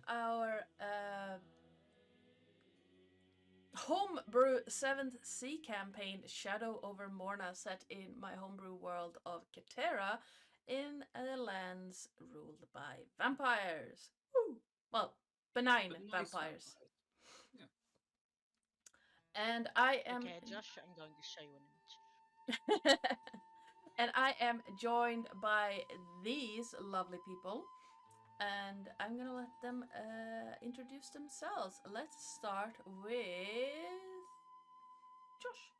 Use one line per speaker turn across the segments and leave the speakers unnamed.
our homebrew 7th Sea campaign, Shadow Over Morna, set in my homebrew world of Katera in the lands ruled by vampires. Woo! Well, benign
But nice
vampires.
Yeah.
And I am...
Okay, Josh, I'm going to show you an image.
And I am joined by these lovely people. And I'm gonna let them introduce themselves. Let's start with Josh.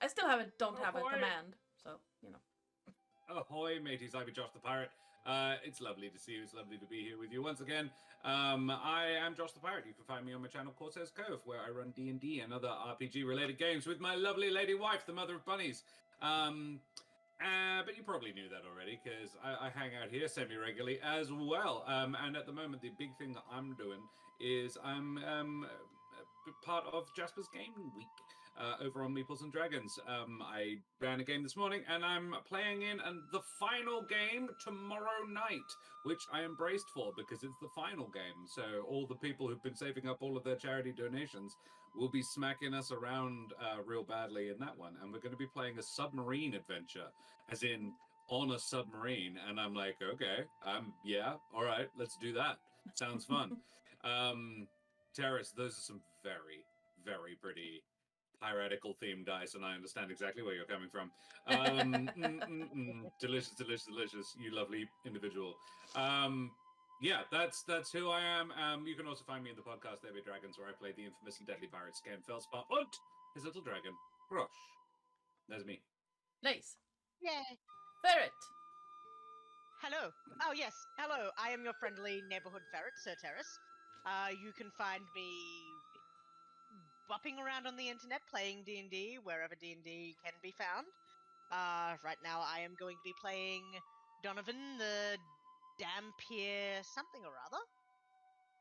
I still don't have a command, so you know.
Ahoy, mateys! I'm Josh the Pirate. It's lovely to see you. It's lovely to be here with you once again. I am Josh the Pirate. You can find me on my channel Corsair's Cove, where I run D&D and other RPG-related games with my lovely lady wife, the mother of bunnies. But you probably knew that already, because I hang out here semi-regularly as well. And at the moment, the big thing that I'm doing is I'm part of Jasper's Game Week. Over on Meeples and Dragons. I ran a game this morning, and I'm playing in the final game tomorrow night, which I am braced for because it's the final game. So all the people who've been saving up all of their charity donations will be smacking us around real badly in that one. And we're going to be playing a submarine adventure, as in on a submarine. And I'm like, okay, yeah, all right, let's do that. Sounds fun. Terris, those are some very, very pretty piratical themed dice, and I understand exactly where you're coming from. Delicious, delicious, delicious. You lovely individual. Yeah, that's who I am. You can also find me in the podcast There Be Dragons, where I play the infamous and deadly pirate Scan Felspar and his little dragon, Rush. There's me.
Nice.
Yay!
Ferret.
Hello. Oh, yes. Hello. I am your friendly neighborhood ferret, Sir Terris. You can find me bopping around on the internet playing D&D wherever D&D can be found. Right now I am going to be playing Donovan the damphir something or other.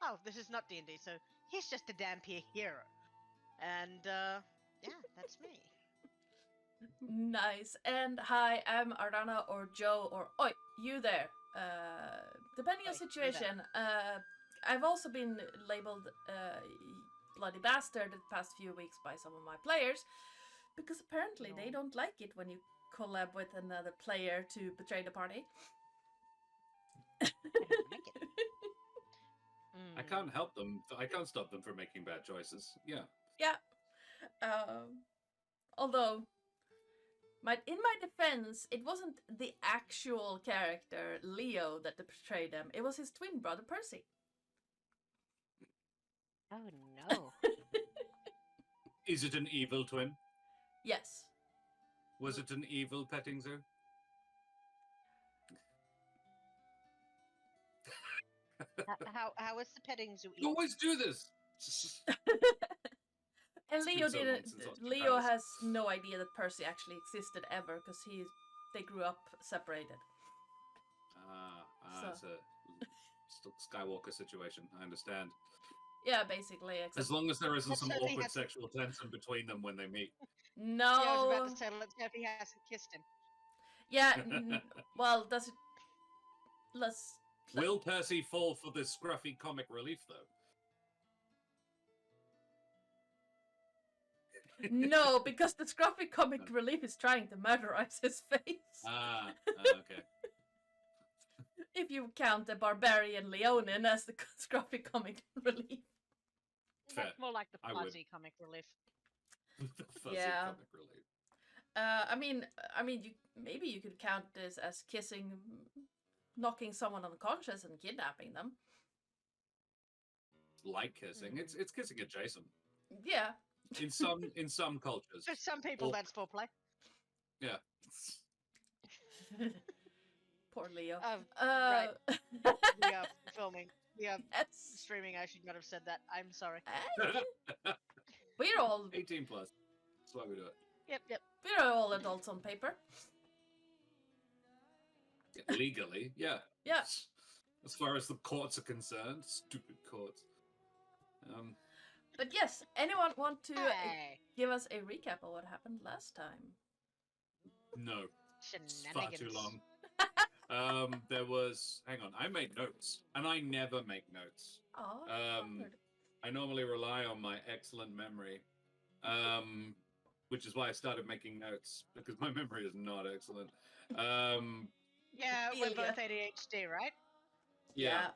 Oh, this is not D&D, so he's just a damphir hero. And yeah, that's me.
Nice. And hi, I'm Ardana or Joe or Oi, you there. Depending on situation, I've also been labeled Bloody Bastard the past few weeks by some of my players, because apparently they don't like it when you collab with another player to betray the party.
I don't like it.
I can't help them. I can't stop them from making bad choices. Yeah.
Yeah. Although, in my defense, it wasn't the actual character, Leo, that betrayed them. It was his twin brother, Percy.
Oh, no.
Is it an evil twin?
Yes.
Was it an evil petting zoo?
How is the petting zoo?
You always do this.
And Leo
so
didn't.
long since Austin
Leo
Powers.
has no idea that Percy actually existed ever, because they grew up separated.
It's a Skywalker situation. I understand.
Yeah, basically.
As long as there isn't some
Let's hope he
awkward
hasn't-
sexual tension between them when they meet.
No.
Yeah, I was about to say, let's hope he hasn't kissed him.
Yeah. Well, does it? Let's.
Will Percy fall for this scruffy comic relief, though?
No, because the scruffy comic relief is trying to murderize his face.
Okay.
If you count the barbarian Leonin as the scruffy comic relief.
Fair.
That's more like the
I would.
fuzzy comic relief.
The fuzzy
Yeah.
comic relief.
I mean, maybe you could count this as kissing, knocking someone unconscious and kidnapping them.
Like kissing. It's kissing adjacent.
Yeah.
In some cultures.
For some people, that's foreplay.
Yeah.
Poor Leo.
Right. We are filming. We are
Yes.
streaming. I should not have said that. I'm sorry.
We're all
18 plus. That's why we do it.
Yep.
we're all adults on paper.
Legally, yeah.
Yeah.
As far as the courts are concerned, stupid courts.
But yes, anyone want to
Hey.
give us a recap of what happened last time?
No. It's far too
Shenanigans.
long. There was. Hang on, I made notes, and I never make notes.
Oh,
Um, I normally rely on my excellent memory, which is why I started making notes because my memory is not excellent.
Yeah,
feel
we're
ya.
both ADHD, right?
Yeah,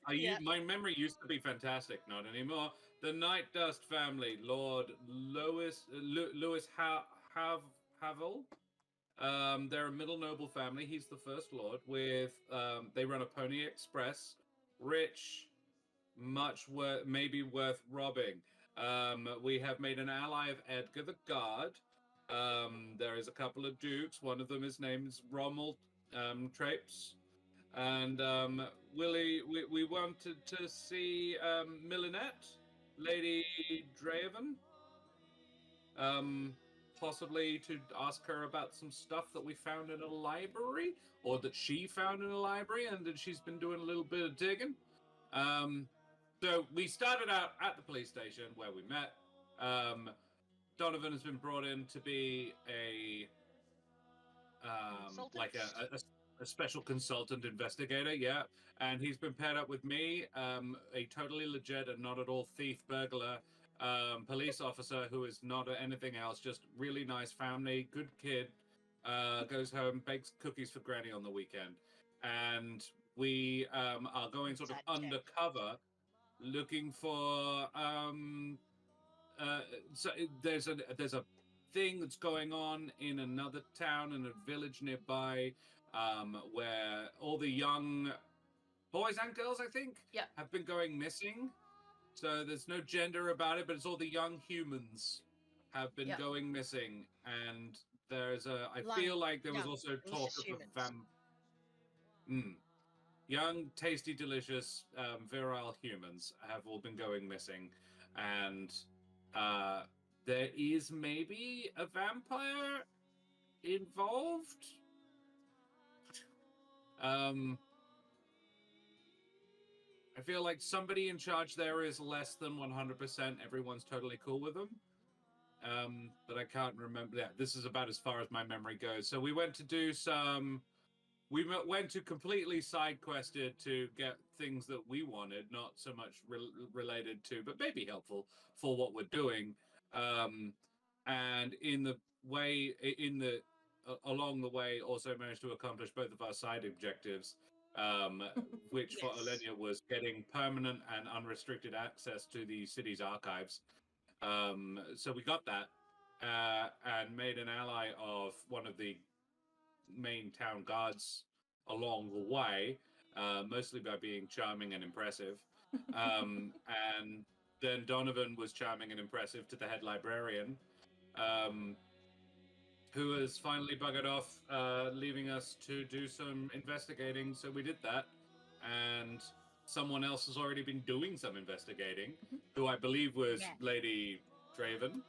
Yeah.
my memory used to be fantastic, not anymore. The Night Dust family, Lord Lewis Havel. They're a middle noble family. He's the first lord. With they run a pony express, rich, maybe worth robbing. We have made an ally of Edgar the Guard. There is a couple of dukes. One of them is named Rommel Trepes. And we wanted to see Millinette, Lady Draven, possibly to ask her about some stuff that we found in a library, or that she found in a library, and that she's been doing a little bit of digging. So we started out at the police station where we met. Donovan has been brought in to be like a special consultant investigator, yeah. And he's been paired up with me, a totally legit and not at all thief burglar police officer who is not anything else, just really nice family, good kid, goes home, bakes cookies for Granny on the weekend. And we are going sort of undercover looking for so there's a thing that's going on in another town and a village nearby, where all the young boys and girls, I think, have been going missing. So there's no gender about it, but it's all the young humans have been going missing. And there's I feel like there was also talk of a young, tasty, delicious, virile humans have all been going missing. And there is maybe a vampire involved. I feel like somebody in charge there is less than 100%. Everyone's totally cool with them. But I can't remember. Yeah, this is about as far as my memory goes. So we went to do some. We went to completely side quested to get things that we wanted, not so much related to, but maybe helpful for what we're doing. And along the way, also managed to accomplish both of our side objectives, which for Olenya was getting permanent and unrestricted access to the city's archives. So we got that and made an ally of one of the main town guards along the way, mostly by being charming and impressive. And then Donovan was charming and impressive to the head librarian, who has finally buggered off, leaving us to do some investigating. So we did that. And someone else has already been doing some investigating, who I believe was Lady Draven.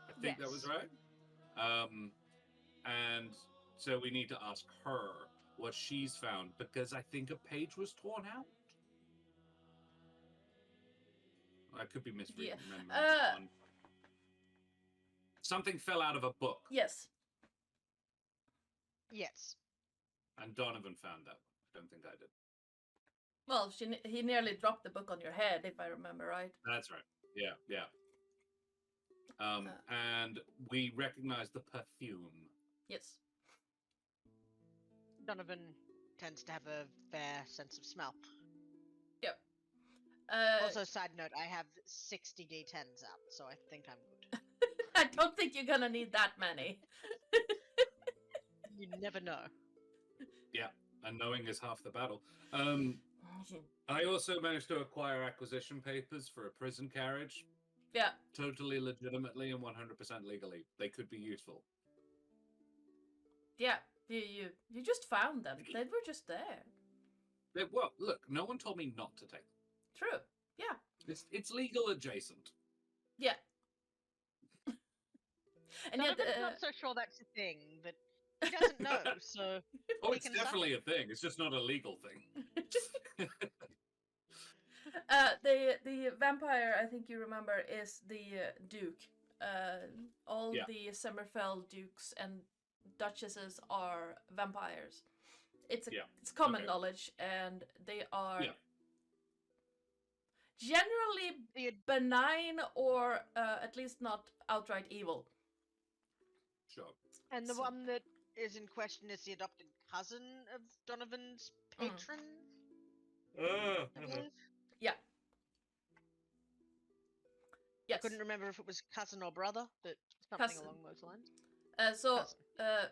I think that was right. And so we need to ask her what she's found, because I think a page was torn out. I could be misreading memory. Something fell out of a book.
Yes.
And Donovan found that one. I don't think I did.
Well, he nearly dropped the book on your head, if I remember right.
That's right. Yeah. And we recognize the perfume.
Yes.
Donovan tends to have a fair sense of smell.
Yep.
Also, side note, I have 60 D10s out, so I think I'm good.
I don't think you're gonna need that many.
You never know.
Yeah, and knowing is half the battle. I also managed to acquire acquisition papers for a prison carriage.
Yeah.
Totally legitimately and 100% legally. They could be useful.
Yeah, you just found them. They were just there.
Well, look, no one told me not to take them.
True. Yeah.
It's legal adjacent.
Yeah. And yet,
I'm not so sure that's a thing, but he doesn't know, so...
Oh, it's definitely a thing. It's just not a legal thing.
The vampire, I think you remember, is the Duke. All the Summerfell dukes and duchesses are vampires. It's common
Okay.
knowledge, and they are
Yeah.
generally benign or at least not outright evil.
Sure.
And the
So-
one that is in question is the adopted cousin of Donovan's patron, I believe.
Yeah.
I
Yes.
couldn't remember if it was cousin or brother, but something
Cousin.
along those lines.
So
Cousin.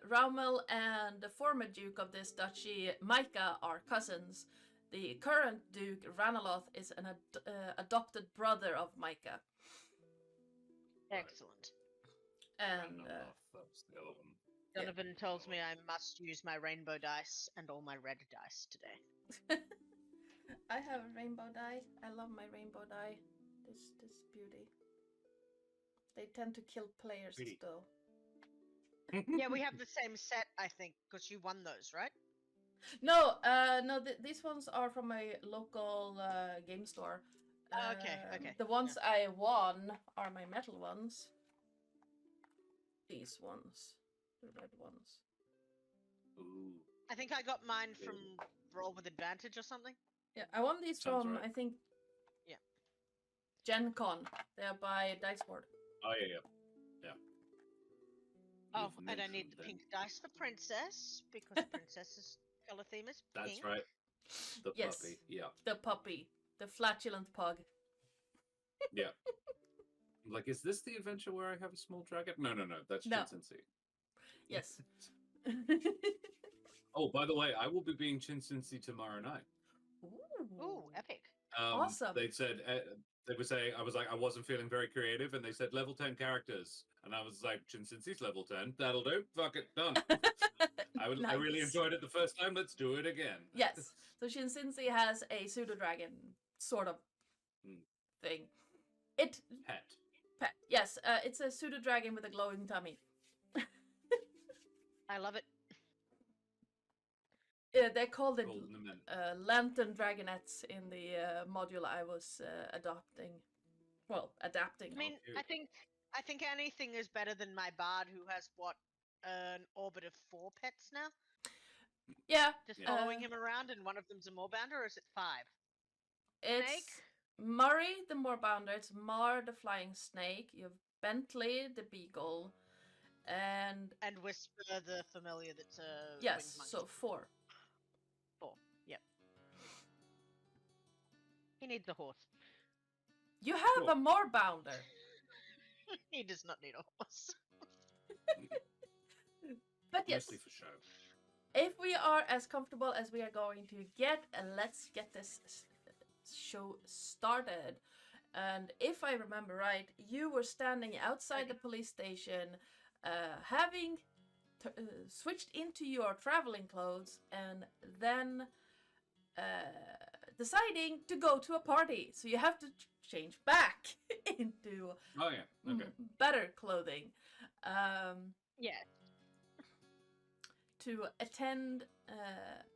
Raumel and the former Duke of this duchy, Micah, are cousins. The current Duke, Ranaloth, is an adopted brother of Micah.
Excellent.
And
That's the other one.
Donovan tells me I must use my rainbow dice and all my red dice today.
I have a rainbow die. I love my rainbow die. This beauty. They tend to kill players
Pretty.
though.
Yeah, we have the same set, I think, because you won those, right?
No, these ones are from my local game store.
Okay.
The ones I won are my metal ones. These ones, the red ones.
Ooh.
I think I got mine from Roll with Advantage or something.
Yeah, I won these
Sounds
from
right.
I think.
Yeah.
Gen Con. They're by Diceboard.
Oh yeah.
Oh,
You've
and I need
mentioned
the
them.
pink dice for Princess, because Princess's color theme is pink.
That's right. The
Yes.
puppy. Yeah.
The puppy, the flatulent pug.
Yeah. Like, is this the adventure where I have a small dragon? No. That's
No.
Chinsensi.
Yes.
Oh, by the way, I will be being Chinsensi tomorrow night.
Ooh, epic.
Awesome.
They said they were saying I wasn't feeling very creative, and they said level 10 characters, and I was like, Chinsensi's level 10. That'll do. Fuck it, done. I really
Nice.
enjoyed it the first time. Let's do it again.
Yes. So Shinsinsi has a pseudo dragon sort of thing.
Pet.
Yes, it's a pseudo dragon with a glowing tummy.
I love it.
They called it
Golden Amendment.
lantern dragonettes in the module I was adapting.
I mean,
cute.
I think anything is better than my bard, who has what, an orbit of 4 pets now,
Yeah.
just following him around, and one of them's a moorbounder, or is it 5?
It's
Snake?
Murray the moorbounder, it's Mar the flying snake, you have Bentley the beagle, and
Whisper the familiar that's a
yes,
winged monkey.
so 4.
4. Yep. He needs a horse.
You have a moorbounder.
He does not need a horse.
But yes,
Mostly for show.
if we are as comfortable as we are going to get, let's get this show started. And if I remember right, you were standing outside the police station, having switched into your traveling clothes, and then deciding to go to a party. So you have to change back into
Oh yeah. Okay.
better clothing.
Yeah.
To attend,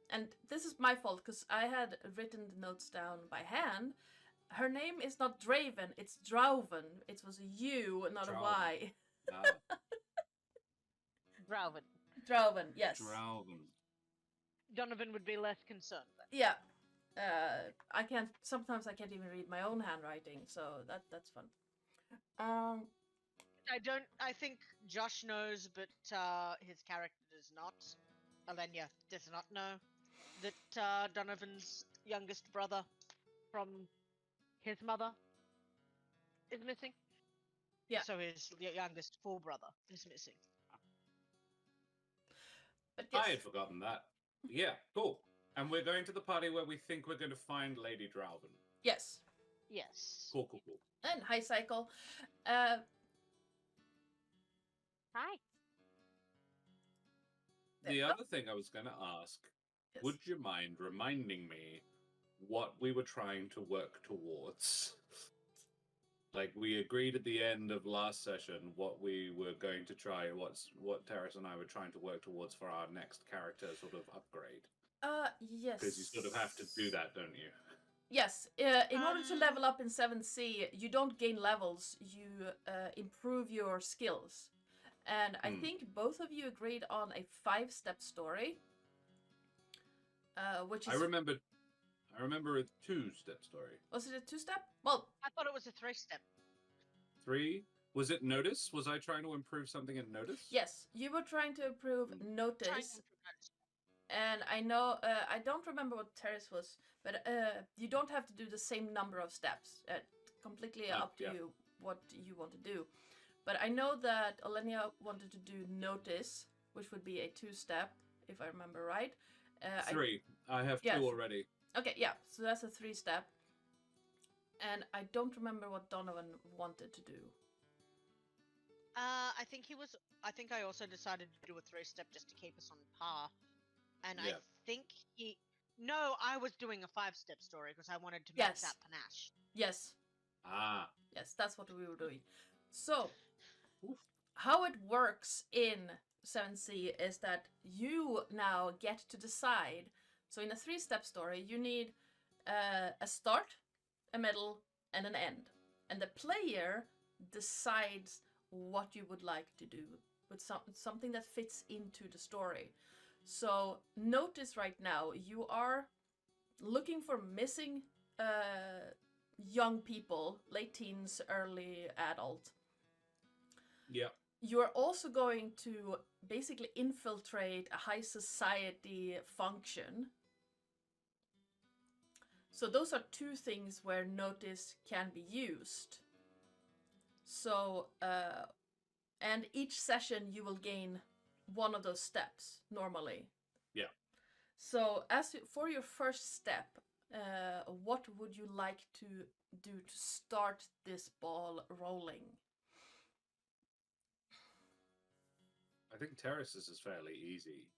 and this is my fault because I had written the notes down by hand. Her name is not Draven, it's Drauven. It was a U, not
Drauven.
a Y.
Drauven.
Drauven, yes.
Drauven.
Donovan would be less concerned then.
Yeah. Sometimes I can't even read my own handwriting, so that's fun.
I think Josh knows, but his character does not. Olenya does not know that Donovan's youngest brother from his mother is missing.
Yeah.
So his youngest full brother is missing.
But yes.
I had forgotten that. Yeah, cool. And we're going to the party where we think we're going to find Lady Drauven.
Yes.
Yes.
Cool.
And hi, Cycle.
Hi.
The other thing I was going to ask,
Yes.
would you mind reminding me what we were trying to work towards? Like, we agreed at the end of last session what we were going to try, what Terris and I were trying to work towards for our next character sort of upgrade.
Yes.
Because you sort of have to do that, don't you?
Yes. In order to level up in 7C, you don't gain levels, you improve your skills. And I think both of you agreed on a 5-step story. which is
I remember a 2-step story.
was it a 2-step? Well,
I thought it was a 3-step.
3? Was it notice? Was I trying to improve something in notice?
yes, you were trying to improve
Trying
notice,
to improve notice.
and I know I don't remember what Terris was, but you don't have to do the same number of steps. Completely
Ah,
up to
yeah.
you what you want to do. But I know that Olenya wanted to do notice, which would be a 2-step, if I remember right.
3. I have
Yes.
2 already.
Okay, yeah, so that's a 3-step. And I don't remember what Donovan wanted to do.
I think I also decided to do a 3-step just to keep us on par. And I
Yeah.
think No, I was doing a 5-step story because I wanted to max
Yes.
out panache.
Yes,
Ah.
yes, that's what we were doing. So,
Oof.
how it works in 7C is that you now get to decide. So in a 3-step story, you need a start, a middle, and an end. And the player decides what you would like to do with something that fits into the story. So notice right now, you are looking for missing young people, late teens, early adult.
Yeah.
You are also going to basically infiltrate a high society function. So those are 2 things where notice can be used. So, and each session you will gain one of those steps normally.
Yeah.
So for your first step, what would you like to do to start this ball rolling?
I think terraces is fairly easy.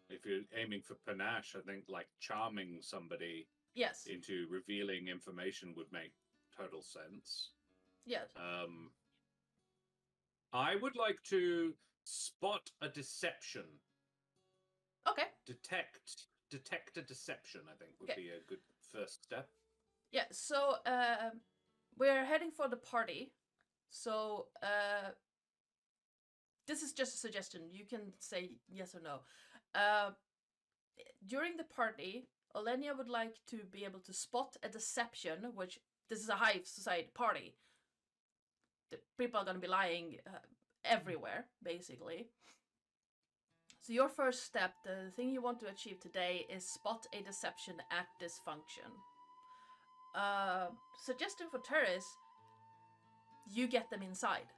If you're aiming for panache, I think like charming somebody
Yes.
into revealing information would make total sense.
Yes.
I would like to spot a deception.
Okay.
Detect a deception, I think would
Okay.
be a good first step.
Yeah, so we're heading for the party. So this is just a suggestion. You can say yes or no. During the party, Olenya would like to be able to spot a deception, which this is a high society party. The people are going to be lying everywhere, basically. So your first step, the thing you want to achieve today, is spot a deception at this function. Suggestion for Terris, you get them inside.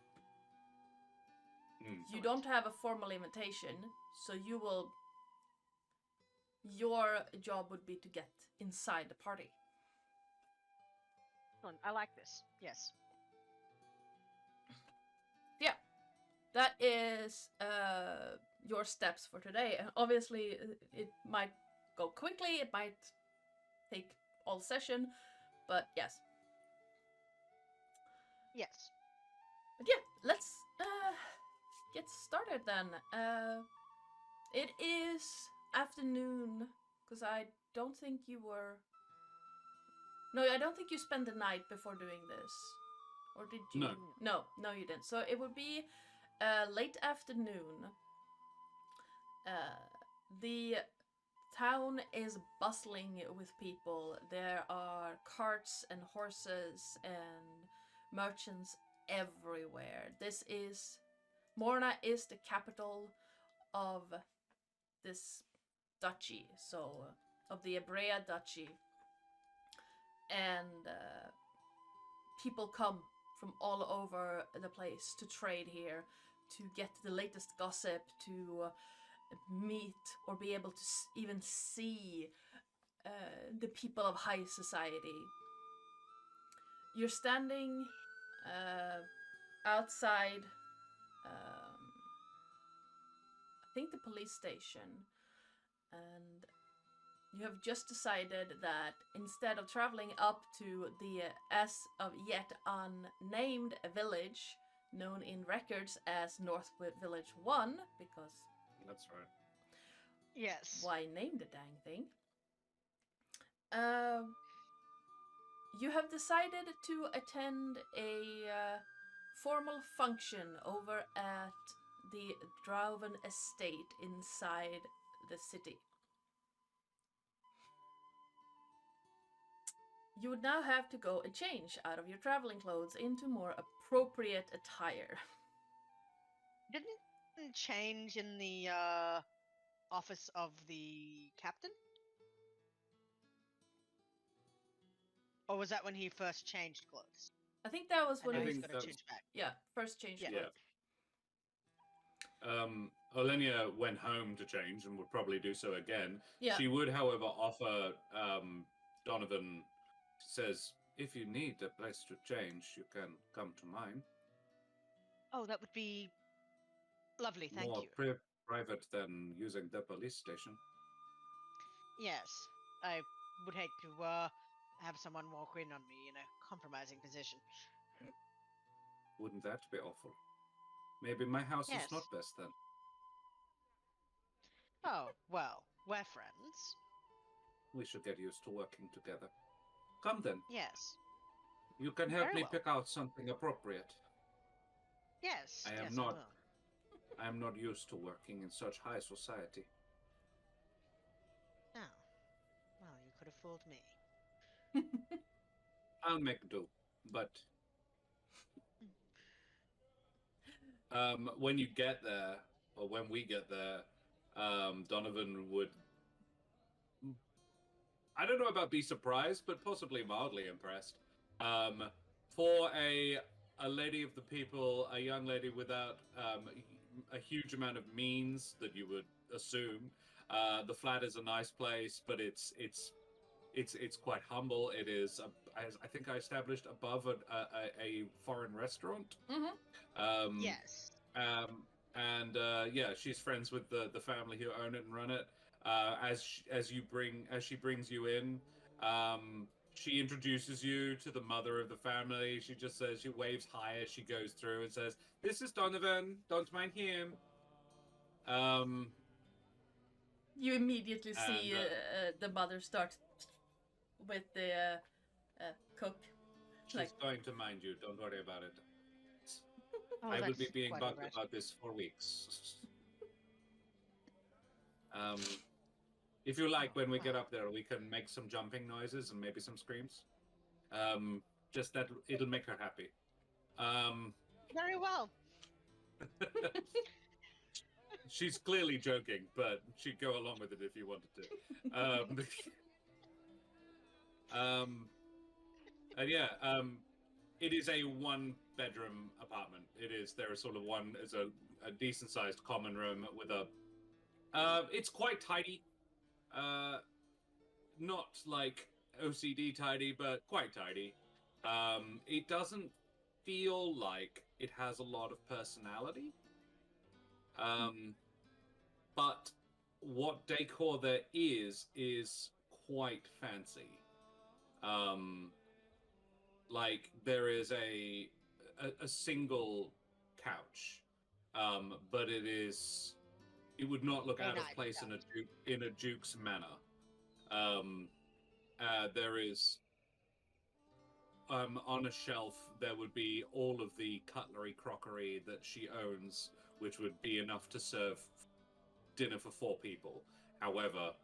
You don't have a formal invitation, so your job would be to get inside the party.
I like this. Yes.
Yeah, that is your steps for today. And obviously, it might go quickly, it might take all session, but yes.
Yes.
But yeah, let's get started then. It is afternoon, because I don't think you were... No, I don't think you spent the night before doing this. Or did you?
No.
No, you didn't. So it would be late afternoon. The town is bustling with people. There are carts and horses and merchants everywhere. Morna is the capital of this duchy, so of the Ebrea duchy. And people come from all over the place to trade here, to get the latest gossip, to meet or be able to even see the people of high society. You're standing outside, I think the police station, and you have just decided that instead of traveling up to the as of yet unnamed village, known in records as North Village 1, because...
That's right.
Yes.
Why name the dang thing? You have decided to attend a formal function over at the Donovan estate inside the city. you would now have to go and change out of your traveling clothes into more appropriate attire.
Didn't change in the office of the captain? Or was that when he first changed clothes?
I think that was
I
when
know
I
he,
he's
think
got to
that
change back.
yeah, first changed
Yeah.
clothes.
Olenya went home to change and would probably do so again.
Yeah.
She would, however, offer Donovan, says, if you need a place to change, you can come to mine.
Oh, that would be lovely, thank
More
you.
private than using the police station.
Yes, I would hate to have someone walk in on me in a compromising position.
Wouldn't that be awful? Maybe my house
Yes.
is not best then.
Oh, well, we're friends.
We should get used to working together. Come then.
Yes.
You can help
Very
me
well.
pick out something appropriate.
Yes.
I am
yes,
not-
I will.
I am not used to working in such high society.
Oh. Well, you could have fooled me.
I'll make do. But when you get there, or when we get there, Donovan would, I don't know about be surprised, but possibly mildly impressed. For a lady of the people, a young lady without a huge amount of means that you would assume, the flat is a nice place, but it's quite humble. It is, I think I established above a foreign restaurant.
Mm-hmm.
Yes.
And yeah, she's friends with the family who own it and run it. As she brings you in, she introduces you to the mother of the family. She just says, she waves hi as she goes through and says, "This is Donovan. Don't mind him."
You immediately see
And,
the mother start with the cook.
she's
Like-
going to mind you. Don't worry about it.
Oh,
I will be
that's
being
quite
bugged
alright.
about this for weeks. If you like, when we get up there, we can make some jumping noises and maybe some screams. Just that it'll make her happy.
Very well.
She's clearly joking, but she'd go along with it if you wanted to. And yeah, it is a one-bedroom apartment. There is sort of a decent-sized common room with a. It's quite tidy. Not like OCD tidy, but quite tidy. It doesn't feel like it has a lot of personality. But what decor there is quite fancy. Like there is a single couch, but it would not look
A
out of
nice
place in a duke's manor. There is on a shelf there would be all of the cutlery, crockery that she owns, which would be enough to serve dinner for 4 people. However,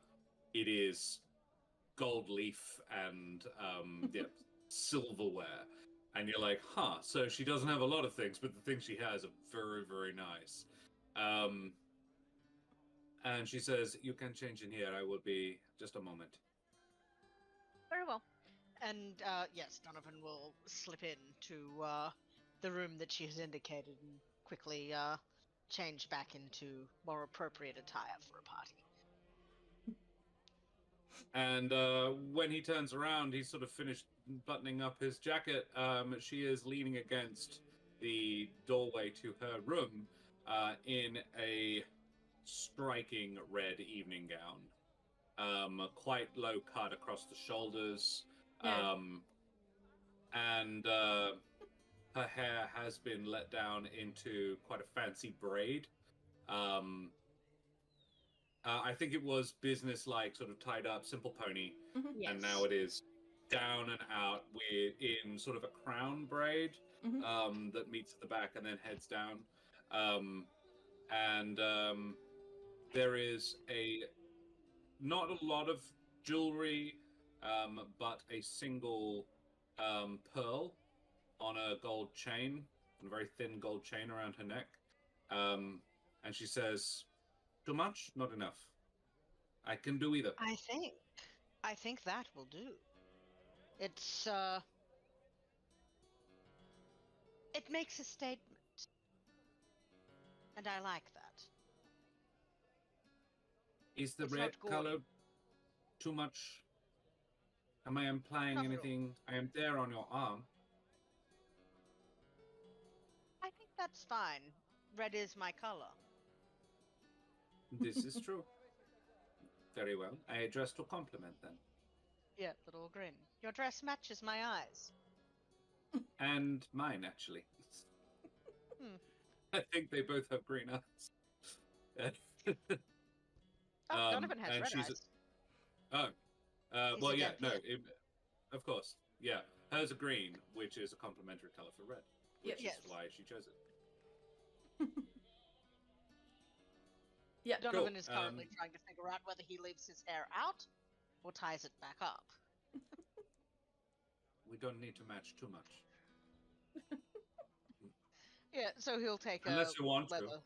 it is gold leaf and yeah, silverware. And you're like, huh, so she doesn't have a lot of things, but the things she has are very, very nice. And she says, you can change in here. I will be just a moment.
Very well. And yes, Donovan will slip in to the room that she has indicated and quickly change back into more appropriate attire for a party.
And when he turns around, he's sort of finished buttoning up his jacket. She is leaning against the doorway to her room in a striking red evening gown. Quite low cut across the shoulders.
Yeah.
And her hair has been let down into quite a fancy braid. I think it was business-like, sort of tied up, simple pony,
Mhm.
and now it is down and out in sort of a crown braid that meets at the back and then heads down. And there is not a lot of jewelry. but a single pearl on a gold chain, a very thin gold chain around her neck. And she says, "Too much? Not enough. I can do either."
I think that will do. It's it makes a statement, and I like that.
Is the
It's
red
not gaudy.
color too much? Am I implying
Not at all.
anything? I am there on your arm.
I think that's fine. Red is my color.
This is true. Very well. I address to compliment then.
Yeah, little grin. Your dress matches my eyes.
And mine, actually.
Hmm.
I think they both have green eyes.
Oh, Donovan has
and
red
she's
eyes.
oh,
He's
well,
a
yeah, no,
damphir.
of course, yeah. Hers are green, which is a complementary color for red, which
Yes.
is why she chose it.
Yeah.
Donovan
Cool.
is currently trying to figure out whether he leaves his hair out or ties it back up.
We don't need to match too much,
Yeah, so he'll take
unless you want
leather.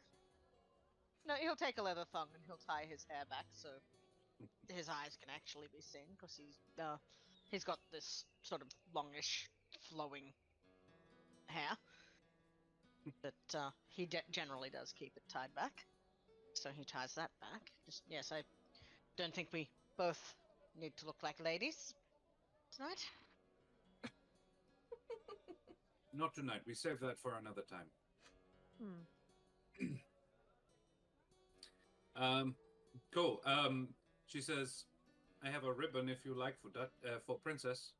No, he'll take a leather thong and he'll tie his hair back so his eyes can actually be seen because he's got this sort of longish, flowing hair. But he generally does keep it tied back, so he ties that back. Yes, I don't think we both need to look like ladies tonight.
Not tonight. We save that for another time. Cool. She says, "I have a ribbon if you like for Princess."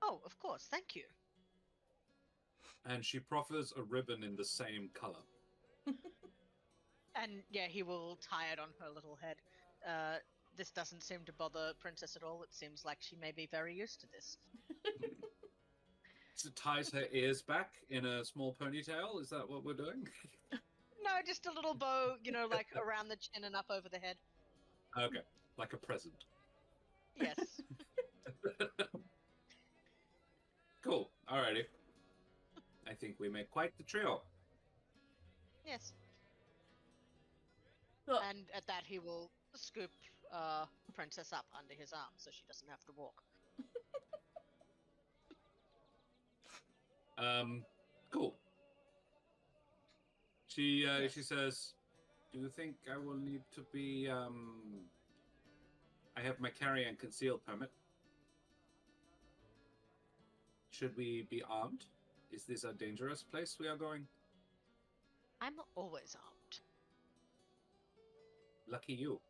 Oh, of course, thank you.
And she proffers a ribbon in the same color.
And yeah, he will tie it on her little head. This doesn't seem to bother Princess at all. It seems like she may be very used to this.
So ties her ears back in a small ponytail. Is that what we're doing?
No, just a little bow, like around the chin and up over the head.
Okay, like a present.
Yes.
Cool. Alrighty. I think we make quite the trio.
Yes.
Well,
And at that, he will scoop Princess up under his arm so she doesn't have to walk.
Cool. She
Yes.
she says, "Do you think I will need to be I have my carry and conceal permit. Should we be armed? Is this a dangerous place we are going?"
I'm always armed.
Lucky you.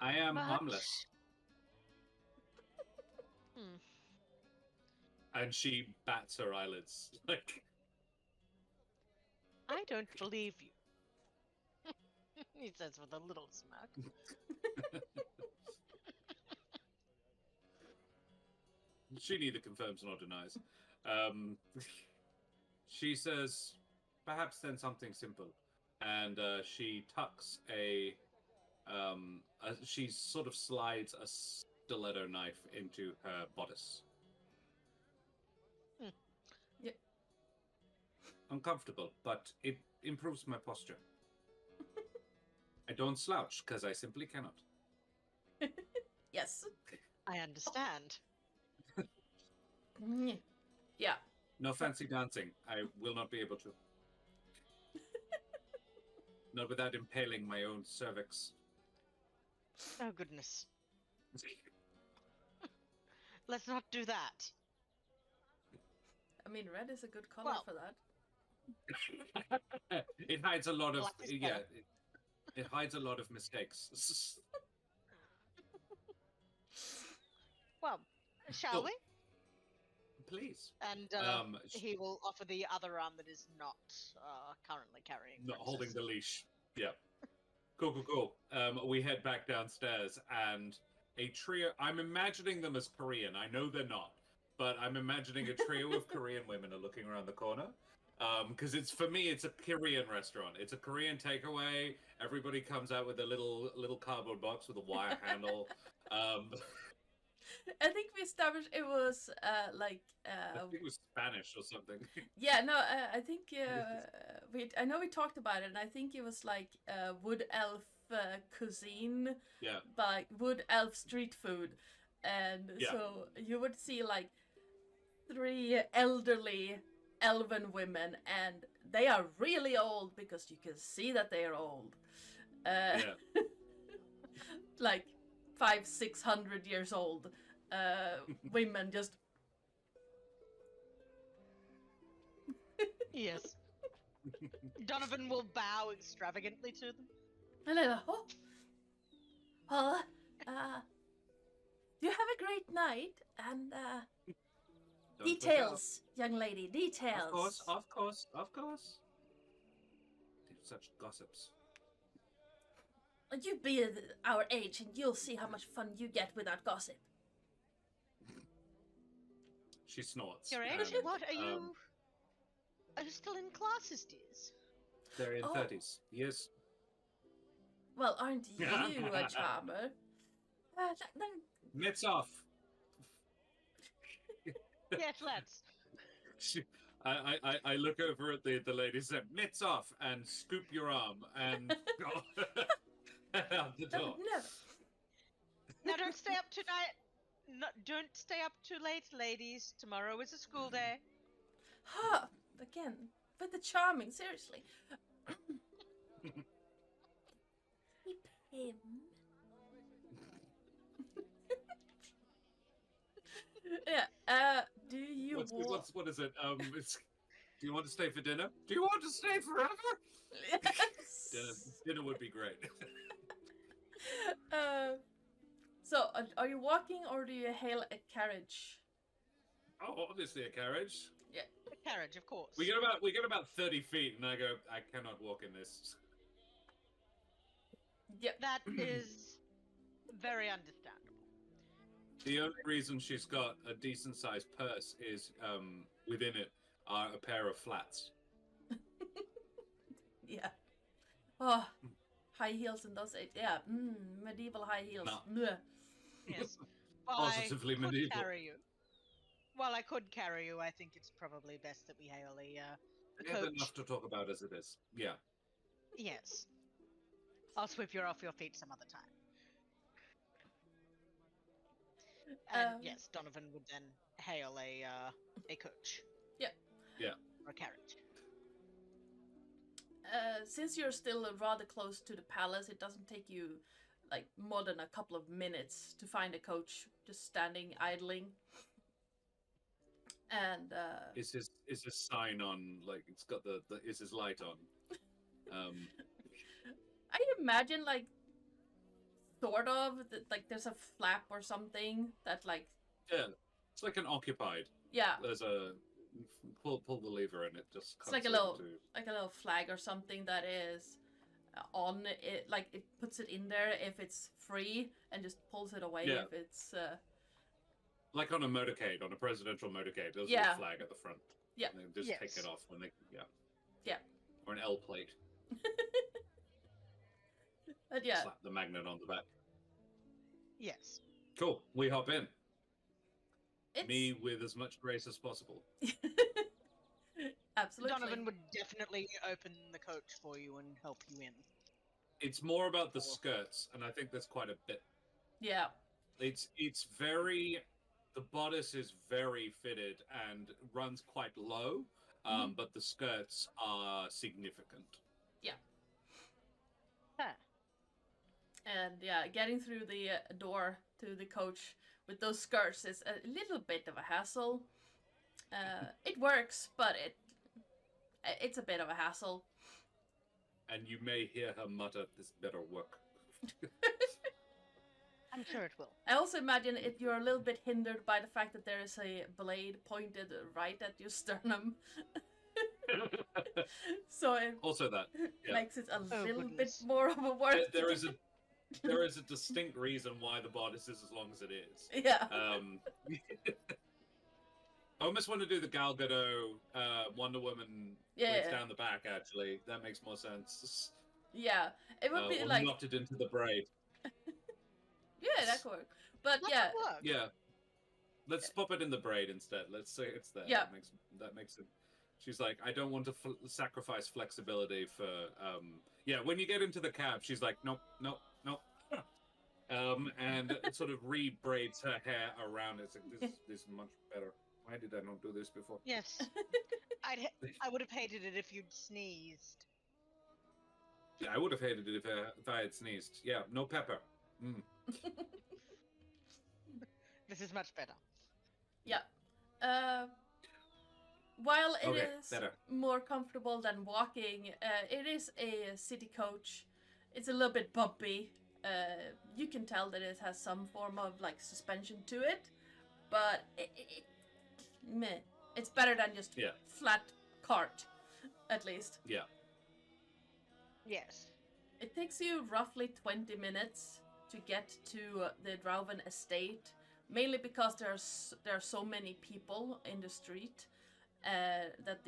I am
But-
armless. And she bats her eyelids. Like,
I don't believe you. He says with a little smirk.
she neither confirms nor denies. She says, "Perhaps then something simple." And she tucks she sort of slides a stiletto knife into her bodice.
Yeah.
Uncomfortable, but it improves my posture. I don't slouch, because I simply cannot.
Yes.
I understand.
Yeah.
No fancy dancing. I will not be able to. Not without impaling my own cervix.
Oh, goodness. Let's not do that.
I mean, red is a good color
Well-
for that.
It hides a lot of
Black is
yeah.
better.
It hides a lot of mistakes.
Well, shall
Cool.
we?
Please.
And he will offer the other arm that is not currently carrying.
Not holding
Princess.
the leash. Yeah. Cool. We head back downstairs, and a trio. I'm imagining them as Korean. I know they're not, but I'm imagining a trio of Korean women are looking around the corner. Because it's for me, it's a Korean restaurant. It's a Korean takeaway. Everybody comes out with a little cardboard box with a wire handle.
I think we established it was like
I think it was Spanish or something.
yeah, no, I think I know we talked about it, and I think it was like wood elf cuisine,
Yeah.
but wood elf street food, and
Yeah.
so you would see like 3 elderly elven women, and they are really old because you can see that they are old.
Yeah.
Like 500-600 years old women just
Yes. Donovan will bow extravagantly to them.
and I go, oh, well, you have a great night, and
Don't
details, young lady,
look out.
details.
Of course. Such gossips.
You be our age, and you'll see how much fun you get without gossip.
She snorts.
Your age?
and,
What are you? Are you still in classes, dears?
They're in
Oh.
30s. Yes.
Well, aren't you a charmer? Then
Mitts off.
Yes, let's.
I look over at the lady and say, mitts off, and scoop your arm, and go out the door.
no.
Now, don't stay up tonight. No, don't stay up too late, ladies. Tomorrow is a school day.
Ha! Again, with the charming, seriously. Keep him. Yeah, do you want...
What is it? Do you want to stay for dinner? Do you want to stay forever?
Yes.
Dinner would be great.
So, are you walking or do you hail a carriage?
Oh, obviously a carriage.
A carriage, of course.
We get about 30 feet, and I go, I cannot walk in this.
Yeah.
That is very understandable.
The only reason she's got a decent sized purse is within it are a pair of flats.
Yeah. Oh, high heels in those age. Yeah, medieval high heels.
No.
Bleh.
Yes. Well,
Positively
I could
medieval.
carry you. Well, I could carry you. I think it's probably best that we hail a
We have
coach.
enough to talk about as it is. Yeah.
Yes. I'll sweep you off your feet some other time. And yes, Donovan would then hail a coach.
Yeah.
Yeah.
Or a carriage.
Since you're still rather close to the palace, it doesn't take you like more than a couple of minutes to find a coach just standing idling. And
Is his sign on, like it's got the is his light on?
I imagine like sort of like there's a flap or something that like
Yeah. It's like an occupied.
yeah,
There's a pull the lever and it just
it's like a little flag or something that is on it, like it puts it in there if it's free and just pulls it away
Yeah.
if it's
like on a motorcade, on a presidential motorcade. There's a
Yeah.
little flag at the front.
Yeah.
And they just
Yes.
take it off when they
Yeah.
Or an L plate.
but yeah.
Slap the magnet on the back.
Yes.
Cool. We hop in.
It's
Me with as much grace as possible.
absolutely.
Donovan would definitely open the coach for you and help you in.
It's more about the skirts, and I think there's quite a bit.
Yeah.
It's very, the bodice is very fitted and runs quite low, but the skirts are significant.
Huh.
And yeah, getting through the door to the coach with those skirts is a little bit of a hassle. It works, but it's a bit of a hassle.
And you may hear her mutter, "This better work."
I'm sure it will.
I also imagine you're a little bit hindered by the fact that there is a blade pointed right at your sternum. So it
Also that. Yeah.
makes it a
Oh,
little bit
goodness.
more of a work.
There is a distinct reason why the bodice is as long as it is.
Yeah.
I almost want to do the Gal Gadot Wonder Woman
Yeah.
down the back, actually. That makes more sense.
Yeah, it would be
or
like
knocked it into the braid.
yeah, that could work. But
That
yeah,
could work.
Yeah. Let's pop it in the braid instead. Let's say it's there.
Yeah.
That makes it. She's like, I don't want to sacrifice flexibility for. Yeah, when you get into the cab, she's like, nope, nope, nope. And it sort of re-braids her hair around. It's like, this is much better. Why did I not do this before?
Yes. I would have hated it if you'd sneezed.
Yeah, I would have hated it if I had sneezed. Yeah, no pepper. Mm.
This is much better.
yeah. While it
Okay,
is
better.
more comfortable than walking, it is a city coach. It's a little bit bumpy. You can tell that it has some form of like suspension to it, but meh. It's better than just flat cart, at least.
Yeah.
Yes.
It takes you roughly 20 minutes to get to the Drauven estate, mainly because there are so many people in the street that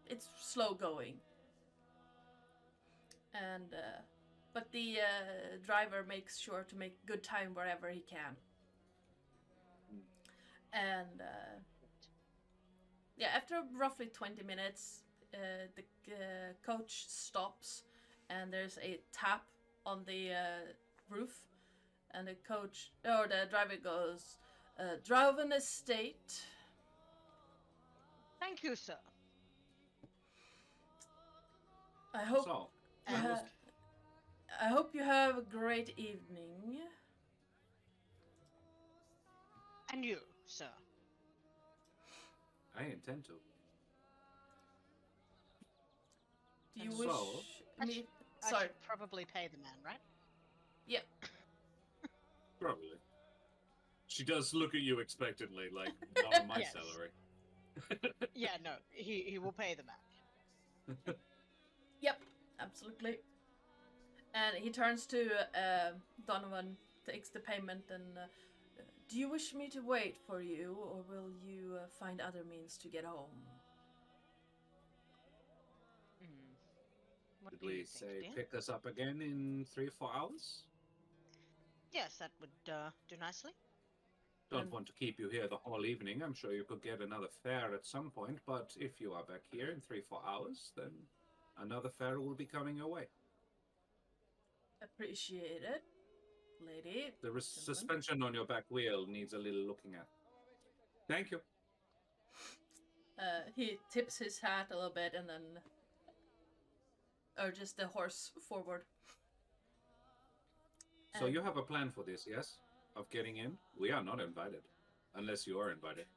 it's slow going. And but the driver makes sure to make good time wherever he can. And yeah, after roughly 20 minutes, the coach stops, and there's a tap on the roof, and the driver goes, Drauven Estate.
Thank you, sir.
I hope
So,
I hope you have a great evening.
And you, sir.
I intend to.
Do you
And
wish
so-
me?
I
Sorry.
should probably pay the man, right?
Yeah.
Probably. She does look at you expectantly, like, not on my
Yes.
salary.
Yeah, no, he will pay the man.
Yep. Absolutely. And he turns to Donovan, takes the payment, and do you wish me to wait for you, or will you find other means to get home?
What
Did
do you
we
think,
say
dear?
pick us up again in 3 or 4 hours?
Yes, that would do nicely.
Don't want to keep you here the whole evening. I'm sure you could get another fare at some point, but if you are back here in 3 or 4 hours, then another fare will be coming your way.
Appreciate it, lady.
The
gentlemen.
suspension on your back wheel needs a little looking at. Thank you.
He tips his hat a little bit and then urges the horse forward.
So
And-
you have a plan for this, yes? Of getting in? We are not invited. Unless you are invited.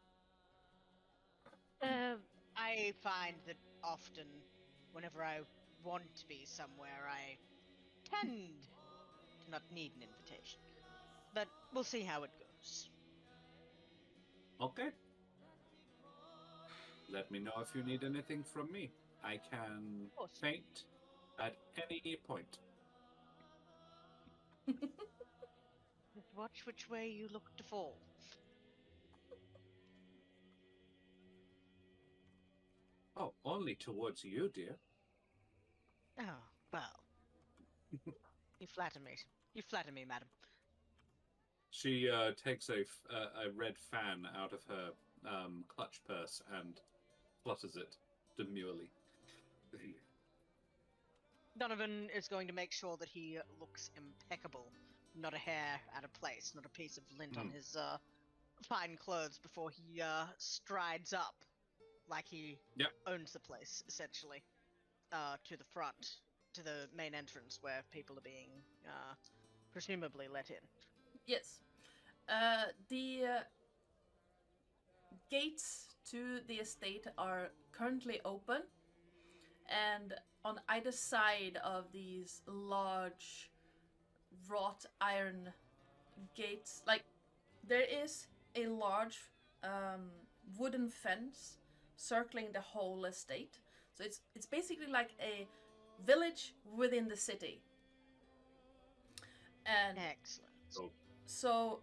I find that often, whenever I want to be somewhere, I tend to not need an invitation. But we'll see how it goes.
Okay. Let me know if you need anything from me. I can
course.
faint at any point.
Just watch which way you look to fall.
Oh, only towards you, dear.
Oh, well. You flatter me. You flatter me, madam.
She takes a red fan out of her clutch purse and flutters it demurely.
Donovan is going to make sure that he looks impeccable. Not a hair out of place, not a piece of lint on his fine clothes before he strides up like he owns the place, essentially, to the front, to the main entrance where people are being presumably let in.
Yes. The gates to the estate are currently open, and on either side of these large wrought iron gates, like, there is a large wooden fence circling the whole estate. So it's basically like a village within the city. And
Excellent.
So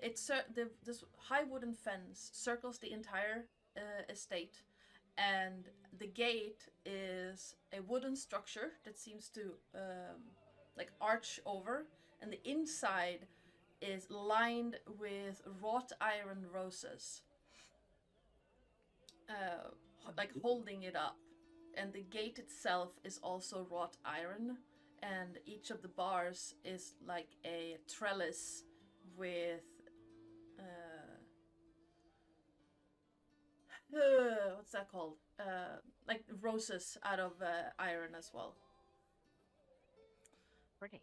this high wooden fence circles the entire estate, and the gate is a wooden structure that seems to like arch over, and the inside is lined with wrought iron roses, like holding it up. And the gate itself is also wrought iron, and each of the bars is like a trellis with what's that called? Like roses out of iron as well.
Pretty.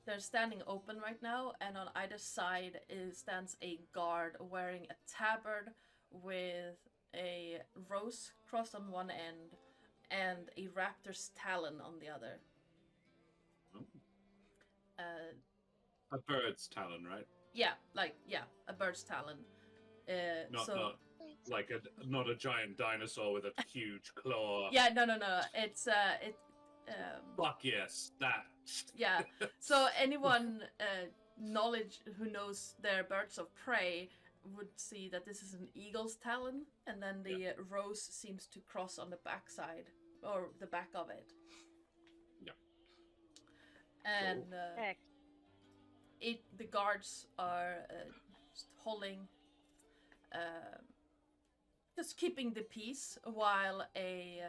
They're standing open right now, and on either side stands a guard wearing a tabard with a rose crossed on one end and a raptor's talon on the other.
A bird's talon, right?
Yeah, a bird's talon.
Not like not a giant dinosaur with a huge claw.
Yeah, no. It's
Fuck yes, that.
Yeah. So anyone who knows their birds of prey would see that this is an eagle's talon, and then the rose seems to cross on the backside or the back of it.
Yeah.
And the guards are just holding, just keeping the peace, while a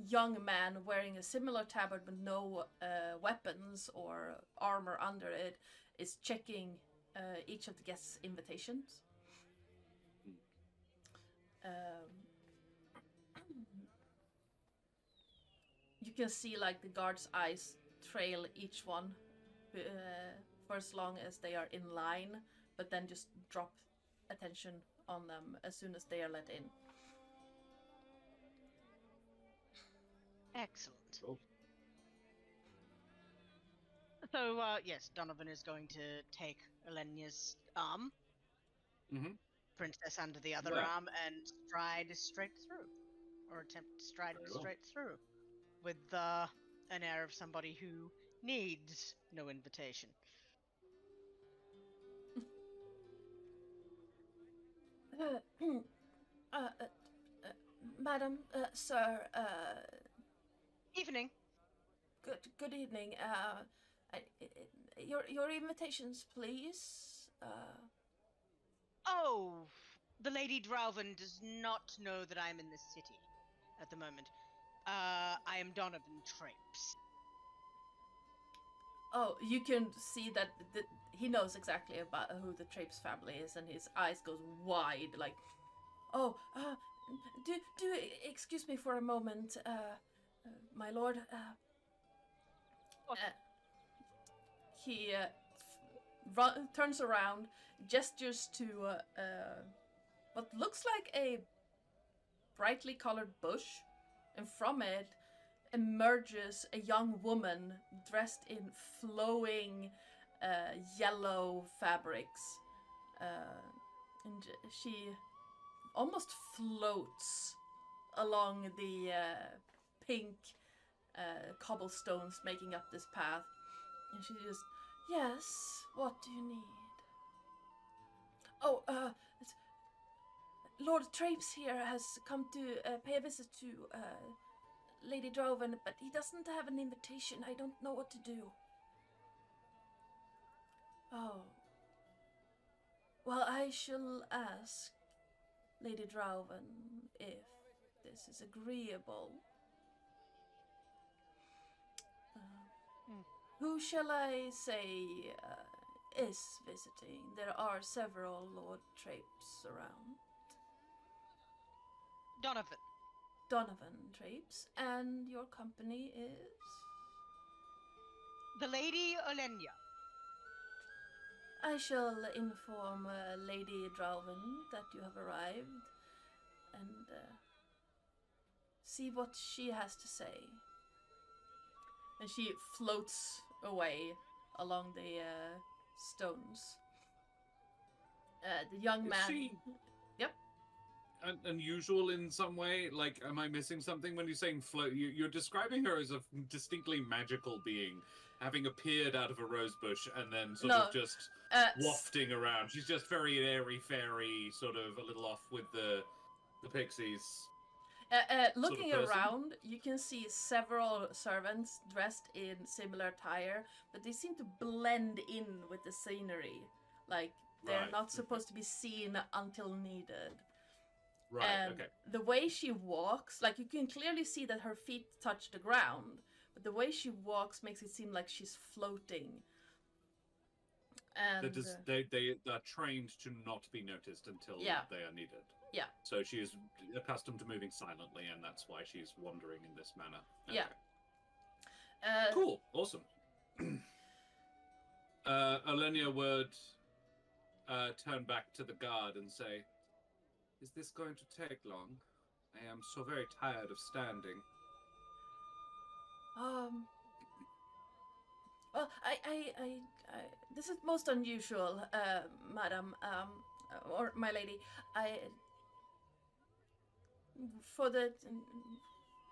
young man wearing a similar tabard but no weapons or armor under it is checking each of the guests' invitations. You can see like the guards' eyes trail each one for as long as they are in line, but then just drop attention on them as soon as they are let in.
Excellent.
Cool.
So, yes, Donovan is going to take Olenya's arm, Princess under the other arm, and stride straight through. Or attempt to stride straight through. With an air of somebody who needs no invitation.
Madam, sir,
Evening.
Good evening. Your invitations, please.
Oh, the Lady Drauven does not know that I'm in this city at the moment. I am Donovan Trepes.
Oh, you can see that he knows exactly about who the Trapes family is, and his eyes goes wide, like, oh, do excuse me for a moment, my lord. He turns around, gestures to what looks like a brightly colored bush, and from it emerges a young woman dressed in flowing yellow fabrics, and she almost floats along the pink cobblestones making up this path, and she just, yes, what do you need? Oh, Lord Trapes here has come to pay a visit to Lady Droven, but he doesn't have an invitation. I don't know what to do. Oh. Well, I shall ask Lady Droven if this is agreeable. Who shall I say is visiting? There are several Lord Trapes around. Donovan Trepes, and your company is?
The Lady Olenya.
I shall inform Lady Droven that you have arrived, and see what she has to say. And she floats away along the stones. The young man... Yep.
unusual in some way? Like, am I missing something when you're saying float? You're describing her as a distinctly magical being, having appeared out of a rose bush and then sort
No,
of just
s-
wafting around. She's just very airy fairy, sort of a little off with the pixies.
looking
person?
around, you can see several servants dressed in similar attire, but they seem to blend in with the scenery. Like, they're
Right,
not
okay.
supposed to be seen until needed.
Right.
And
Okay.
the way she walks, like, you can clearly see that her feet touch the ground, but the way she walks makes it seem like she's floating. And
They are trained to not be noticed until
Yeah.
they are needed.
Yeah.
So she is accustomed to moving silently, and that's why she's wandering in this manner. Okay.
Yeah.
Cool. Awesome. Olenya would turn back to the guard and say, "Is this going to take long? I am so very tired of standing."
Well, I this is most unusual, madam, or my lady. For the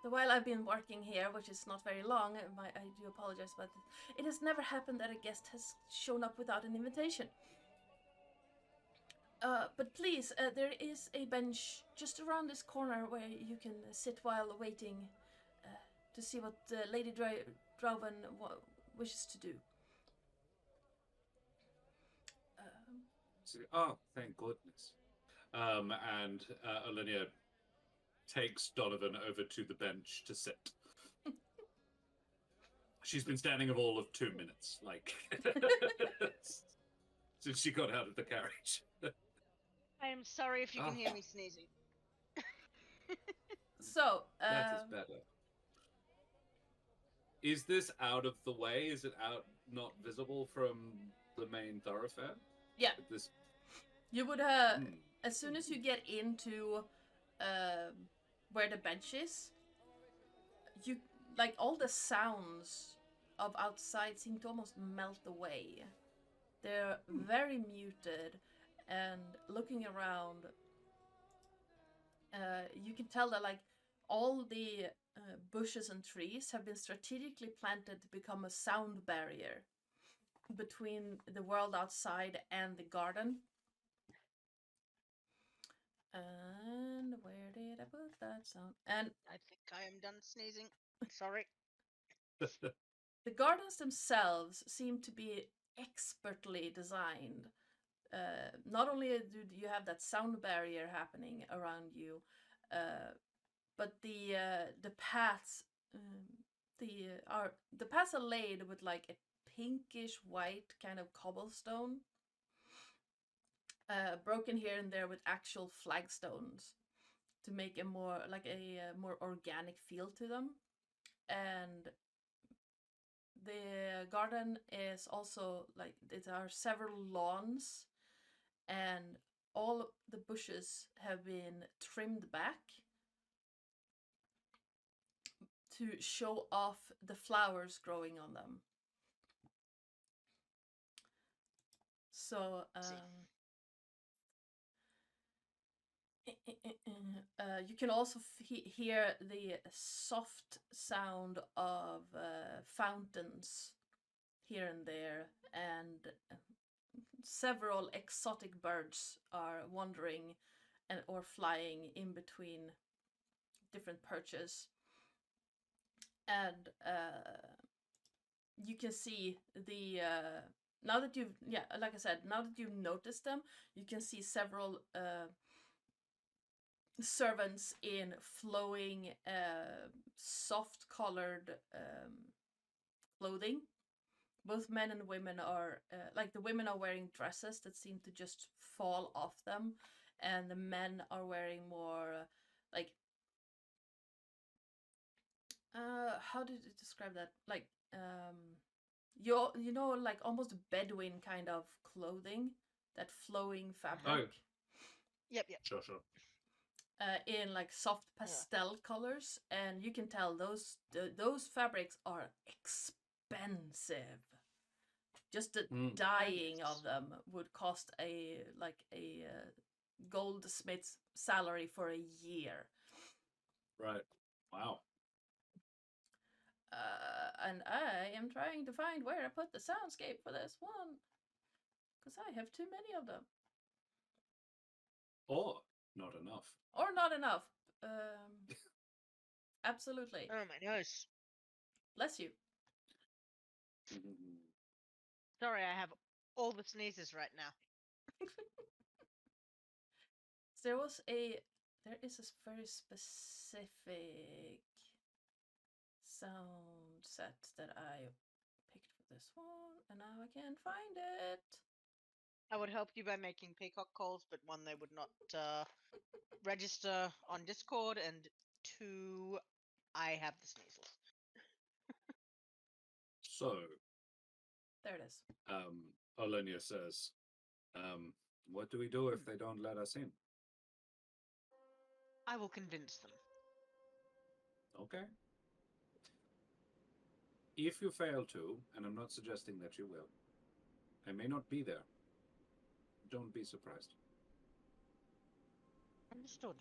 while I've been working here, which is not very long, I do apologize, but it has never happened that a guest has shown up without an invitation. But please, there is a bench just around this corner where you can sit while waiting to see what Lady Droven wishes to do.
Oh, thank goodness. And Olenya takes Donovan over to the bench to sit. She's been standing all of 2 minutes, like, since she got out of the carriage.
I am sorry if you can hear me sneezing.
So,
that is better. Is this out of the way? Is it not visible from the main thoroughfare?
Yeah.
This...
You would as soon as you get into where the bench is, you like all the sounds of outside seem to almost melt away. They're very muted, and looking around, you can tell that like all the bushes and trees have been strategically planted to become a sound barrier between the world outside and the garden. And where did I put that sound? And
I think I am done sneezing. Sorry.
the gardens themselves seem to be expertly designed. Not only do you have that sound barrier happening around you, but the paths, the paths are laid with like a pinkish white kind of cobblestone, broken here and there with actual flagstones to make a more organic feel to them. And the garden is also like there are several lawns, and all the bushes have been trimmed back to show off the flowers growing on them. So you can also hear the soft sound of fountains here and there, and several exotic birds are wandering or flying in between different perches. And you can see the now that you've like I said, now that you've noticed them, you can see several servants in flowing soft colored clothing. Both men and women are like the women are wearing dresses that seem to just fall off them, and the men are wearing more like how did you describe that, like you know like almost Bedouin kind of clothing, that flowing fabric.
Yep.
Sure.
In like soft pastel colors, and you can tell those fabrics are expensive. Just the dyeing of them would cost a goldsmith's salary for a year.
Right. Wow.
And I am trying to find where I put the soundscape for this one. Because I have too many of them.
Or not enough.
Or not enough. Absolutely.
Oh, my nose.
Bless you.
Sorry, I have all the sneezes right now.
There is a very specific sound set that I picked for this one, and now I can't find it.
I would help you by making peacock calls, but one, they would not register on Discord, and two, I have the sneezes.
So,
There it is.
Olenya says, what do we do if they don't let us in?
I will convince them.
Okay. If you fail to, and I'm not suggesting that you will, I may not be there. Don't be surprised.
Understood.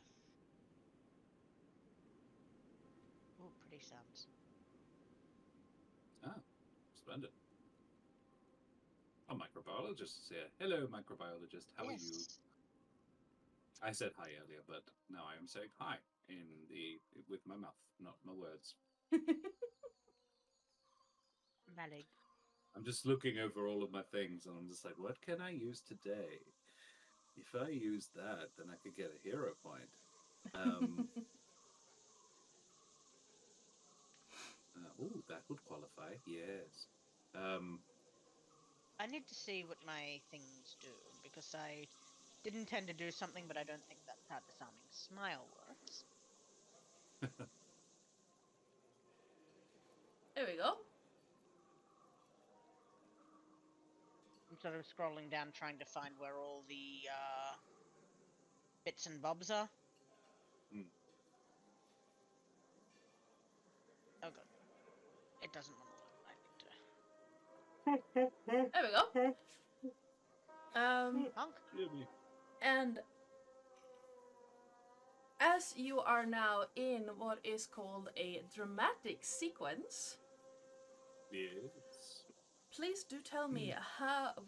Oh, pretty sounds.
Ah, splendid. A microbiologist is here. Hello, microbiologist. How are you? I said hi earlier, but now I am saying hi with my mouth, not my words.
Valid.
I'm just looking over all of my things, and I'm just like, what can I use today? If I use that, then I could get a hero point. Oh, that would qualify. Yes.
I need to see what my things do, because I did intend to do something, but I don't think that's how disarming smile works.
There we go.
I'm sort of scrolling down trying to find where all the bits and bobs are. Oh god. It doesn't want to look. I need to...
There we go.
Punk.
And as you are now in what is called a dramatic sequence,
Yes.
please do tell me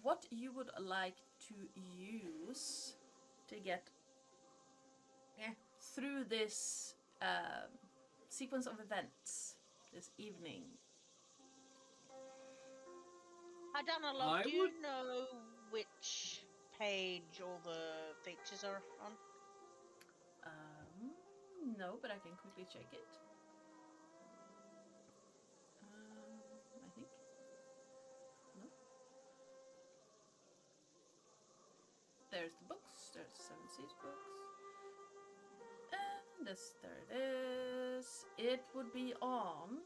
what you would like to use to get through this sequence of events this evening.
Hi, Donald. Do you know which page all the features are on?
No, but I can quickly check it. I think. No. There's the books. There's the Seven Seas books. And this, there it is. It would be on.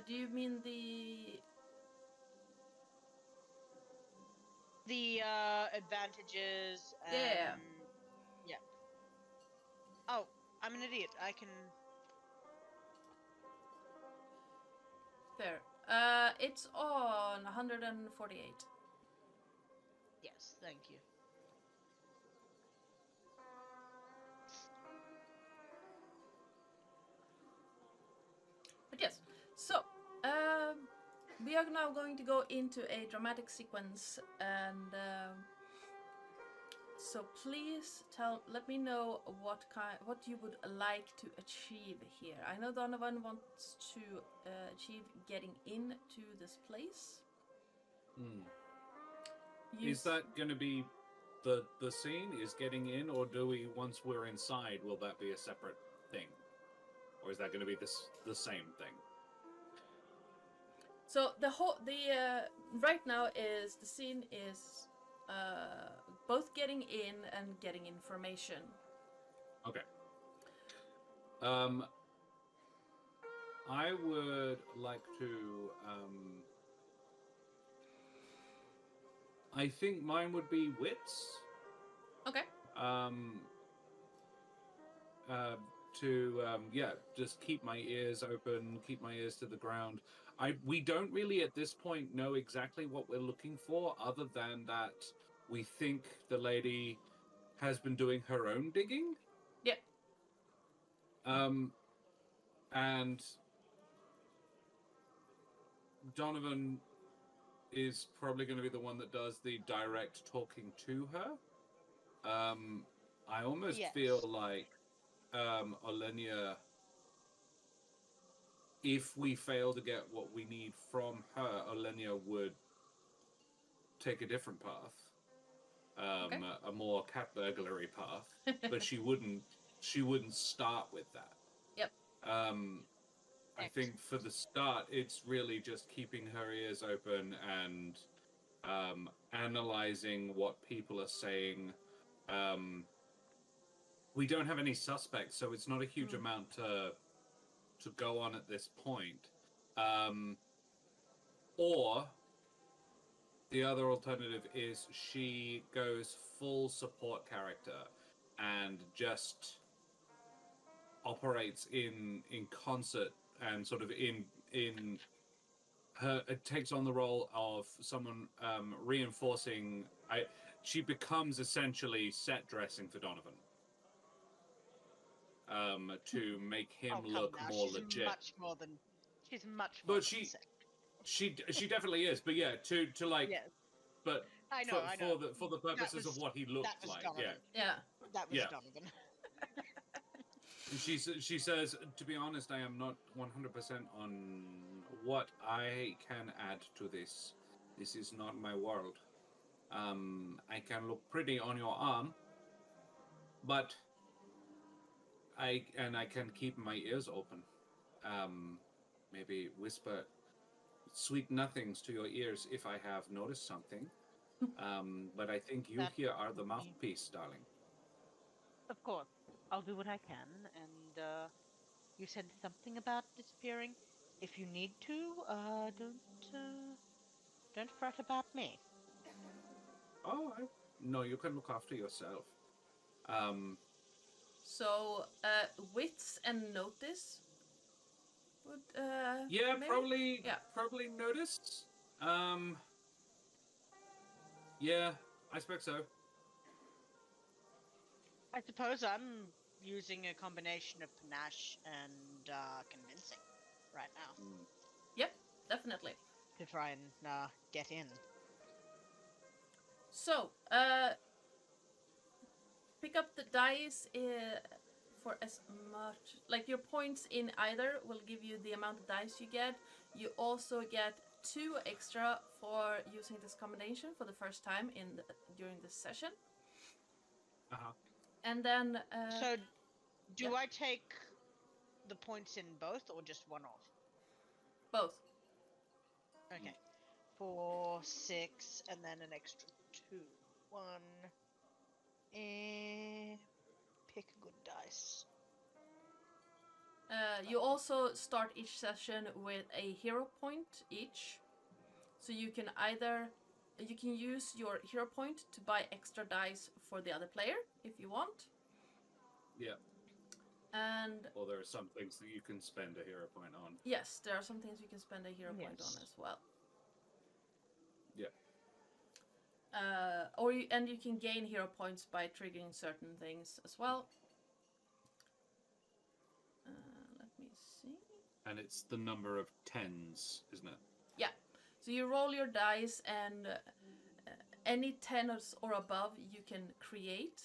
Do you mean the
advantages and...
Yeah.
Oh, I'm an idiot. I can...
There. It's on 148.
Yes, thank you.
But yes, so we are now going to go into a dramatic sequence, and so please let me know what you would like to achieve here. I know Donovan wants to achieve getting into this place.
Is that going to be the scene? Is getting in, or do we, once we're inside, will that be a separate thing, or is that going to be the same thing?
So right now is the scene is both getting in and getting information.
Okay. I would like to. I think mine would be wits.
Okay.
Just keep my ears open, keep my ears to the ground. We don't really at this point know exactly what we're looking for, other than that we think the lady has been doing her own digging.
Yeah.
And Donovan is probably going to be the one that does the direct talking to her. I almost
Yes.
feel like Olenya, if we fail to get what we need from her, Olenya would take a different path,
Okay.
a more cat burglary path, but she wouldn't. She wouldn't start with that.
Yep.
I think for the start, it's really just keeping her ears open and analyzing what people are saying. We don't have any suspects, so it's not a huge amount to go on at this point. Or the other alternative is she goes full support character and just operates in concert and sort of in her, it takes on the role of someone reinforcing. She becomes essentially set dressing for Donovan, to make him look more legit.
She's much more
But
than sick.
she definitely is. But yeah, to like,
Yes.
but
I know.
for the purposes of what he looked
that was
like,
Donovan.
Yeah.
That was
Yeah.
Donovan.
She says, to be honest, I am not 100% on what I can add to this. This is not my world. I can look pretty on your arm, but I can keep my ears open. Maybe whisper sweet nothings to your ears if I have noticed something. But I think you
That
here are the
would be-
mouthpiece, darling.
Of course, I'll do what I can. And you said something about disappearing. If you need to, don't fret about me.
Oh, no, you can look after yourself.
So, wits and notice would
Yeah,
maybe?
probably noticed. Yeah, I expect so.
I suppose I'm using a combination of panache and convincing right now
Yep, definitely.
to try and get in.
So, pick up the dice for as much, like your points in either will give you the amount of dice you get. You also get 2 extra for using this combination for the first time during this session. And then
So, do
yeah.
I take the points in both or just one off?
both.
Okay. 4, 6, and then an extra 2. 1. Pick a good dice.
You also start each session with a hero point each. So you can use your hero point to buy extra dice for the other player if you want.
Yeah.
And
Or there are some things that you can spend a hero point on.
yes, there are some things you can spend a hero point on as well.
Yeah.
And you can gain hero points by triggering certain things as well. Let me see.
And it's the number of 10s, isn't it?
Yeah. So you roll your dice, and any 10s or above you can create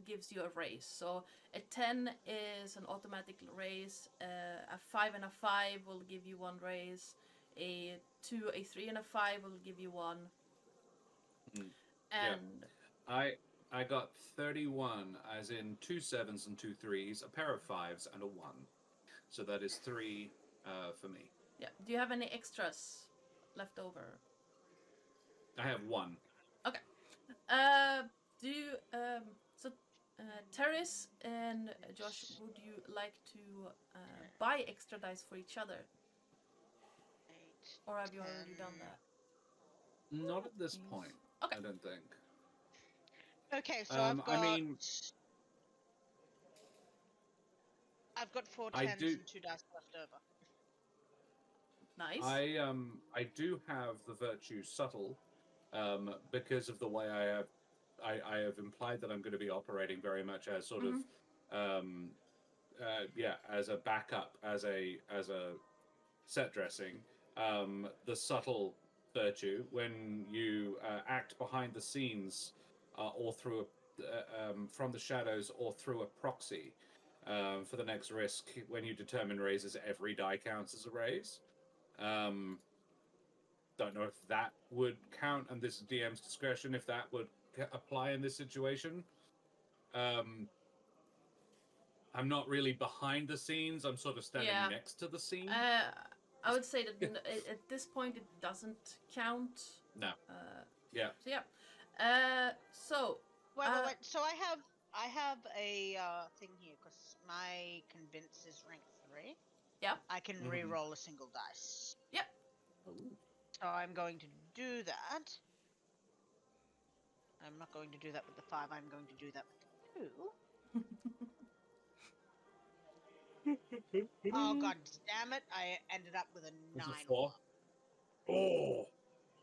gives you a raise. So a 10 is an automatic raise. A 5 and a 5 will give you 1 raise. A 2, a 3, and a 5 will give you 1. And
I got 31, as in 2 7s and 2 3s, a pair of 5s, and a 1. So that is 3 for me.
yeah, do you have any extras left over?
I have 1.
Okay. Terris and Josh, would you like to buy extra dice for each other?
8,
Or have you
10.
already done that?
Not at this
Yes.
point,
Okay.
I don't think.
Okay, so I've got.
I mean,
I've got 4
I
10s
do-
and 2 dice left over.
Nice.
I do have the virtue subtle, because of the way I have I have implied that I'm going to be operating very much as sort of, as a backup, as a set dressing, the subtle virtue when you act behind the scenes or through from the shadows or through a proxy. For the next risk, when you determine raises, every die counts as a raise. Don't know if that would count, and this is DM's discretion if that would apply in this situation. I'm not really behind the scenes. I'm sort of standing next to the scene.
I would say that at this point it doesn't count.
No.
So yeah.
Wait. So I have a thing here because my convince is rank 3.
Yeah.
I can re-roll a single dice.
Yep.
So I'm going to do that. I'm not going to do that with the 5. I'm going to do that with the 2. Oh god damn it! I ended up with a 9.
Was it 4? Oh.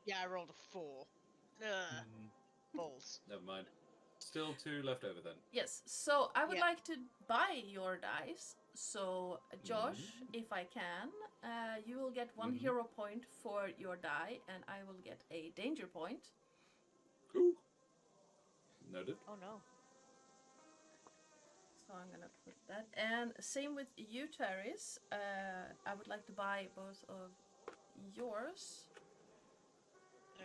Yeah, I rolled a 4. Balls.
Never mind. Still 2 left over then.
Yes. So I would like to buy your dice. So Josh, if I can, you will get 1 hero point for your die, and I will get a danger point.
Ooh. Noted.
Oh no.
So I'm gonna put that. And same with you, Terris. I would like to buy both of yours.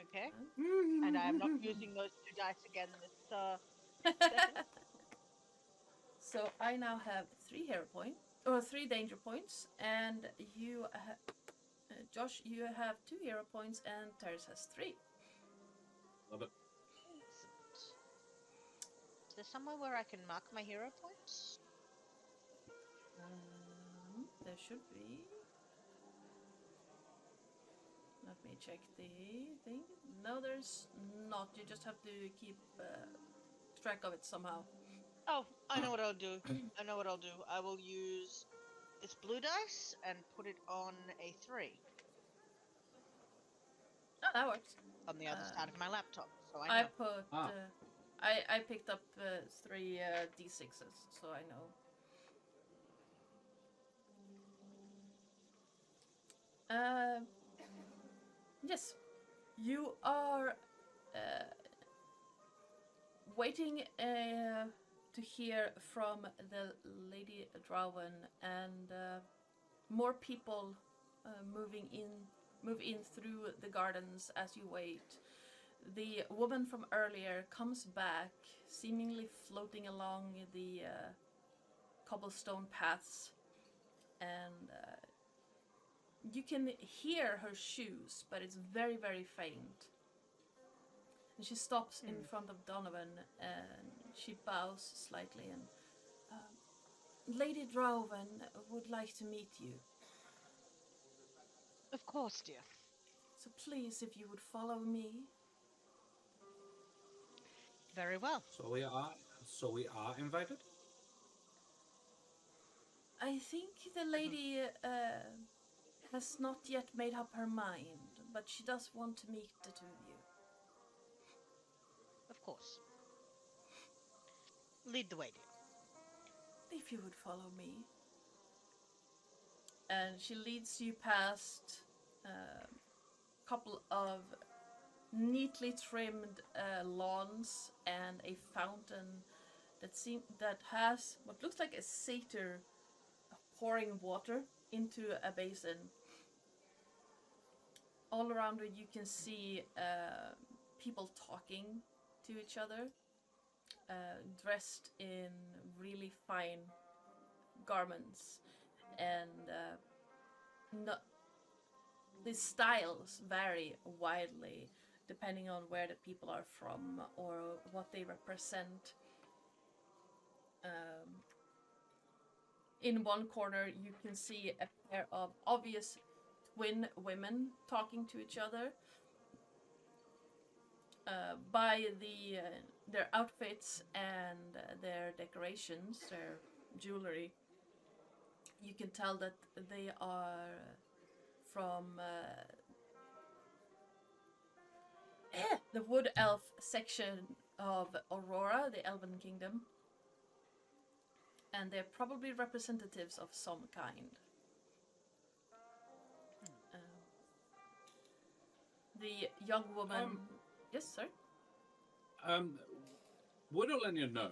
Okay. And I'm not using those 2 dice again this session.
So I now have 3 hero points, or 3 danger points, and you, Josh, you have 2 hero points, and Terris has 3.
Love it.
Is there somewhere where I can mark my hero points?
There should be. Let me check the thing. No, there's not. You just have to keep track of it somehow.
Oh, I know what I'll do. I will use this blue dice and put it on a 3.
Oh, that works.
On the other side of my laptop, so I know.
I picked up 3 d6s, so I know. Yes, you are waiting to hear from the Lady Drowen, and more people move in through the gardens as you wait. The woman from earlier comes back, seemingly floating along the cobblestone paths, and you can hear her shoes, but it's very, very faint. And she stops in front of Donovan, and she bows slightly, and Lady Drowen would like to meet you.
Of course, dear.
So please, if you would follow me.
Very well.
So we are invited?
I think the lady has not yet made up her mind, but she does want to meet the 2 of you.
Of course. Lead the way, dear.
If you would follow me. And she leads you past a couple of neatly trimmed lawns and a fountain that has what looks like a satyr pouring water into a basin. All around it you can see people talking to each other, dressed in really fine garments, and the styles vary widely depending on where the people are from or what they represent. In one corner you can see a pair of obvious twin women talking to each other. By their outfits and their decorations, their jewelry, you can tell that they are from the wood elf section of Aurora, the Elven Kingdom. And they're probably representatives of some kind. The young woman... yes, sir?
Would Olenya know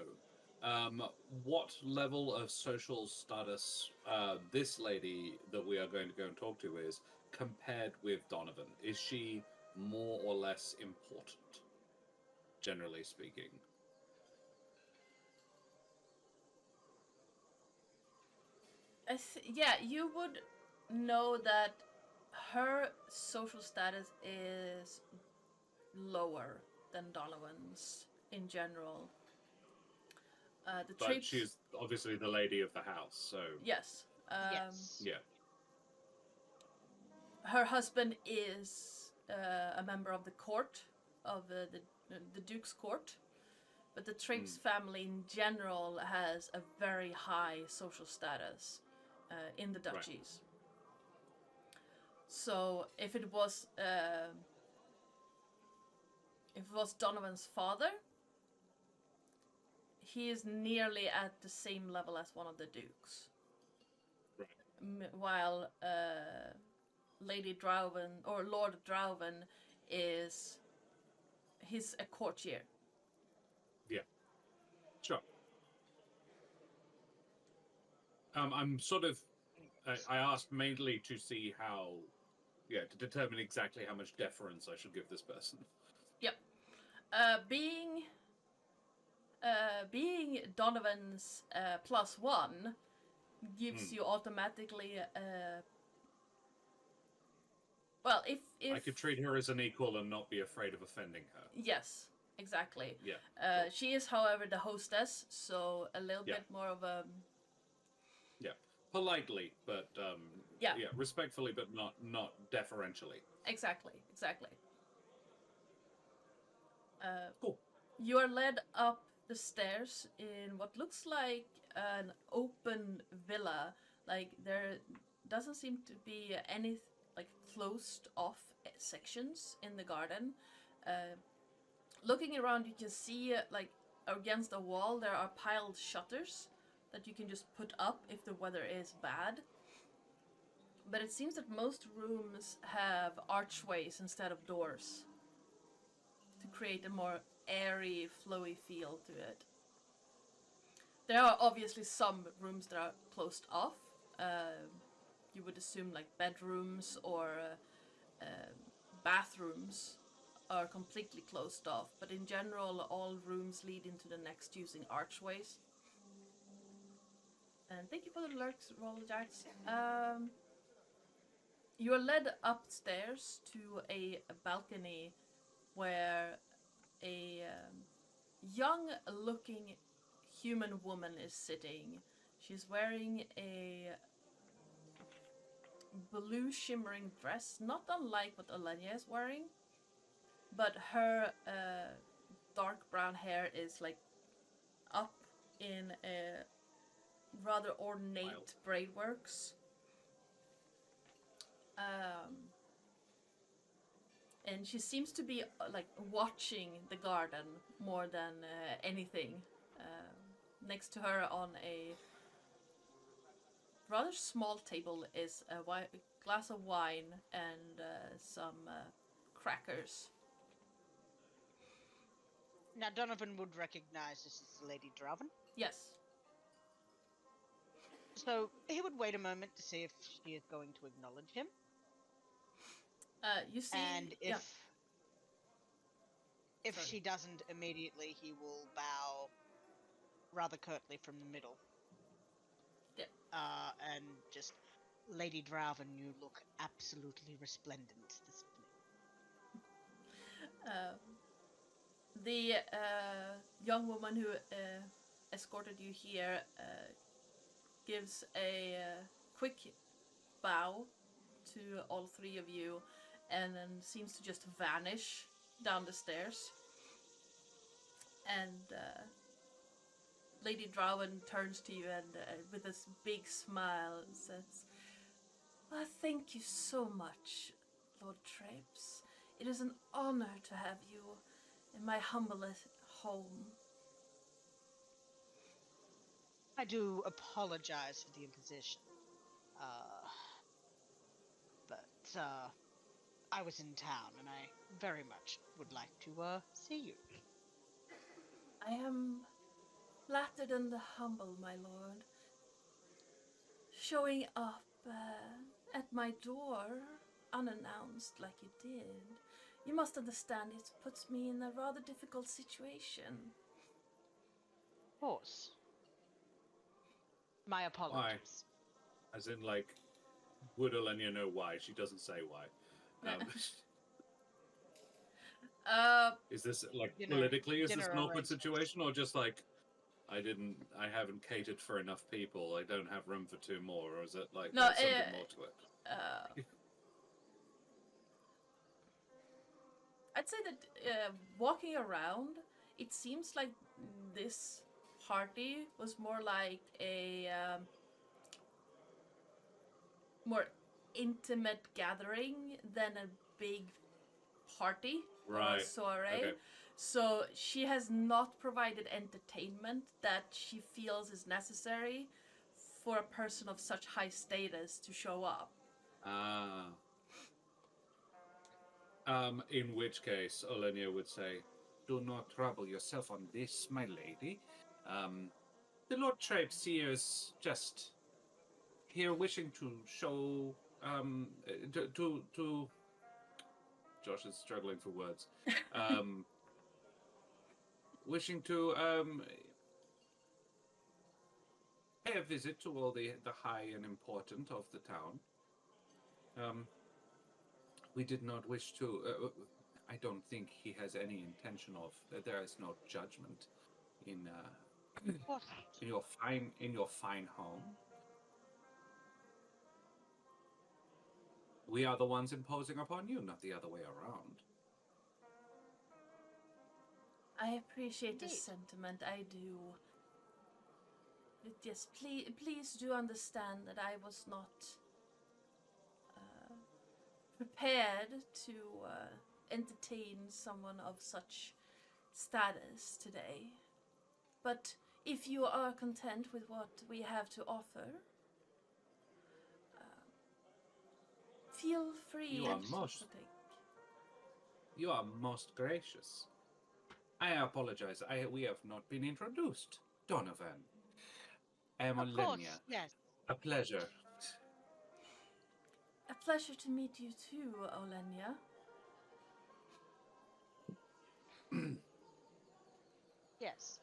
what level of social status this lady that we are going to go and talk to is compared with Donovan? Is she more or less important, generally speaking?
Yeah, you would know that her social status is lower than Donovan's in general. The
But
Trepes...
she's obviously the lady of the house, so...
Yes.
Yes.
Yeah.
Her husband is a member of the court, of the Duke's court. But the Trepes family in general has a very high social status in the duchies. Right. So if it was Donovan's father, he is nearly at the same level as one of the dukes. Right. While Lady Drauven or Lord Drauven he's a courtier.
Yeah. Sure. I'm sort of... I asked mainly to see how... Yeah, to determine exactly how much deference I should give this person.
Yep. Being Donovan's +1 gives you automatically... well, if...
I could treat her as an equal and not be afraid of offending her.
Yes. Exactly.
Yeah.
Sure. She is, however, the hostess, so a little bit more of a...
Yeah. Politely, but... yeah, respectfully, but not deferentially.
Exactly.
Cool.
You are led up the stairs in what looks like an open villa. Like, there doesn't seem to be any, like, closed off sections in the garden. Looking around, you can see, like, against a wall, there are piled shutters that you can just put up if the weather is bad. But it seems that most rooms have archways instead of doors to create a more airy, flowy feel to it. There are obviously some rooms that are closed off. You would assume, like, bedrooms or bathrooms are completely closed off, but in general all rooms lead into the next using archways. And thank you for the lurks, roll jacks. You are led upstairs to a balcony where a young looking human woman is sitting. She's wearing a blue shimmering dress, not unlike what Olenya is wearing. But her dark brown hair is, like, up in a rather ornate braidworks. And she seems to be, like, watching the garden more than anything. Next to her on a rather small table is a glass of wine and some crackers.
Now, Donovan would recognize this as Lady Drauven.
Yes.
So he would wait a moment to see if she is going to acknowledge him.
You see...
And if she doesn't immediately, he will bow rather curtly from the middle.
Yeah.
And just, Lady Drauven, you look absolutely resplendent this evening.
The young woman who escorted you here gives a quick bow to all three of you and then seems to just vanish down the stairs. And Lady Drauven turns to you and with this big smile says, "Well, thank you so much, Lord Trepes. It is an honor to have you in my home.
I do apologize for the imposition. But I was in town and I very much would like to see you.
I am flattered and humble, my lord. Showing up at my door unannounced like you did. You must understand it puts me in a rather difficult situation.
Of course. My apologies.
As in, like, would Olenya know why? She doesn't say why. Is this, like, politically, is this an awkward situation? Or just, like, I haven't catered for enough people, I don't have room for 2 more? Or is it, like,
No,
there's something more to it?
I'd say that walking around, it seems like this party was more like a more intimate gathering than a big party or a soiree.
Okay.
So she has not provided entertainment that she feels is necessary for a person of such high status to show up.
In which case, Olenya would say, "Do not trouble yourself on this, my lady. The Lord Trepes here is just here wishing to show, to Josh is struggling for words. Wishing to, pay a visit to all the high and important of the town. We did not wish to. I don't think he has any intention of. There is no judgment in your fine home. We are the ones imposing upon you, not the other way around."
I appreciate the sentiment, I do. But yes, please do understand that I was not prepared to entertain someone of such status today. But if you are content with what we have to offer, feel free
You are most gracious. I apologize. We have not been introduced. Donovan. I am
Of course,
Olenya.
yes.
A pleasure.
A pleasure to meet you too, Olenya.
Yes.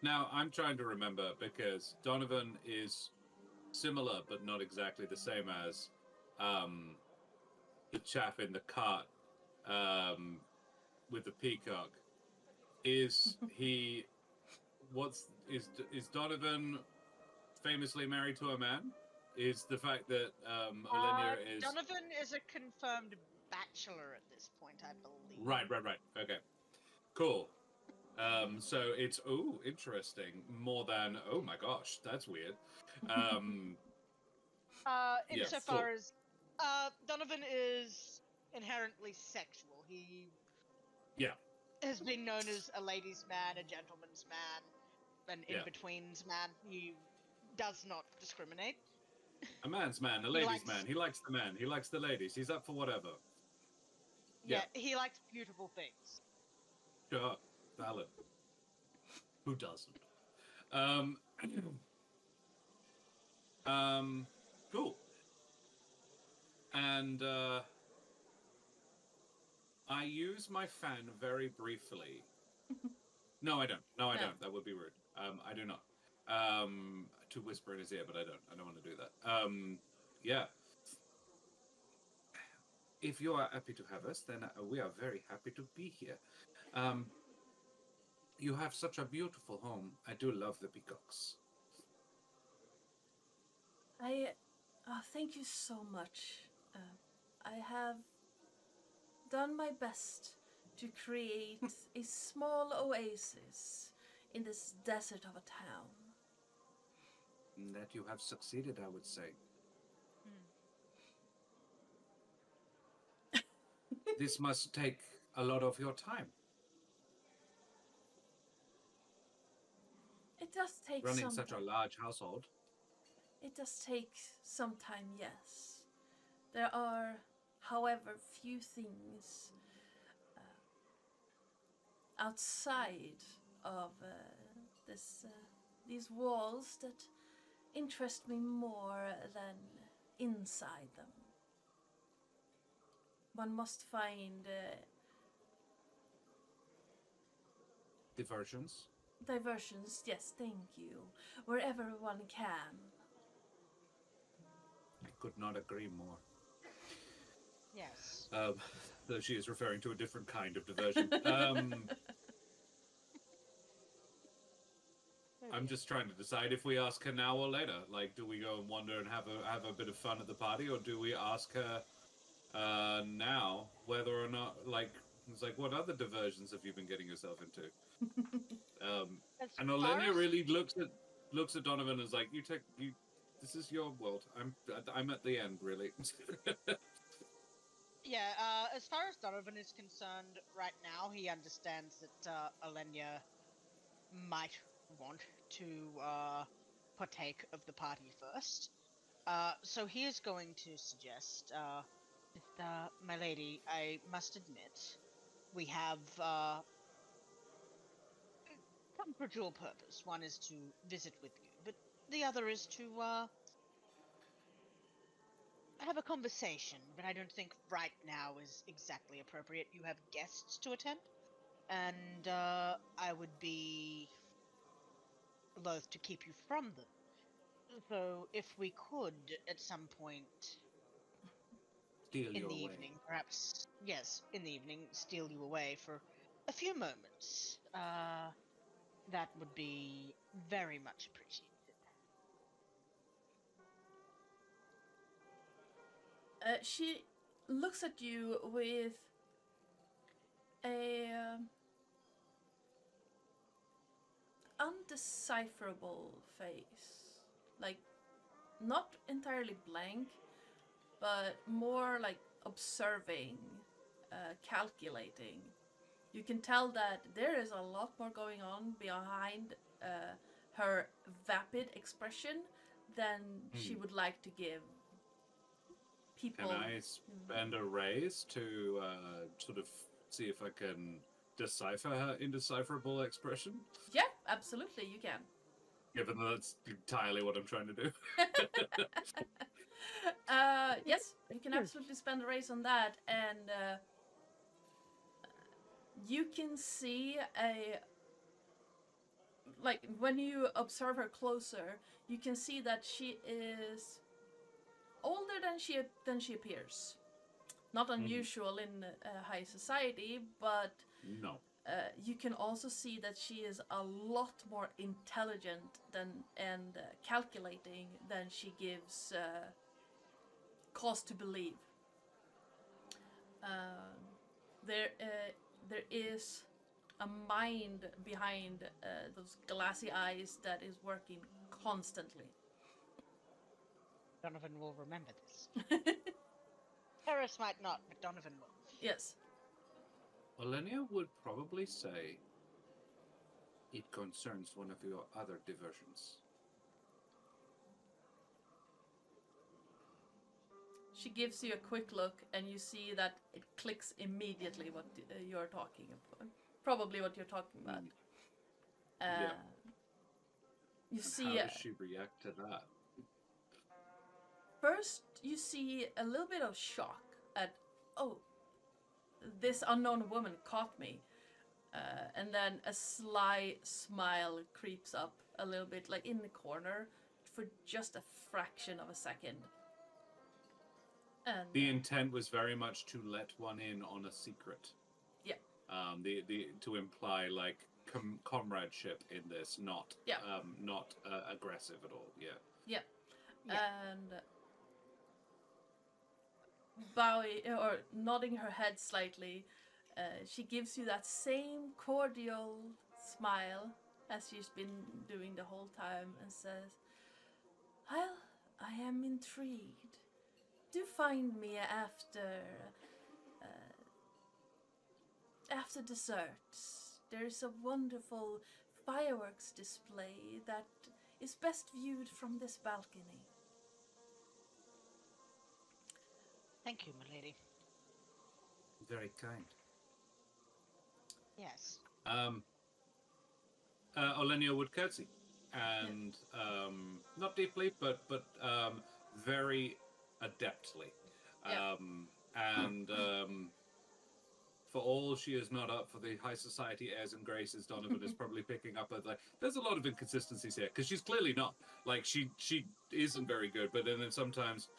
Now, I'm trying to remember because Donovan is similar but not exactly the same as the chap in the cart with the peacock. Is he... Is Donovan famously married to a man? Is the fact that Olenya is...
Donovan is a confirmed bachelor at this point, I believe.
Right. Okay. Cool. So it's, interesting, more than, oh my gosh, that's weird.
Insofar as Donovan is inherently sexual. He has been known as a ladies' man, a gentleman's man, an in-betweens man. He does not discriminate.
A man's man, a ladies' man. He likes the man. He likes the ladies. He's up for whatever.
Yeah, he likes beautiful things.
Sure. Valid. Who doesn't? Cool. And I use my fan very briefly. No, I don't. No, I don't. That would be rude. I do not. To whisper in his ear, but I don't. I don't want to do that. Yeah. If you are happy to have us, then we are very happy to be here. You have such a beautiful home. I do love the peacocks.
Thank you so much. I have done my best to create a small oasis in this desert of a town.
That you have succeeded, I would say. This must take a lot of your time
It does take
running
some
such a
time.
large household.
It does take some time, yes. There are, however, few things outside of these walls that interest me more than inside them. One must find
Diversions.
diversions, yes, thank you, wherever one can.
I could not agree more.
Yes.
Though she is referring to a different kind of diversion. I'm just trying to decide if we ask her now or later. Like, do we go and wander and have a bit of fun at the party, or do we ask her now whether or not, like, it's like, what other diversions have you been getting yourself into?
As
And
far
Olenya
as
really looks at Donovan and is like, you. This is your world. I'm at the end, really.
yeah, as far as Donovan is concerned, right now he understands that Olenya might want to partake of the party first. So he is going to suggest, my lady, I must admit, we have come for dual purpose. One is to visit with you, but the other is to have a conversation. But I don't think right now is exactly appropriate. You have guests to attend, and I would be loath to keep you from them. So if we could, at some point
Steal
in
you
the
away.
evening, perhaps, yes, in the evening, steal you away for a few moments, that would be very much appreciated.
She looks at you with a undecipherable face. Like, not entirely blank, but more like observing, calculating. You can tell that there is a lot more going on behind her vapid expression than she would like to give people.
Can I spend a raise to sort of see if I can decipher her indecipherable expression?
Yeah, absolutely, you can.
Given that that's entirely what I'm trying to do.
Yes, you can absolutely spend a raise on that, and you can see like when you observe her closer, you can see that she is older than she appears. Not unusual in high society, but
No.
you can also see that she is a lot more intelligent and calculating than she gives cause to believe. There is a mind behind those glassy eyes that is working constantly.
Donovan will remember this. Terris might not, but Donovan will.
Yes.
Olenya would probably say it concerns one of your other diversions.
She gives you a quick look, and you see that it clicks immediately what you're talking about. Probably what you're talking about.
Yeah.
You
And
see.
how does she react to that?
First, you see a little bit of shock at, oh, this unknown woman caught me. And then a sly smile creeps up a little bit, like in the corner, for just a fraction of a second. And
the intent was very much to let one in on a secret.
Yeah.
The to imply like comradeship in this, not not aggressive at all. Yeah.
Yeah. And bowing or nodding her head slightly, she gives you that same cordial smile as she's been doing the whole time and says, "Well, I am intrigued. Do find me after after dessert, there's a wonderful fireworks display that is best viewed from this balcony.
Thank you, my lady.
Very kind.
Yes.
Olenya would curtsy, and not deeply, but very adeptly.
Yeah.
And for all she is not up for the high society airs and graces, Donovan is probably picking up at, like, there's a lot of inconsistencies here, because she's clearly not. Like, she isn't very good, but then sometimes,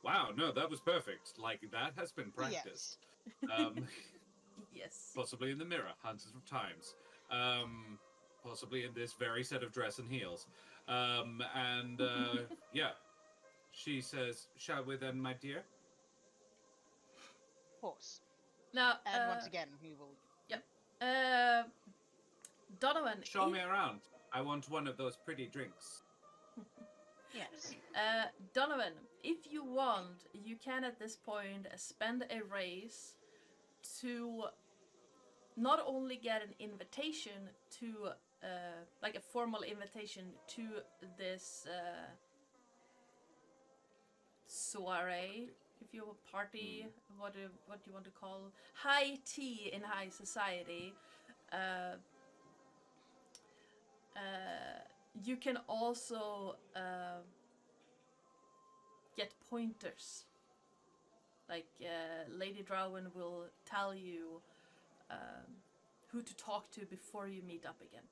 wow, no, that was perfect. Like, that has been practiced.
Yes.
Possibly in the mirror, hundreds of times. Possibly in this very set of dress and heels. Yeah, she says, shall we then, my dear?
Of course.
Now,
And once again, we will.
Yep. Donovan.
Show me around. I want one of those pretty drinks.
Yes.
Donovan, if you want, you can at this point spend a raise to not only get an invitation to, like a formal invitation to this soiree, if you a party, what do you want to call high tea in high society. You can also get pointers. Like Lady Drowen will tell you who to talk to before you meet up again.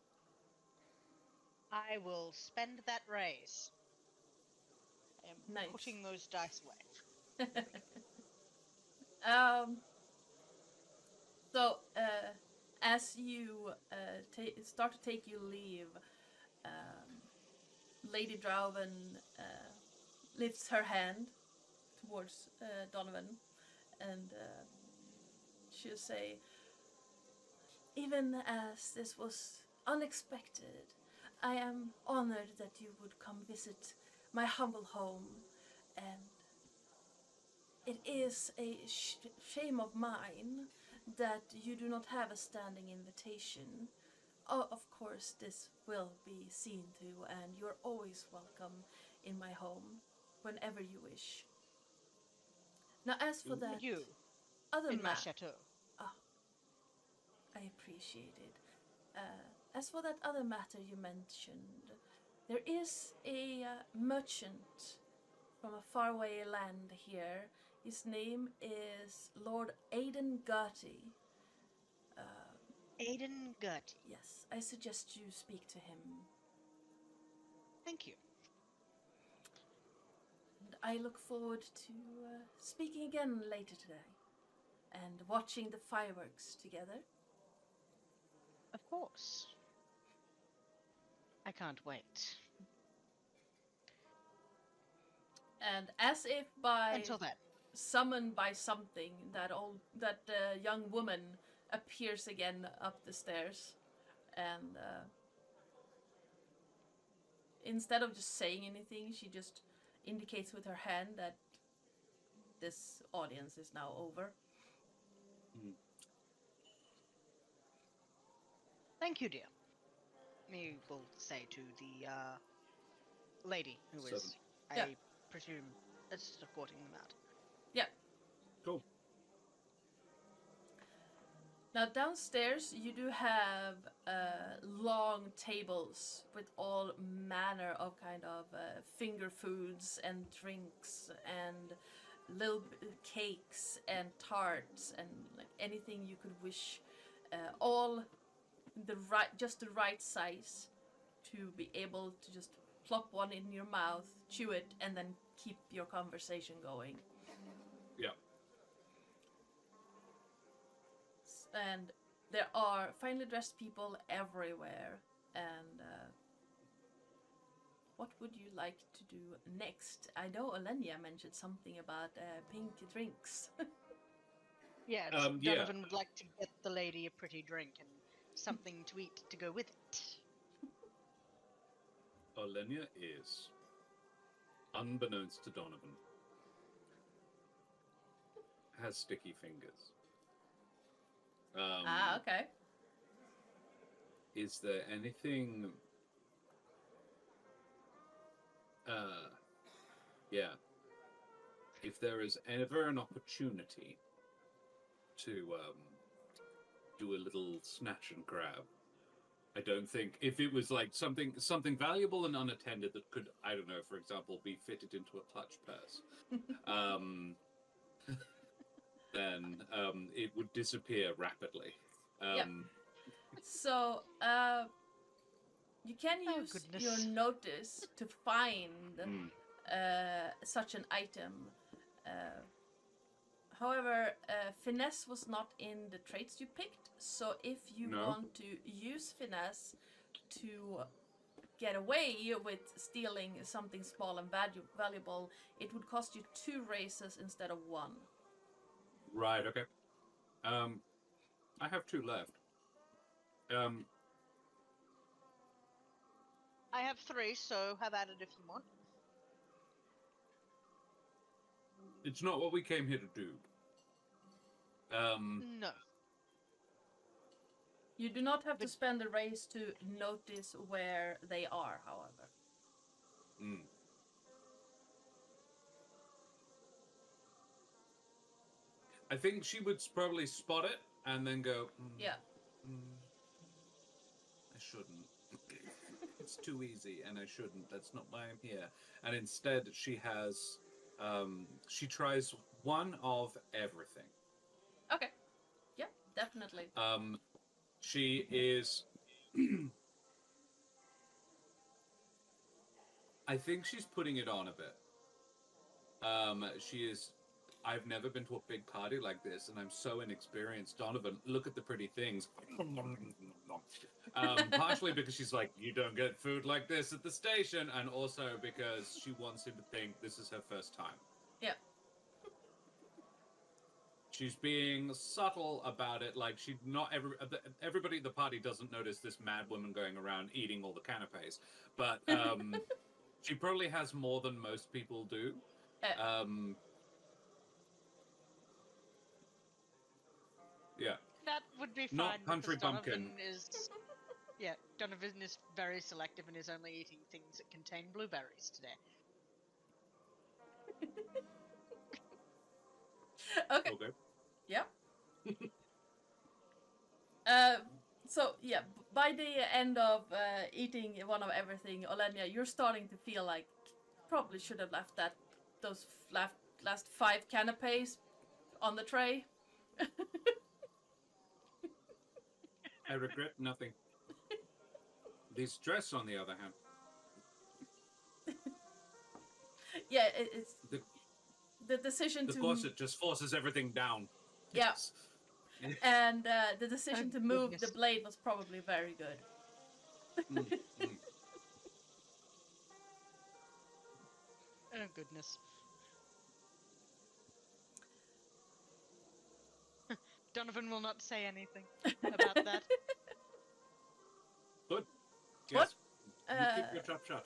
I will spend that raise. I am
Nice.
putting those dice away.
So, as you start to take your leave, Lady Drowen lifts her hand towards Donovan, and she'll say, even as this was unexpected, I am honored that you would come visit my humble home, and it is a shame of mine that you do not have a standing invitation. Oh, of course, this will be seen to, and you're always welcome in my home whenever you wish. Now, as for that
You
other
in my
matter,
chateau.
I appreciate it. As for that other matter you mentioned, there is a merchant from a faraway land here. His name is Lord Aidan Gertie.
Aidan Gertie.
Yes, I suggest you speak to him.
Thank you.
And I look forward to speaking again later today and watching the fireworks together.
Of course. I can't wait.
And as if by
Until then.
summoned by something, that young woman appears again up the stairs, and instead of just saying anything, she just indicates with her hand that this audience is now over.
Thank you, dear. We will say to the lady who is,
Yeah.
I presume, escorting them out.
Yeah.
Cool.
Now downstairs you do have long tables with all manner of kind of finger foods and drinks and little cakes and tarts and like anything you could wish, all just the right size to be able to just plop one in your mouth, chew it, and then keep your conversation going.
Yeah.
And there are finely dressed people everywhere. And what would you like to do next? I know Olenya mentioned something about pink drinks.
Yes,
yeah.
Donovan would like to get the lady a pretty drink and something to eat to go with it.
Olenya is, unbeknownst to Donovan, has sticky fingers.
Okay.
Is there anything? Yeah. If there is ever an opportunity to do a little snatch and grab, I don't think if it was like something valuable and unattended that could, I don't know, for example, be fitted into a clutch purse, then it would disappear rapidly.
Yep. So, you can
Oh,
use
goodness.
your notice to find such an item. However, finesse was not in the traits you picked, so if you
No.
want to use finesse to get away with stealing something small and valuable, it would cost you 2 races instead of 1.
Right. Okay. I have 2 left.
I have 3, so have at it if you want.
It's not what we came here to do.
No.
You do not have to spend a race to notice where they are, however.
I think she would probably spot it and then go,
Yeah.
I shouldn't. It's too easy, and I shouldn't. That's not why I'm here. And instead, she has, she tries one of everything.
Okay. Yeah, definitely.
She is. I think she's putting it on a bit. She is. I've never been to a big party like this, and I'm so inexperienced. Donovan, look at the pretty things. Partially because she's like, you don't get food like this at the station, and also because she wants him to think this is her first time.
Yeah.
She's being subtle about it, like everybody at the party doesn't notice this mad woman going around eating all the canapes, but she probably has more than most people do. Yeah.
That would be fine.
Not country
because
bumpkin.
Donovan is very selective and is only eating things that contain blueberries today.
Okay.
Okay.
Yeah. So yeah, by the end of eating one of everything, Olenya, you're starting to feel like probably should have left those last 5 canapes on the tray.
I regret nothing. This dress, on the other hand.
Yeah, it's the decision
the
to.
The corset just forces everything down.
Yeah.
Yes.
And the decision to move
goodness.
the blade was probably very good.
Oh, goodness. Donovan will not say anything about that.
Good.
What?
Yes. You keep your trap shut.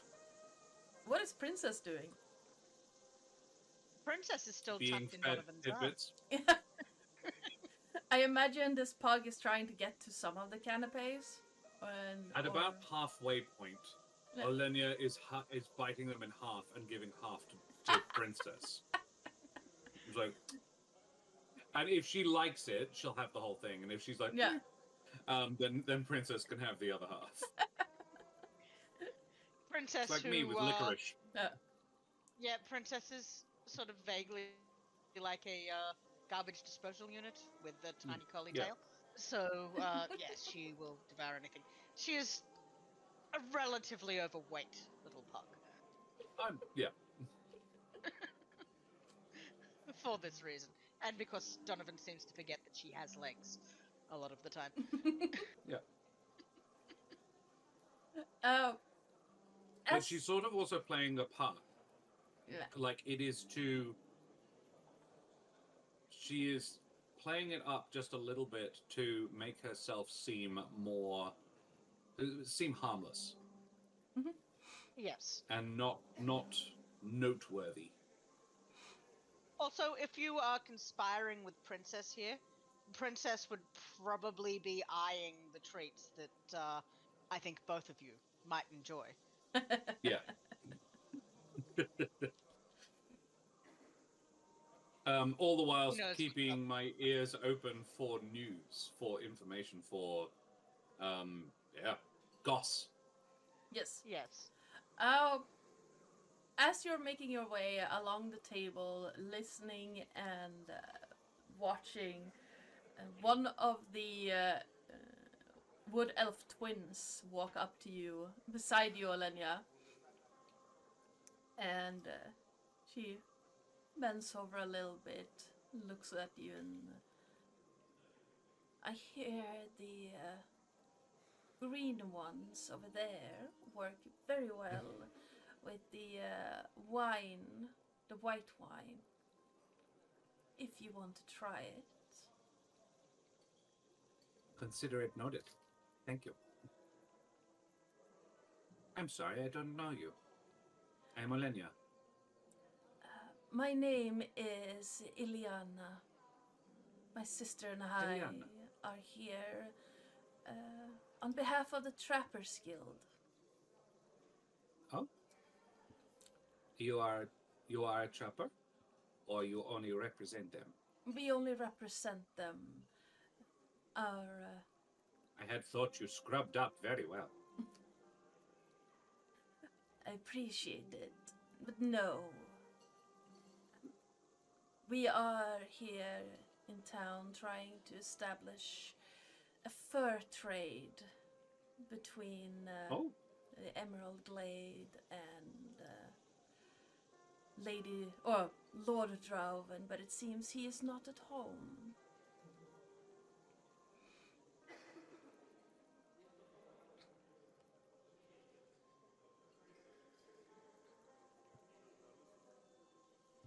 What is Princess doing?
Princess is still
Being
tucked in
fed
Donovan's arm.
tidbits.
I imagine this pug is trying to get to some of the canapes.
At about halfway point,
Yeah.
Olenya is biting them in half and giving half to Princess. It's like, and if she likes it, she'll have the whole thing, and if she's like,
Yeah.
then Princess can have the other half.
Princess,
It's like
who,
me with licorice.
Yeah, Princess is sort of vaguely like a garbage disposal unit with a tiny collie tail. So, yes, she will devour anything. She is a relatively overweight little pug.
Yeah.
For this reason. And because Donovan seems to forget that she has legs a lot of the time.
Yeah. But she's sort of also playing the part.
Yeah.
Like, it is to... She is playing it up just a little bit to make herself seem more... seem harmless.
Mm-hmm.
Yes.
And not noteworthy.
Also, if you are conspiring with Princess here, Princess would probably be eyeing the treats that I think both of you might enjoy.
Yeah. All the while
He knows what's
keeping
up.
my ears open for news, for information, for yeah, goss.
Yes.
Yes.
As you're making your way along the table, listening and watching, one of the wood elf twins walk up to you, beside you, Olenya, and she bends over a little bit, looks at you, and I hear the green ones over there work very well with the wine, the white wine. If you want to try it.
Consider it noted. Thank you. I'm sorry, I don't know you. I'm Olenya.
My name is Iliana. My sister and I
Iliana.
are here on behalf of the Trappers Guild.
Oh? You are a trapper? Or you only represent them?
We only represent them. Our
I had thought you scrubbed up very well.
I appreciate it, but no. We are here in town trying to establish a fur trade between
Oh,
the Emerald Glade and Lady or Lord Drauven, but it seems he is not at home.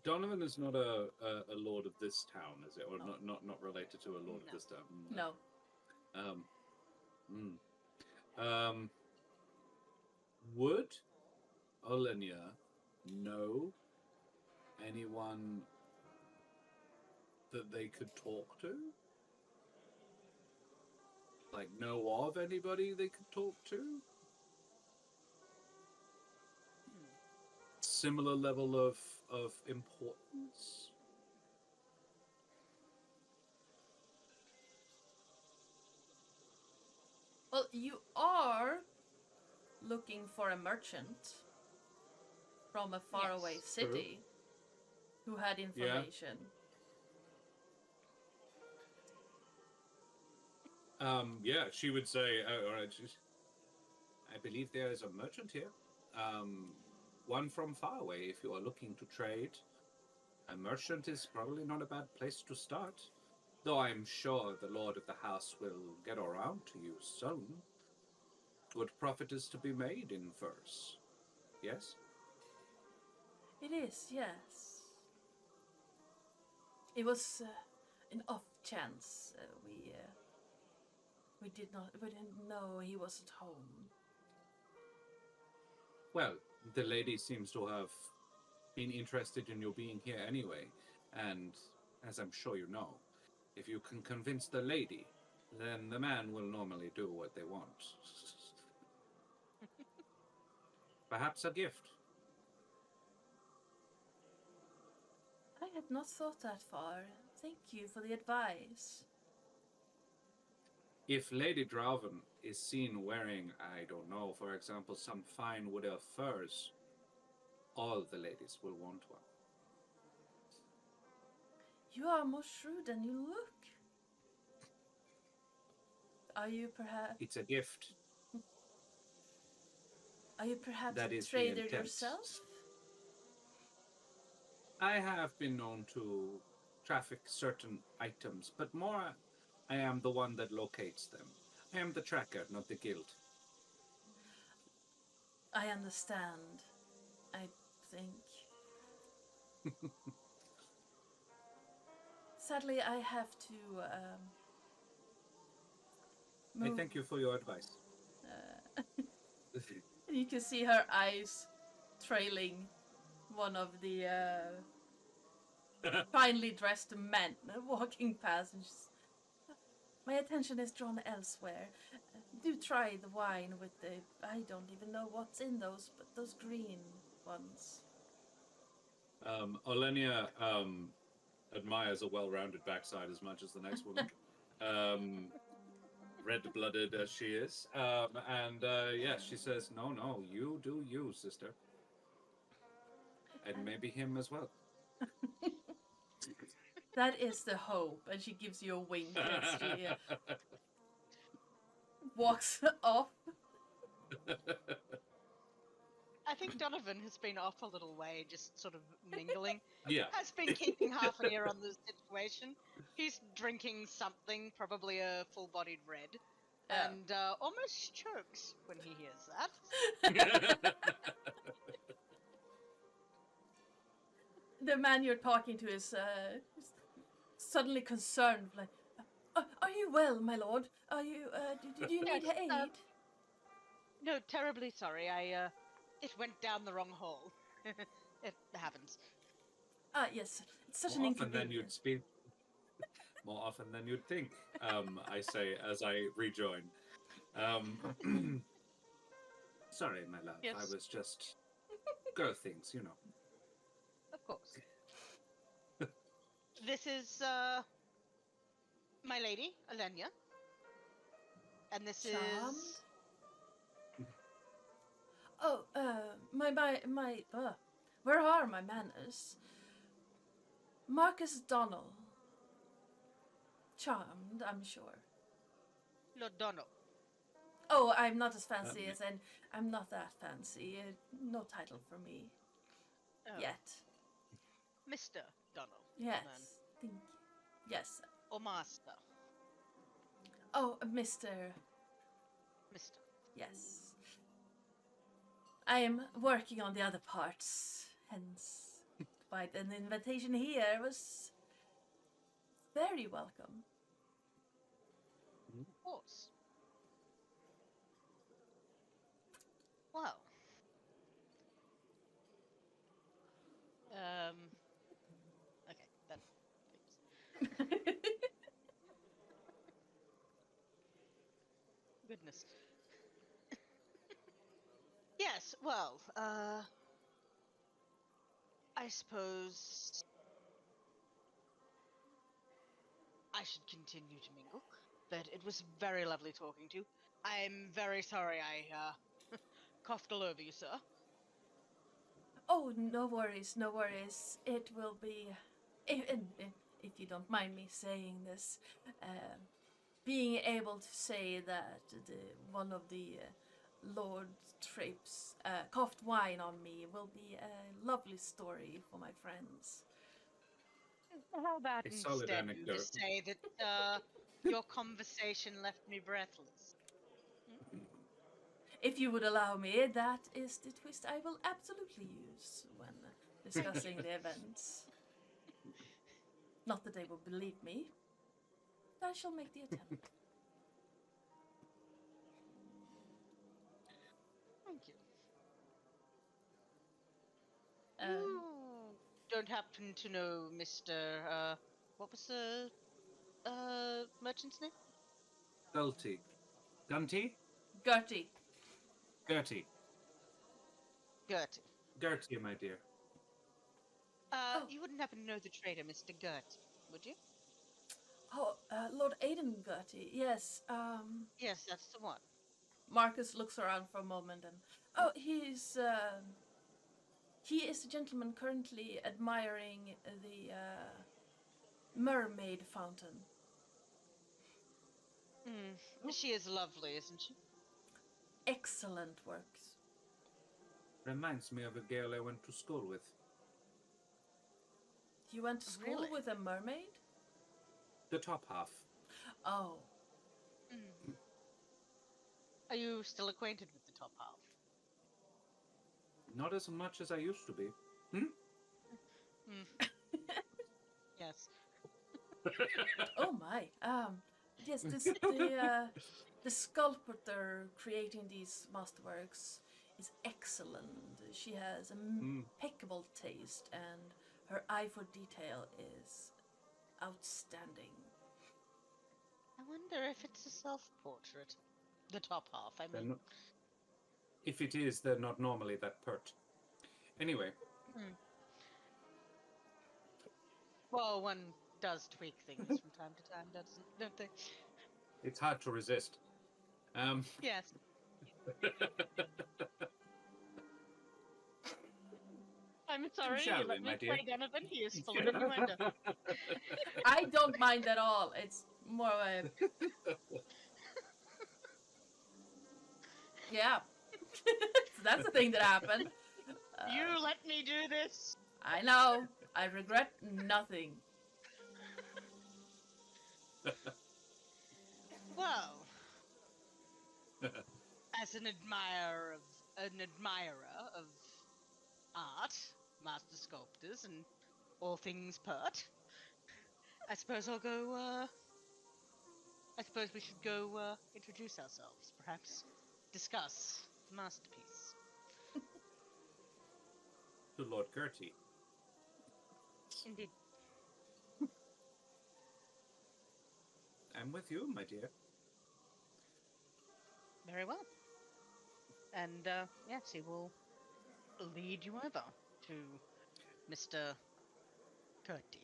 Donovan is not a lord of this town, is it? Or
No.
not related to a lord of
No.
this town?
No.
Would Olenya know anyone that they could talk to? Like, know of anybody they could talk to? Similar level of importance?
Well, you are looking for a merchant from a faraway
Yes.
city who had information.
Yeah, she would say, all right, I believe there is a merchant here. One from far away, if you are looking to trade. A merchant is probably not a bad place to start. Though I'm sure the lord of the house will get around to you soon. Good profit is to be made in furs. Yes?
It is, yes. It was an off chance. We didn't know he was at home.
Well, the lady seems to have been interested in your being here anyway, and as I'm sure you know, if you can convince the lady, then the man will normally do what they want. Perhaps a gift.
I had not thought that far. Thank you for the advice.
If Lady Drauven is seen wearing, I don't know, for example, some fine wood elf furs, all the ladies will want one.
You are more shrewd than you look. Are you perhaps
It's a gift. That
a
is the
trader
intent.
yourself?
I have been known to traffic certain items, but more I am the one that locates them. I am the tracker, not the guild.
I understand. I think. Sadly, I have to move.
I thank you for your advice.
You can see her eyes trailing one of the finely dressed men walking past, and she's my attention is drawn elsewhere. Do try the wine with the... I don't even know what's in those, but those green ones.
Olenya admires a well-rounded backside as much as the next woman. Red-blooded as she is. Yes, she says, no, you do you, sister. And maybe him as well.
That is the hope. And she gives you a wink as she walks off.
I think Donovan has been off a little way, just sort of mingling.
Yeah.
Has been keeping half an ear on the situation. He's drinking something, probably a full-bodied red, and almost chokes when he hears that.
The man you're talking to is suddenly concerned, like, "Are you well, my lord? Are you? Do you need
Yes,
aid?"
No, terribly sorry. It went down the wrong hole. It happens.
Ah, yes. It's such
More
an
often than you'd
inconvenience.
speak. More often than you'd think, I say as I rejoin. Sorry, my love.
Yes.
I was just... girl things, you know.
Of course. This is my lady, Olenya. And this
Charmed?
is...
Oh, where are my manners? Marcus Donnell. Charmed, I'm sure.
Lord Donald.
Oh, I'm not as fancy as, and I'm not that fancy. No title for me.
Oh,
Yet.
Mr. Donald.
Yes.
Then.
Thank you. Yes.
Or Master.
Oh, Mr.
Mr.
Yes. I am working on the other parts, hence quite an invitation here was very welcome.
Of course. Well. Okay, then, please. Goodness. Yes, well, I suppose I should continue to mingle, but it was very lovely talking to you. I'm very sorry I coughed all over you, sir.
Oh, no worries, no worries. It will be, if you don't mind me saying this, being able to say that one of the Lord Trepes coughed wine on me will be a lovely story for my friends.
How about
A solid
Instead, you
anecdote.
just say that your conversation left me breathless.
If you would allow me, that is the twist I will absolutely use when discussing the events. Not that they will believe me, but I shall make the attempt.
Thank you. You don't happen to know Mr. What was the merchant's name?
Gulty. Gunty?
Gertie.
Gertie.
Gertie.
Gertie, my dear.
You wouldn't happen to know the trader, Mr. Gertie, would you?
Oh, Lord Aidan Gertie. Yes.
Yes, that's the one.
Marcus looks around for a moment and he is the gentleman currently admiring the mermaid fountain.
She is lovely, isn't she?
Excellent works.
Reminds me of a girl I went to school with.
You went to school
Really?
with a mermaid?
The top half.
Oh.
Are you still acquainted with the top half?
Not as much as I used to be.
Yes.
Oh my. Yes, the sculptor creating these masterworks is excellent. She has impeccable taste and her eye for detail is outstanding.
I wonder if it's a self-portrait. The top half, I
They're
mean.
not- If it is, they're not normally that pert. Anyway,
Well, one does tweak things from time to time, don't they?
it's hard to resist.
Yes. I'm sorry,
shall
you
we,
let
my
me
dear?
play Donovan. He is full of innuendo.
I don't mind at all. It's more of a yeah. That's the thing that happened.
You let me do this.
I know. I regret nothing.
Well, as an admirer of art, master sculptors, and all things pert, I suppose I'll go. I suppose we should go introduce ourselves, perhaps discuss the masterpiece.
To Lord Gertie.
Indeed.
I'm with you, my dear.
Very well. And yes, he will lead you over to Mr. Curti.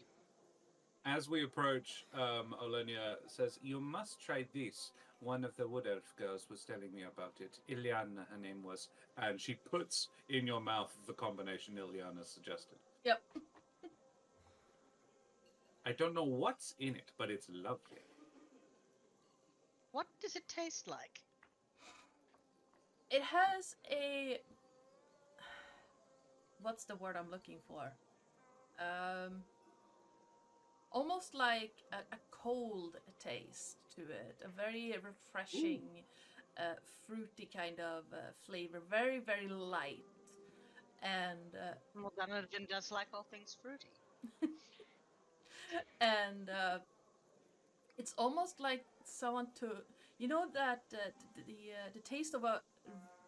As we approach, Olenya says, "You must try this. One of the Wood Elf girls was telling me about it. Ilyana, her name was." And she puts in your mouth the combination Ilyana suggested.
Yep.
I don't know what's in it, but it's lovely.
What does it taste like?
It has a. What's the word I'm looking for? Almost like a cold taste to it. A very refreshing, fruity kind of flavor. Very, very light. And
Well, Donovan does like all things fruity.
and it's almost like someone to that the taste of a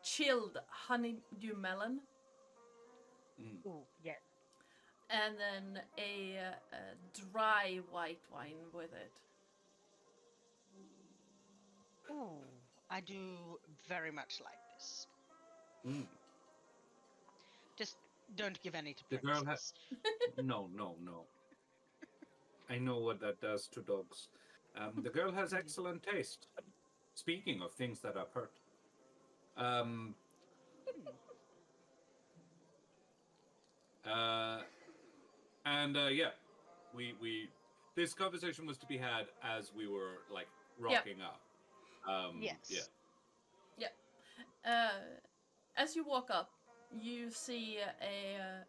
chilled honeydew melon,
Ooh, yes.
and then a dry white wine with it.
Ooh, I do very much like this.
Mm.
Just don't give any to
The girl
princess.
No. I know what that does to dogs. The girl has excellent taste. Speaking of things that are pert. Yeah, we this conversation was to be had as we were like rocking up.
Yes.
Yeah. As you walk up, you see a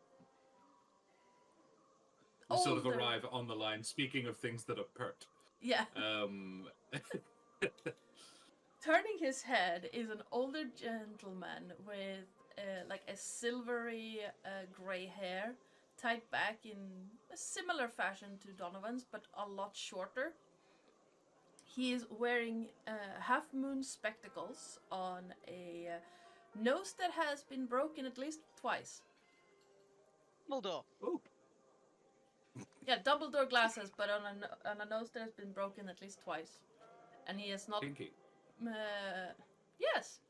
We sort of
older-
arrive on the line. Speaking of things that are pert.
yeah. Turning his head is an older gentleman with like a silvery gray hair tied back in a similar fashion to Donovan's, but a lot shorter. He is wearing half moon spectacles on a nose that has been broken at least twice.
Muldor.
Oh,
Yeah, double door glasses, but on a nose that has been broken at least twice. And he is not.
pinky.
Yes.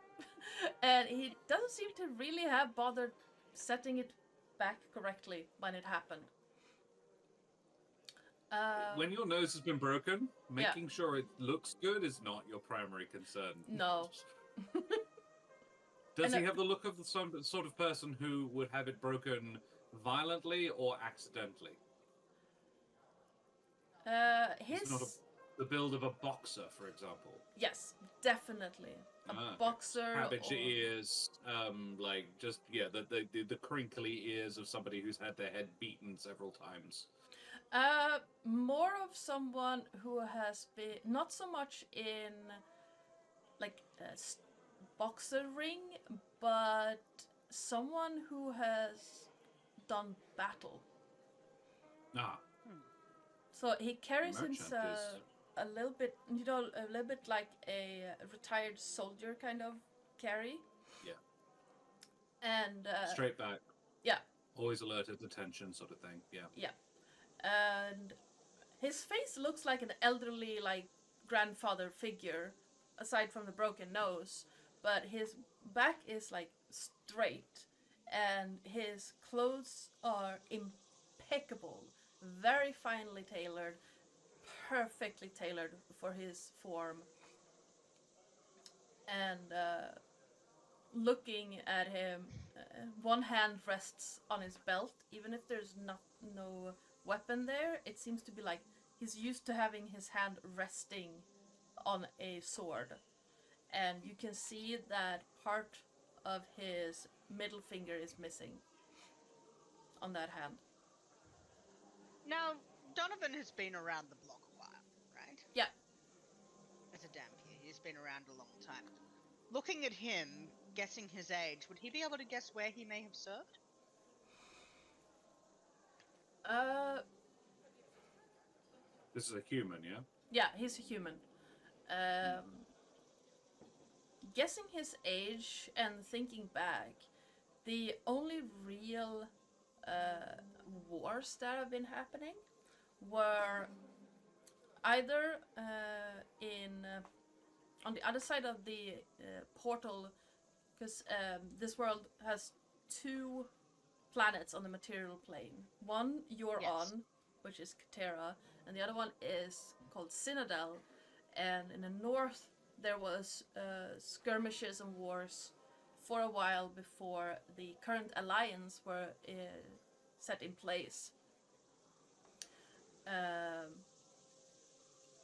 And he doesn't seem to really have bothered setting it back correctly when it happened.
When your nose has been broken, making sure it looks good is not your primary concern.
No.
Does
And
he have the look of the sort of person who would have it broken violently or accidentally?
His
It's not the build of a boxer, for example.
yes, definitely a boxer.
Cabbage
or...
ears, the crinkly ears of somebody who's had their head beaten several times.
More of someone who has been not so much in like a boxer ring, but someone who has done battle.
Ah,
So he carries
Merchant
himself
is-
a little bit, a little bit like a retired soldier kind of carry.
Yeah.
And
straight back.
yeah.
Always alert at attention, sort of thing. Yeah.
Yeah. And his face looks like an elderly, like grandfather figure, aside from the broken nose, but his back is like straight, and his clothes are impeccable, very finely tailored, perfectly tailored for his form. And looking at him, one hand rests on his belt, even if there's no weapon there. It seems to be like he's used to having his hand resting on a sword, and you can see that part of his middle finger is missing on that hand.
Now, Donovan has been around the block a while, right?
Yeah.
As a damphir, he's been around a long time. Looking at him, guessing his age, would he be able to guess where he may have served?
This is a human, yeah?
Yeah, he's a human. Guessing his age and thinking back, the only real wars that have been happening were either on the other side of the portal, because this world has two planets on the material plane. One you're on, which is Katera, and the other one is called Cynodel. And in the north, there was skirmishes and wars for a while before the current alliance were set in place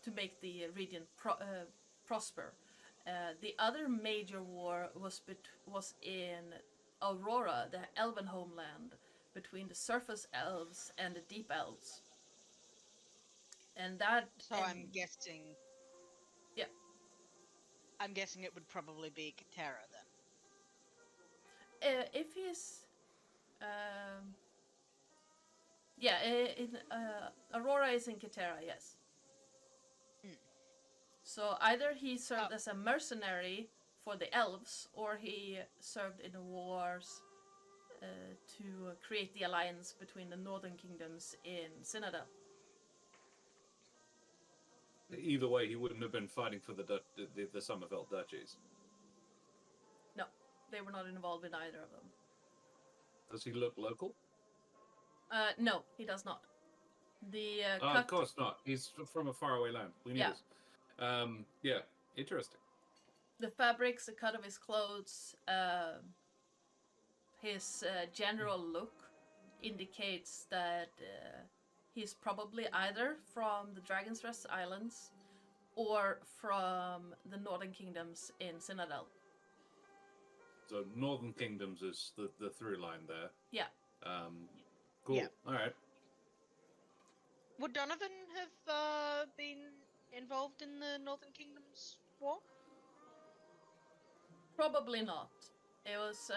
to make the region prosper. The other major war was in Aurora, the elven homeland, between the surface elves and the deep elves. And that...
So I'm guessing...
Yeah.
I'm guessing it would probably be Katera then.
If he's... yeah, Aurora is in Katera, yes. So either he served as a mercenary for the elves, or he served in the wars to create the alliance between the northern kingdoms in Cynodel.
Either way, he wouldn't have been fighting for the Summerfeld duchies.
No, they were not involved in either of them.
Does he look local?
No, he does not. The
of course not. He's from a faraway land. We knew this. Yeah, interesting.
The fabrics, the cut of his clothes, his general look indicates that he's probably either from the Dragon's Rest Islands or from the Northern Kingdoms in Cynodel.
So Northern Kingdoms is the through line there.
Yeah.
Cool.
Yeah.
All right.
Would Donovan have been involved in the Northern Kingdoms war?
Probably not. It was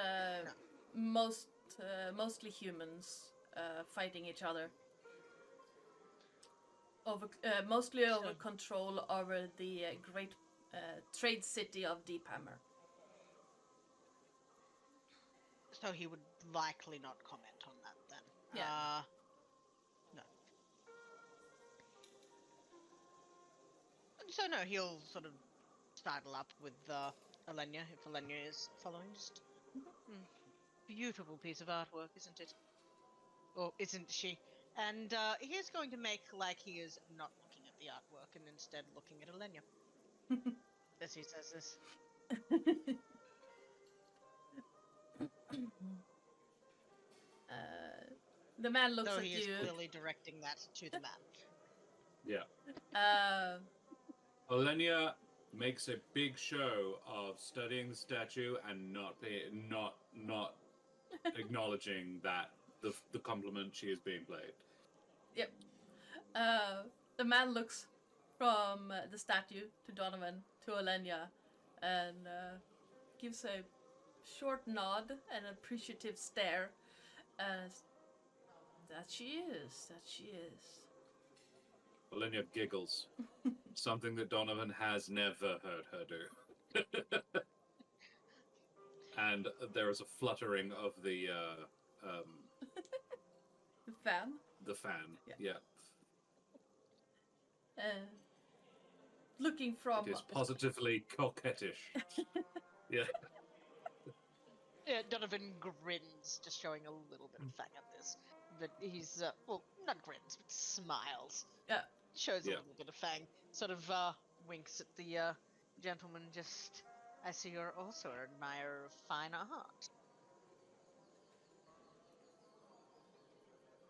mostly humans fighting each other. Mostly over control over the great trade city of Deephammer.
So he would likely not comment on that then.
Yeah.
No. So no, he'll sort of sidle up with Olenya, if Olenya is following. Just beautiful piece of artwork, isn't it? Or isn't she? And he is going to make like he is not looking at the artwork and instead looking at Olenya. As he says this.
The man looks
So
at
he
you.
is clearly directing that to the man.
Yeah. Olenya makes a big show of studying the statue and not acknowledging that the compliment she is being played.
Yep. The man looks from the statue to Donovan to Olenya and gives a short nod and appreciative stare. That she is.
Olenya giggles. Something that Donovan has never heard her do. And there is a fluttering of the
fan.
The fan.
Yeah. looking from...
It is positively coquettish. Yeah.
Yeah, Donovan grins, just showing a little bit of fang at this. But he's, well, not grins, but smiles.
Yeah.
Shows a
Yeah.
little bit of fang. Sort of, winks at the, gentleman just... I see you're also an admirer of fine art.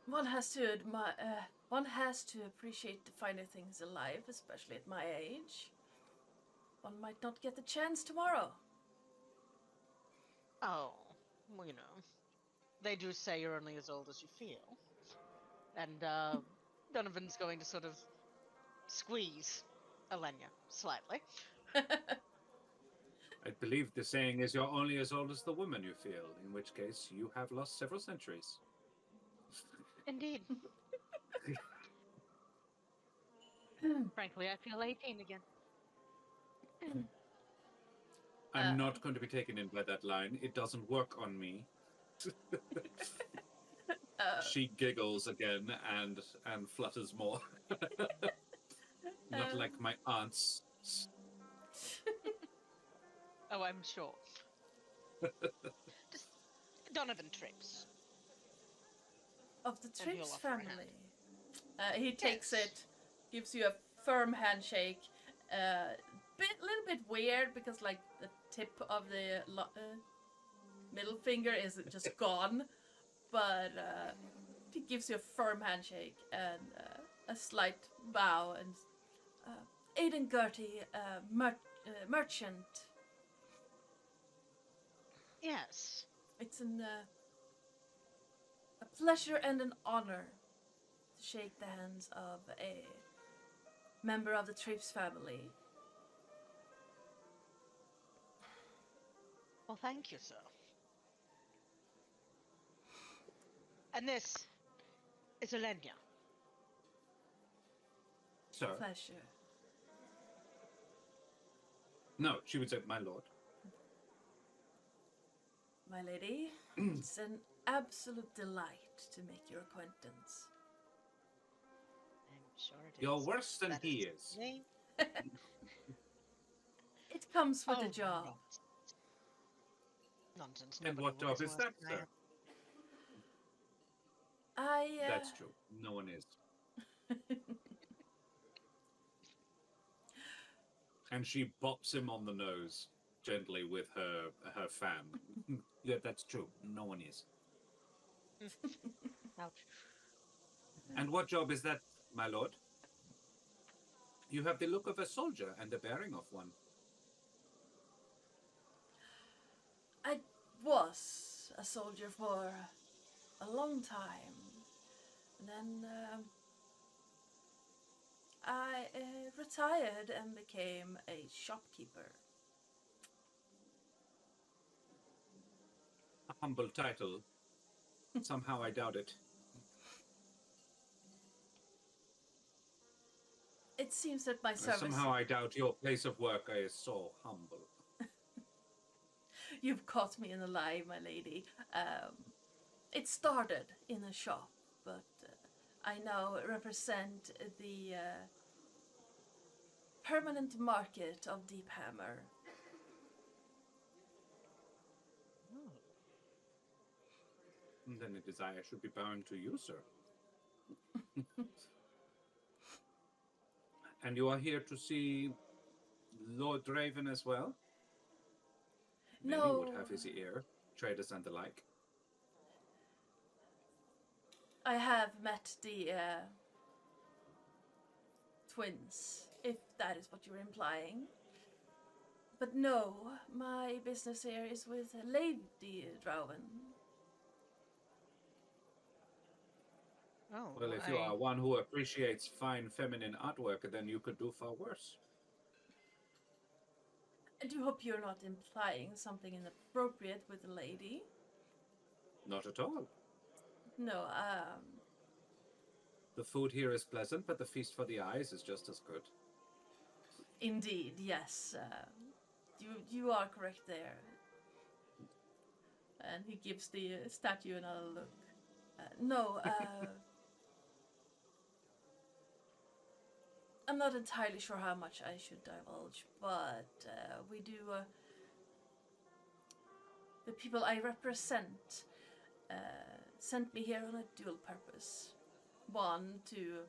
One has to admire... one has to appreciate the finer things in life, especially at my age. One might not get the chance tomorrow.
Oh, well, you know. They do say you're only as old as you feel. And, Donovan's going to sort of squeeze Olenya slightly.
I believe the saying is you're only as old as the woman you feel, in which case you have lost several centuries.
Indeed.
Frankly, I feel 18 again.
I'm not going to be taken in by that line. It doesn't work on me. She giggles again and flutters more. Not like my aunts.
Oh, I'm sure. Just Donovan Trepes.
Of the
And he'll
Trepes
offer a hand.
family. He takes
Yes.
it, gives you a firm handshake. Little bit weird because like the tip of the middle finger is just gone, but he gives you a firm handshake and a slight bow. And Aiden Gertie, merchant.
Yes.
It's a pleasure and an honor to shake the hands of a member of the Trepes family.
Well, thank you, sir. And this is Olenya.
Sir?
Pleasure.
No, she would say, my lord.
My lady, it's an absolute delight to make your acquaintance.
I'm sure it is.
You're worse than
That
he
is
is.
his name.
It comes with
Oh,
the job.
Nonsense.
And
Nobody
what job
works
is
worse
that,
than I
sir?
am.
That's true. No one is. And she bops him on the nose gently with her fan. Yeah, that's true. No one is.
Ouch.
And what job is that, my lord? You have the look of a soldier and the bearing of one.
I was a soldier for a long time. And then I retired and became a shopkeeper.
A humble title. Somehow I doubt it.
It seems that my service...
Somehow I doubt your place of work is so humble.
You've caught me in a lie, my lady. It started in a shop, but I now represent the permanent market of Deep Hammer.
Then it is I should be bowing to you, sir. And you are here to see Lord Draven as well? Many
No.
would have his ear, traders and the like.
I have met the twins, if that is what you're implying. But no, my business here is with Lady Draven.
Oh,
Well, if you are one who appreciates fine feminine artwork, then you could do far worse.
I do hope you're not implying something inappropriate with the lady.
Not at all.
No,
The food here is pleasant, but the feast for the eyes is just as good.
indeed, yes. You are correct there. And he gives the statue another look. I'm not entirely sure how much I should divulge, but we do. The people I represent sent me here on a dual purpose. One, to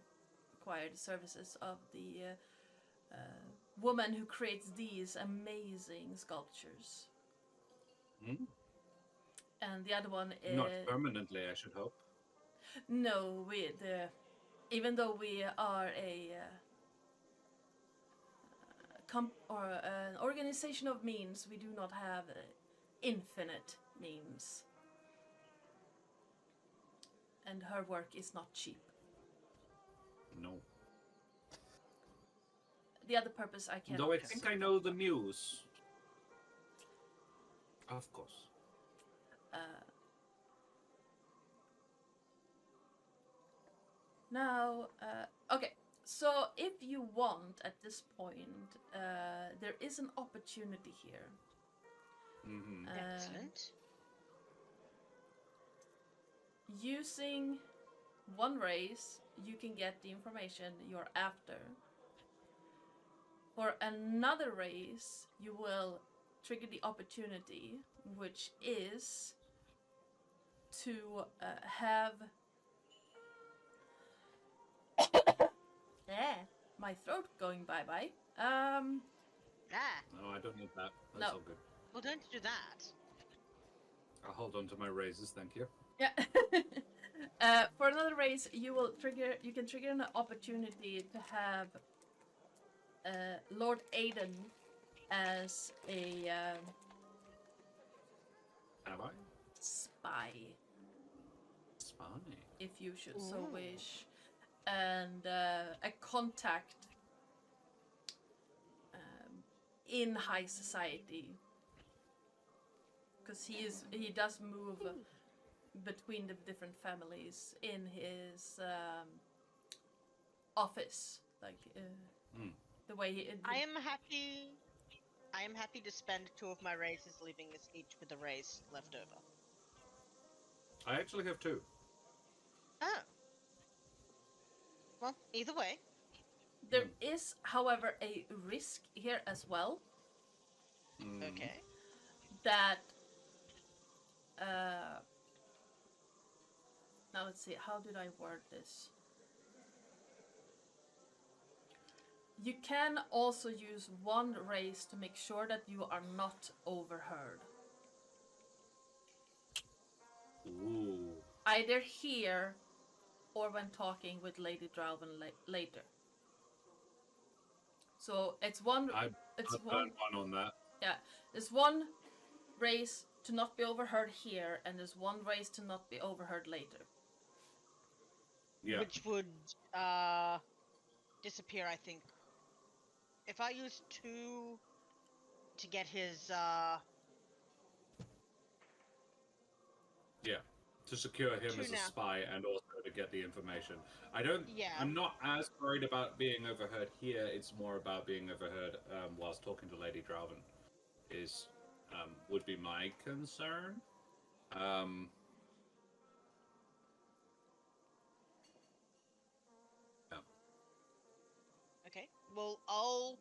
acquire the services of the woman who creates these amazing sculptures.
Hmm?
And the other one is...
Not permanently, I should hope.
No, even though we are an organization of means, we do not have infinite means. And her work is not cheap.
No.
The other purpose I can't...
Though I think I know the news. Of course.
Now, okay, so if you want at this point, there is an opportunity here.
Mm-hmm.
Excellent.
Using one raise, you can get the information you're after. For another raise, you will trigger the opportunity, which is to have... my throat going bye-bye.
Ah.
No, I don't need that. That's
No.
all good.
Well, don't do that.
I'll hold on to my raises, thank you.
Yeah. For another raise, you can trigger an opportunity to have Lord Aiden as a
Have I?
spy,
Spy.
if you should so
Ooh.
wish, and a contact in high society, because he does move between the different families in his office, like the way he.
I am happy to spend 2 of my raises, leaving us each with a raise left over.
I actually have 2.
Oh. Well, either way.
There is, however, a risk here as well.
Okay.
That now let's see, how did I word this? You can also use one raise to make sure that you are not overheard.
Ooh.
Either here or when talking with Lady Drowven later. So it's one.
I've done one on that.
Yeah, there's one raise to not be overheard here, and there's one raise to not be overheard later.
Yeah.
Which would disappear, I think. If I use 2 to get his
Yeah. To secure him
2
as a
now.
spy and also to get the information. I'm not as worried about being overheard here. It's more about being overheard whilst talking to Lady Drowven. Would be my concern.
Okay. Well, I'll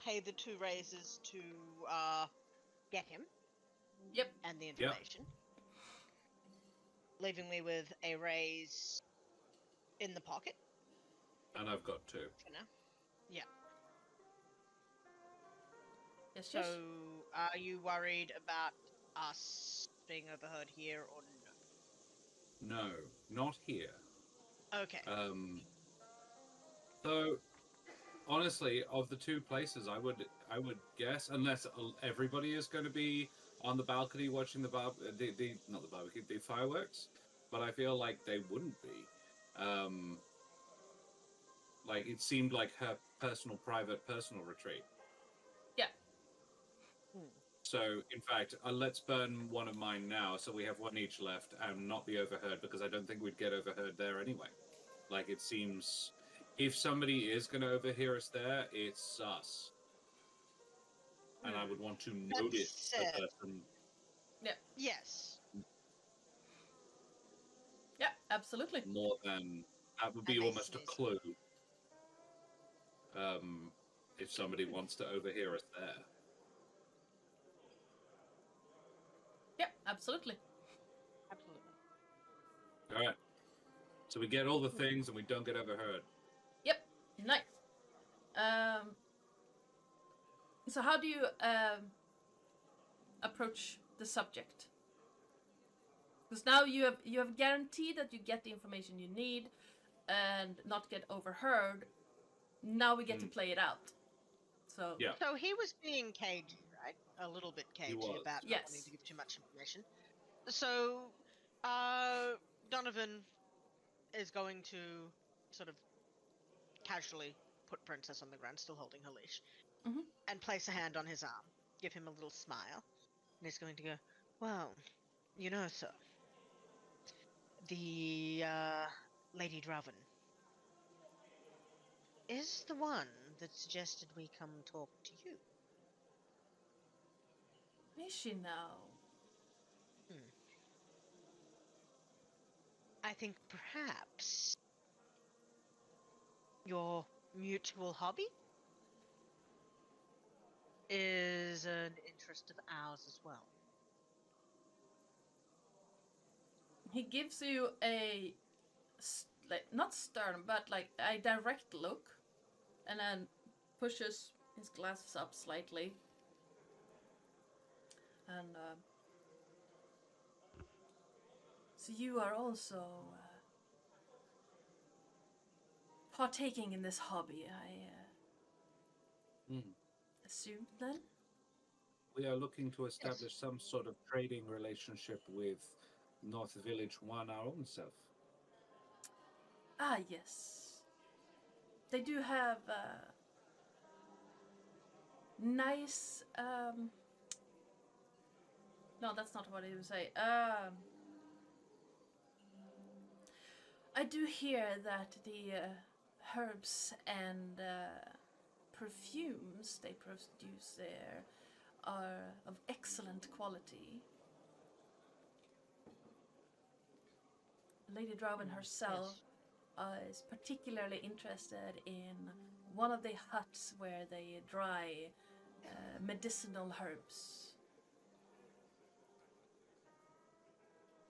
pay the 2 raises to get him.
Yep.
And the information. Leaving me with a raise in the pocket.
And I've got 2.
For now. Yeah.
Yes,
So,
yes.
are you worried about us being overheard here or no?
No, not here.
Okay.
So, honestly, of the 2 places, I would guess, unless everybody is going to be on the balcony watching the fireworks, but I feel like they wouldn't be. Like it seemed like her personal retreat.
Yeah.
So, in fact, let's burn one of mine now, so we have 1 each left, and not be overheard, because I don't think we'd get overheard there anyway. Like, it seems, if somebody is going to overhear us there, it's us. And I would want to notice the person.
Yeah.
Yes.
Yeah, absolutely.
More than, that would be
And they
almost a
sneeze.
clue. if somebody wants to overhear us there.
Yep, absolutely.
Absolutely.
All right. So we get all the things and we don't get overheard.
Yep, nice. So how do you approach the subject? Because now you have guaranteed that you get the information you need and not get overheard. Now we get to play it out. So
Yeah.
So he was being cagey, right? A little bit cagey
was.
about not
Yes.
wanting to give too much information. So, Donovan is going to sort of casually put Princess on the ground, still holding her leash,
Mhm.
and place a hand on his arm, give him a little smile, and he's going to go, "Well, you know, sir, the Lady Draven is the one that suggested we come talk to you."
is she now?
I think perhaps your mutual hobby is an interest of ours as well.
He gives you a like not stern but like a direct look, and then pushes his glasses up slightly. And so you are also partaking in this hobby, I assume then?
We are looking to establish some sort of trading relationship with North Village One, our own self.
Ah, yes. They do have nice. No, that's not what I would say. I do hear that the herbs and perfumes they produce there are of excellent quality. Lady Draven herself is particularly interested in one of the huts where they dry medicinal herbs.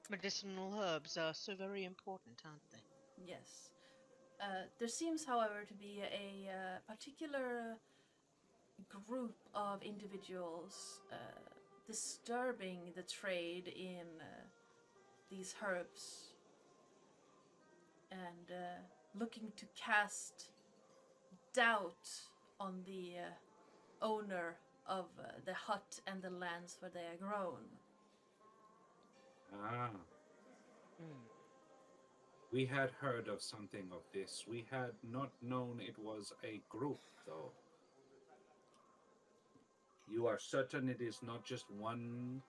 Medicinal herbs are so very important, aren't they?
Yes. There seems, however, to be a particular group of individuals disturbing the trade in these herbs and looking to cast doubt on the owner of the hut and the lands where they are grown.
Ah. We had heard of something of this. We had not known it was a group, though. You are certain it is not just one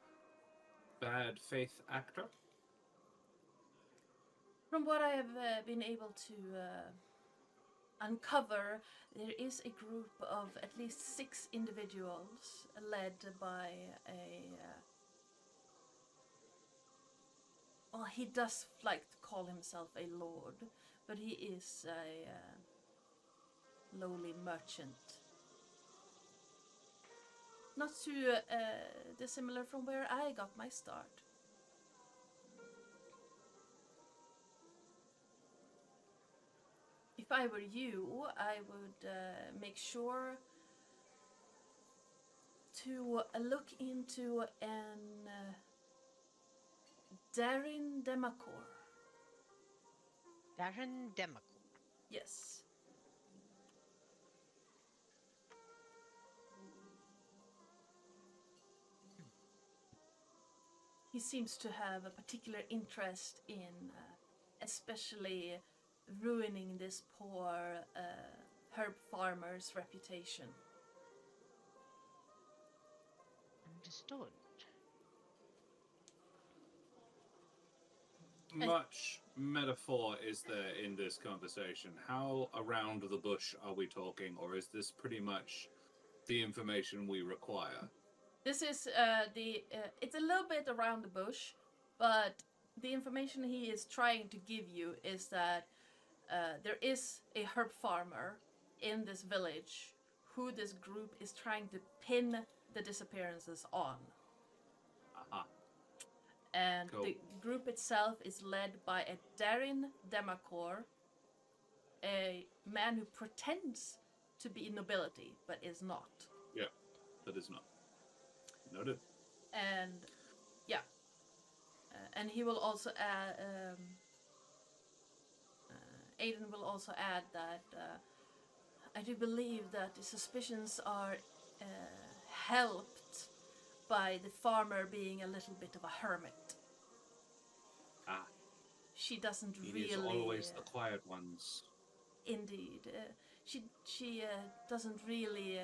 bad faith actor?
From what I have been able to uncover, there is a group of at least 6 individuals led by a. Well, he does like to call himself a lord, but he is a lowly merchant. Not too dissimilar from where I got my start. If I were you, I would make sure to look into an Darin Demacor.
Darren Demacor.
Yes. He seems to have a particular interest in especially ruining this poor herb farmer's reputation.
Understood.
Much metaphor is there in this conversation? How around the bush are we talking, or is this pretty much the information we require?
This is it's a little bit around the bush, but the information he is trying to give you is that there is a herb farmer in this village who this group is trying to pin the disappearances on. And
Cool.
the group itself is led by a Darin Demakor, a man who pretends to be nobility but is not.
Yeah, that is not. Noted.
And yeah, and he will also add. Aiden will also add that I do believe that the suspicions are helped by the farmer being a little bit of a hermit.
Ah,
She doesn't
it
really.
is always the quiet ones.
Indeed, she doesn't really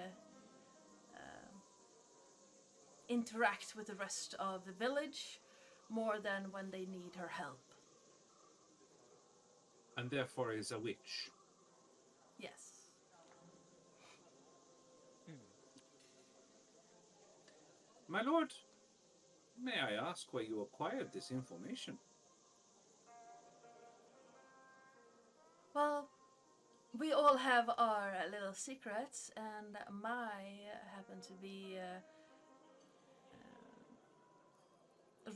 interact with the rest of the village more than when they need her help.
And therefore is a witch.
Yes.
My lord, may I ask where you acquired this information?
Well, we all have our little secrets, and my happen to be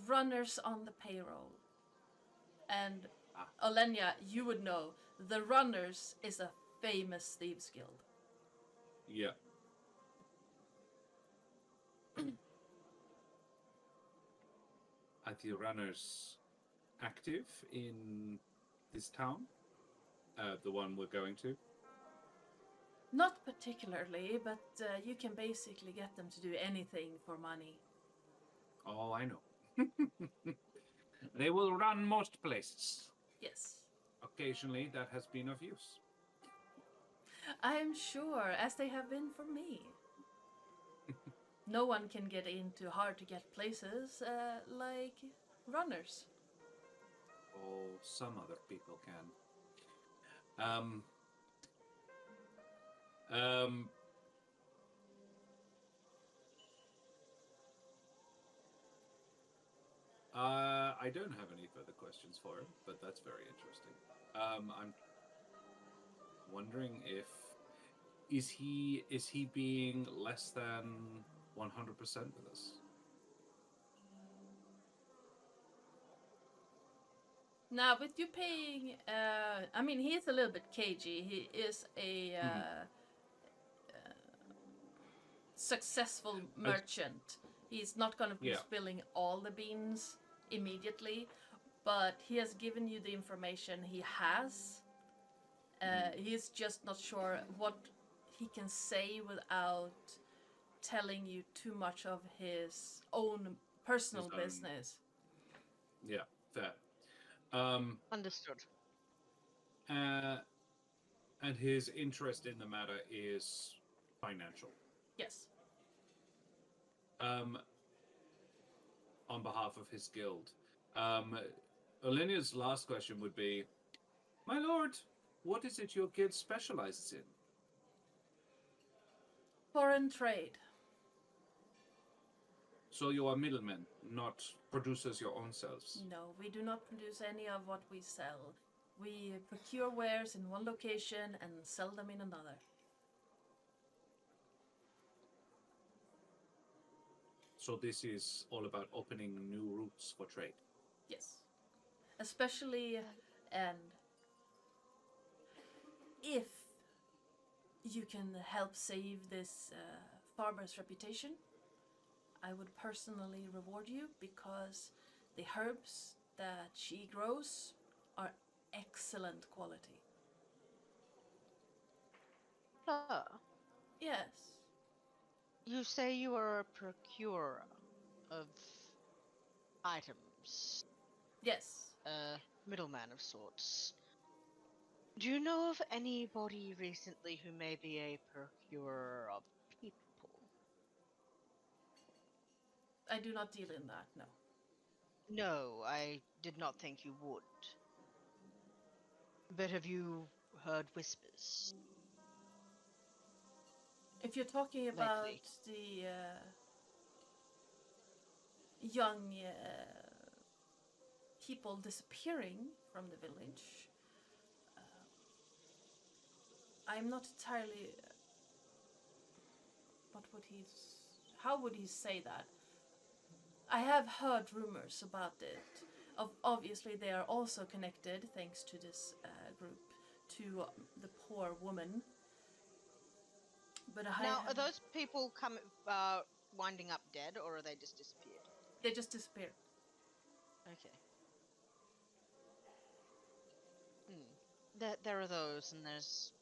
runners on the payroll. And Olenya, you would know, the Runners is a famous thieves guild.
Yeah. Are the runners active in this town? The one we're going to?
Not particularly, but you can basically get them to do anything for money.
Oh, I know. They will run most places.
Yes.
Occasionally, that has been of use.
I am sure, as they have been for me. No one can get into hard-to-get places like runners.
Oh, some other people can. I don't have any further questions for him, but that's very interesting. I'm wondering if is he being less than 100% with us?
Now, with you paying, I mean, he is a little bit cagey. He is a successful merchant. He's not going to be spilling all the beans immediately, but he has given you the information he has. He's just not sure what he can say without telling you too much of his own personal business.
Yeah, fair.
Understood.
And his interest in the matter is financial.
Yes.
On behalf of his guild. Olenya's last question would be, my lord, what is it your guild specializes in?
Foreign trade.
So you are middlemen, not producers your own selves?
No, we do not produce any of what we sell. We procure wares in one location and sell them in another.
So this is all about opening new routes for trade?
Yes. Especially, and if you can help save this farmer's reputation, I would personally reward you, because the herbs that she grows are excellent quality. Yes.
You say you are a procurer of items.
Yes.
A middleman of sorts. Do you know of anybody recently who may be a procurer of people?
I do not deal in that, no.
No, I did not think you would. But have you heard whispers?
If you're talking about
Likely.
the young people disappearing from the village, I'm not entirely. What would he? How would he say that? I have heard rumors about it. Obviously, they are also connected, thanks to this group, to the poor woman. But
Now, are those people winding up dead, or are they just disappeared?
They just disappeared.
Okay. There are those, and there's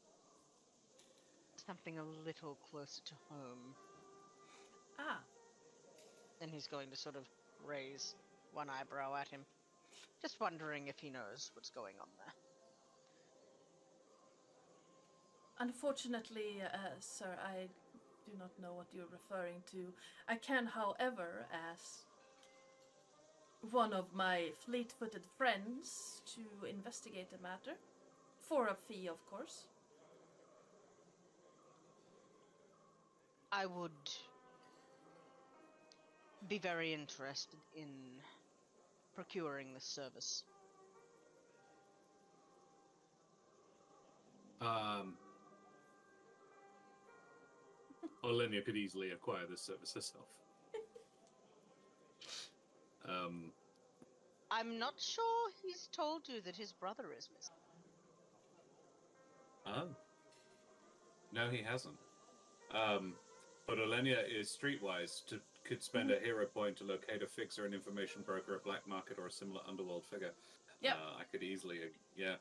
something a little closer to home.
Ah.
And he's going to sort of raise one eyebrow at him. Just wondering if he knows what's going on there.
Unfortunately, sir, I do not know what you're referring to. I can, however, ask one of my fleet-footed friends to investigate the matter. For a fee, of course.
I would be very interested in procuring this service.
Olenya could easily acquire this service herself.
I'm not sure he's told you that his brother is missing.
Oh. No, he hasn't. But Olenya is streetwise. Could spend a hero point to locate a fixer, an information broker, a black market, or a similar underworld figure.
Yep.
I could easily, yeah.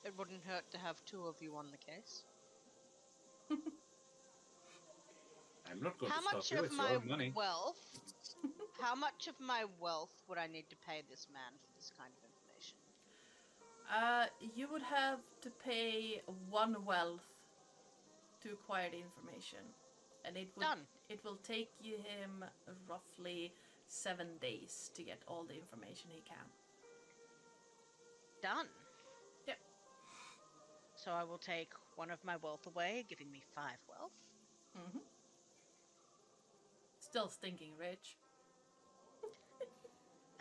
It wouldn't hurt to have two of you on the case.
I'm not going
How
to stop
much
you.
of
It's
my
your own money.
wealth? How much of my wealth would I need to pay this man for this kind of information?
You would have to pay 1 wealth to acquire the information, and it will take him roughly 7 days to get all the information he can.
Done.
Yep.
So I will take 1 of my wealth away, giving me 5 wealth.
Mm-hmm. Still stinking rich.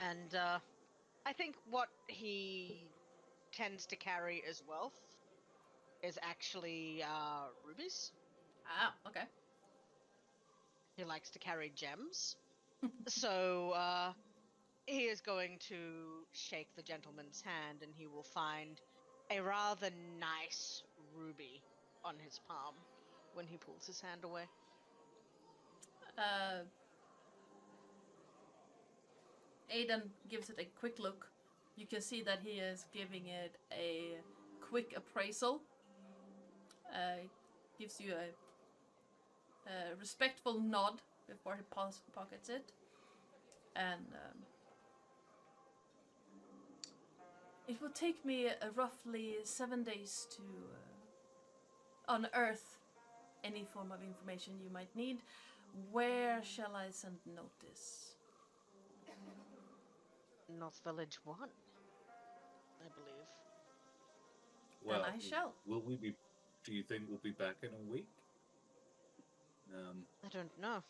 And I think what he tends to carry as wealth is actually rubies.
Ah, okay.
He likes to carry gems. So he is going to shake the gentleman's hand, and he will find a rather nice ruby on his palm when he pulls his hand away.
Aidan gives it a quick look. You can see that he is giving it a quick appraisal. Gives you a respectful nod before he pockets it. And it will take me roughly 7 days to unearth any form of information you might need. Where shall I send notice?
North Village 1, I believe.
Well, then I shall.
Will we be? Do you think we'll be back in a week?
I don't know.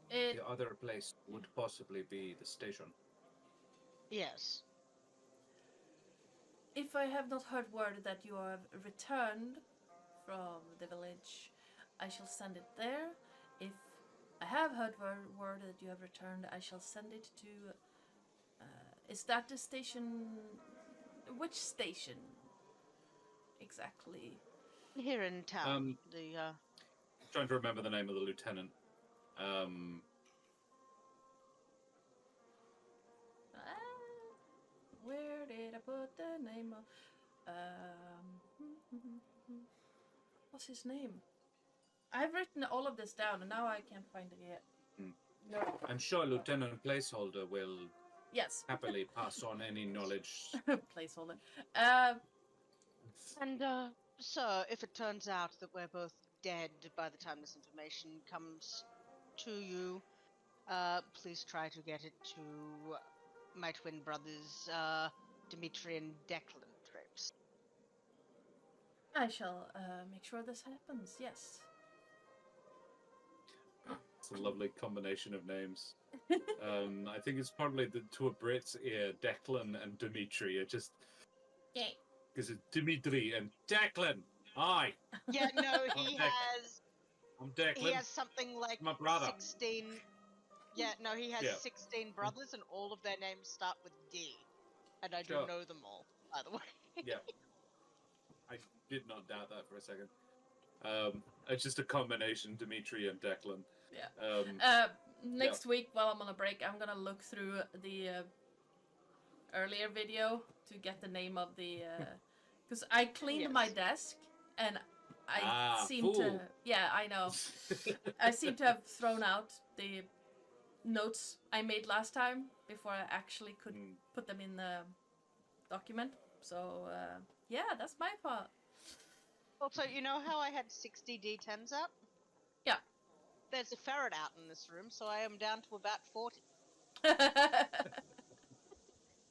The other place would possibly be the station.
Yes.
If I have not heard word that you have returned from the village, I shall send it there. If I have heard word that you have returned, I shall send it to... is that the station... Which station? Exactly.
Here in town.
Trying to remember the name of the lieutenant.
Where did I put the name of... what's his name? I've written all of this down, and now I can't find it yet.
No. I'm sure Lieutenant Placeholder will happily pass on any knowledge.
Placeholder.
And, sir, if it turns out that we're both dead by the time this information comes to you, please try to get it to my twin brothers, Dimitri and Declan Trepes.
I shall make sure this happens, yes.
It's a lovely combination of names. I think it's probably to a Brit's ear, Declan and Dimitri are just
Yeah.
because it's Dimitri and Declan. Aye,
Yeah, no,
I'm
he
Declan.
has
I'm Declan.
he has something like
My brother.
16. Yeah, no, he has
Yeah.
16 brothers, and all of their names start with D. And I do
Sure.
know them all, by the way.
Yeah. I did not doubt that for a second. It's just a combination, Dimitri and Declan.
Yeah. Next week, while I'm on a break, I'm gonna look through the earlier video to get the name of the. Because I cleaned my desk and I seem to. Yeah, I know. I seem to have thrown out the notes I made last time before I actually could put them in the document. So yeah, that's my fault.
Also, you know how I had 60 D10s out?
Yeah.
There's a ferret out in this room, so I am down to about 40.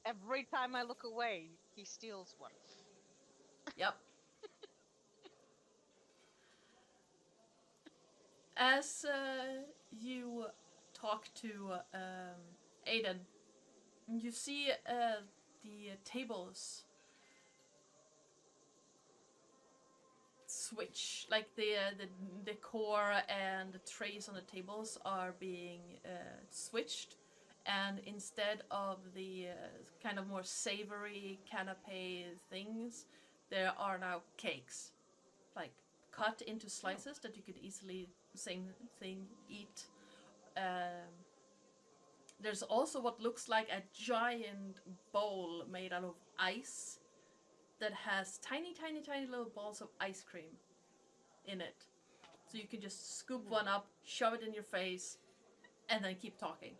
Every time I look away, he steals one.
Yep. As you talk to Aiden, you see the tables switch, like the decor and the trays on the tables are being switched, and instead of the kind of more savory canapé things, there are now cakes, like cut into slices that you could easily same thing eat. There's also what looks like a giant bowl made out of ice that has tiny little balls of ice cream in it. So you can just scoop one up, shove it in your face, and then keep talking.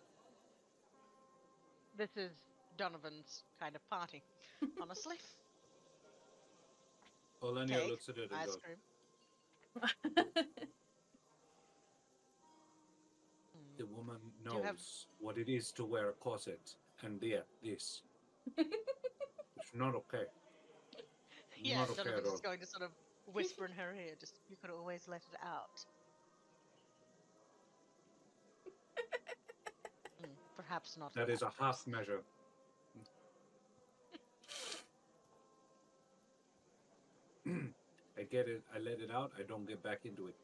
This is Donovan's kind of party, honestly.
Olenya
Cake,
looks at it and
ice
goes,
cream.
the woman knows what it is to wear a corset, and this. It's not okay.
Yeah,
Not okay at
Donovan's
all.
just going to sort of whisper in her ear, just, you could always let it out. Perhaps not.
That is a half measure. I get it. I let it out. I don't get back into it.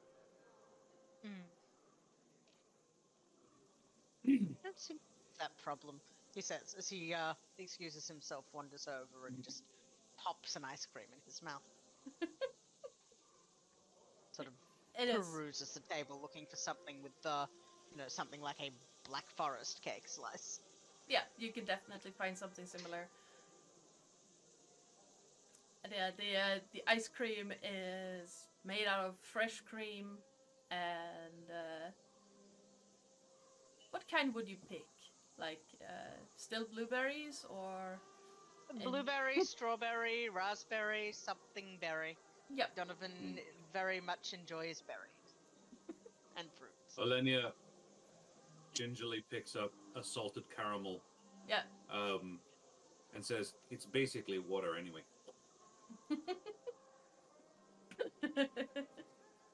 Don't see that problem, he says, as he excuses himself, wanders over, and just pops an ice cream in his mouth. Sort of peruses the table, looking for something with something like a Black Forest cake slice.
Yeah, you can definitely find something similar. And yeah, the ice cream is made out of fresh cream, and what kind would you pick? Like still blueberries or
blueberry, strawberry, raspberry, something berry.
Yep.
Donovan very much enjoys berries and fruits.
Olenya gingerly picks up a salted caramel.
Yeah.
And says, it's basically water anyway.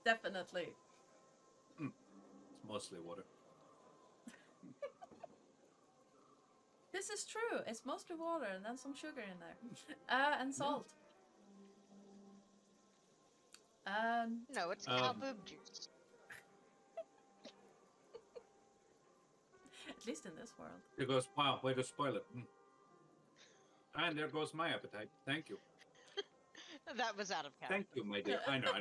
Definitely.
It's mostly water.
This is true. It's mostly water and then some sugar in there. And salt.
No, it's cow boob juice.
At least in this world.
It goes, wow, way to spoil it. And there goes my appetite. Thank you.
That was out of character.
Thank you, my dear. I know.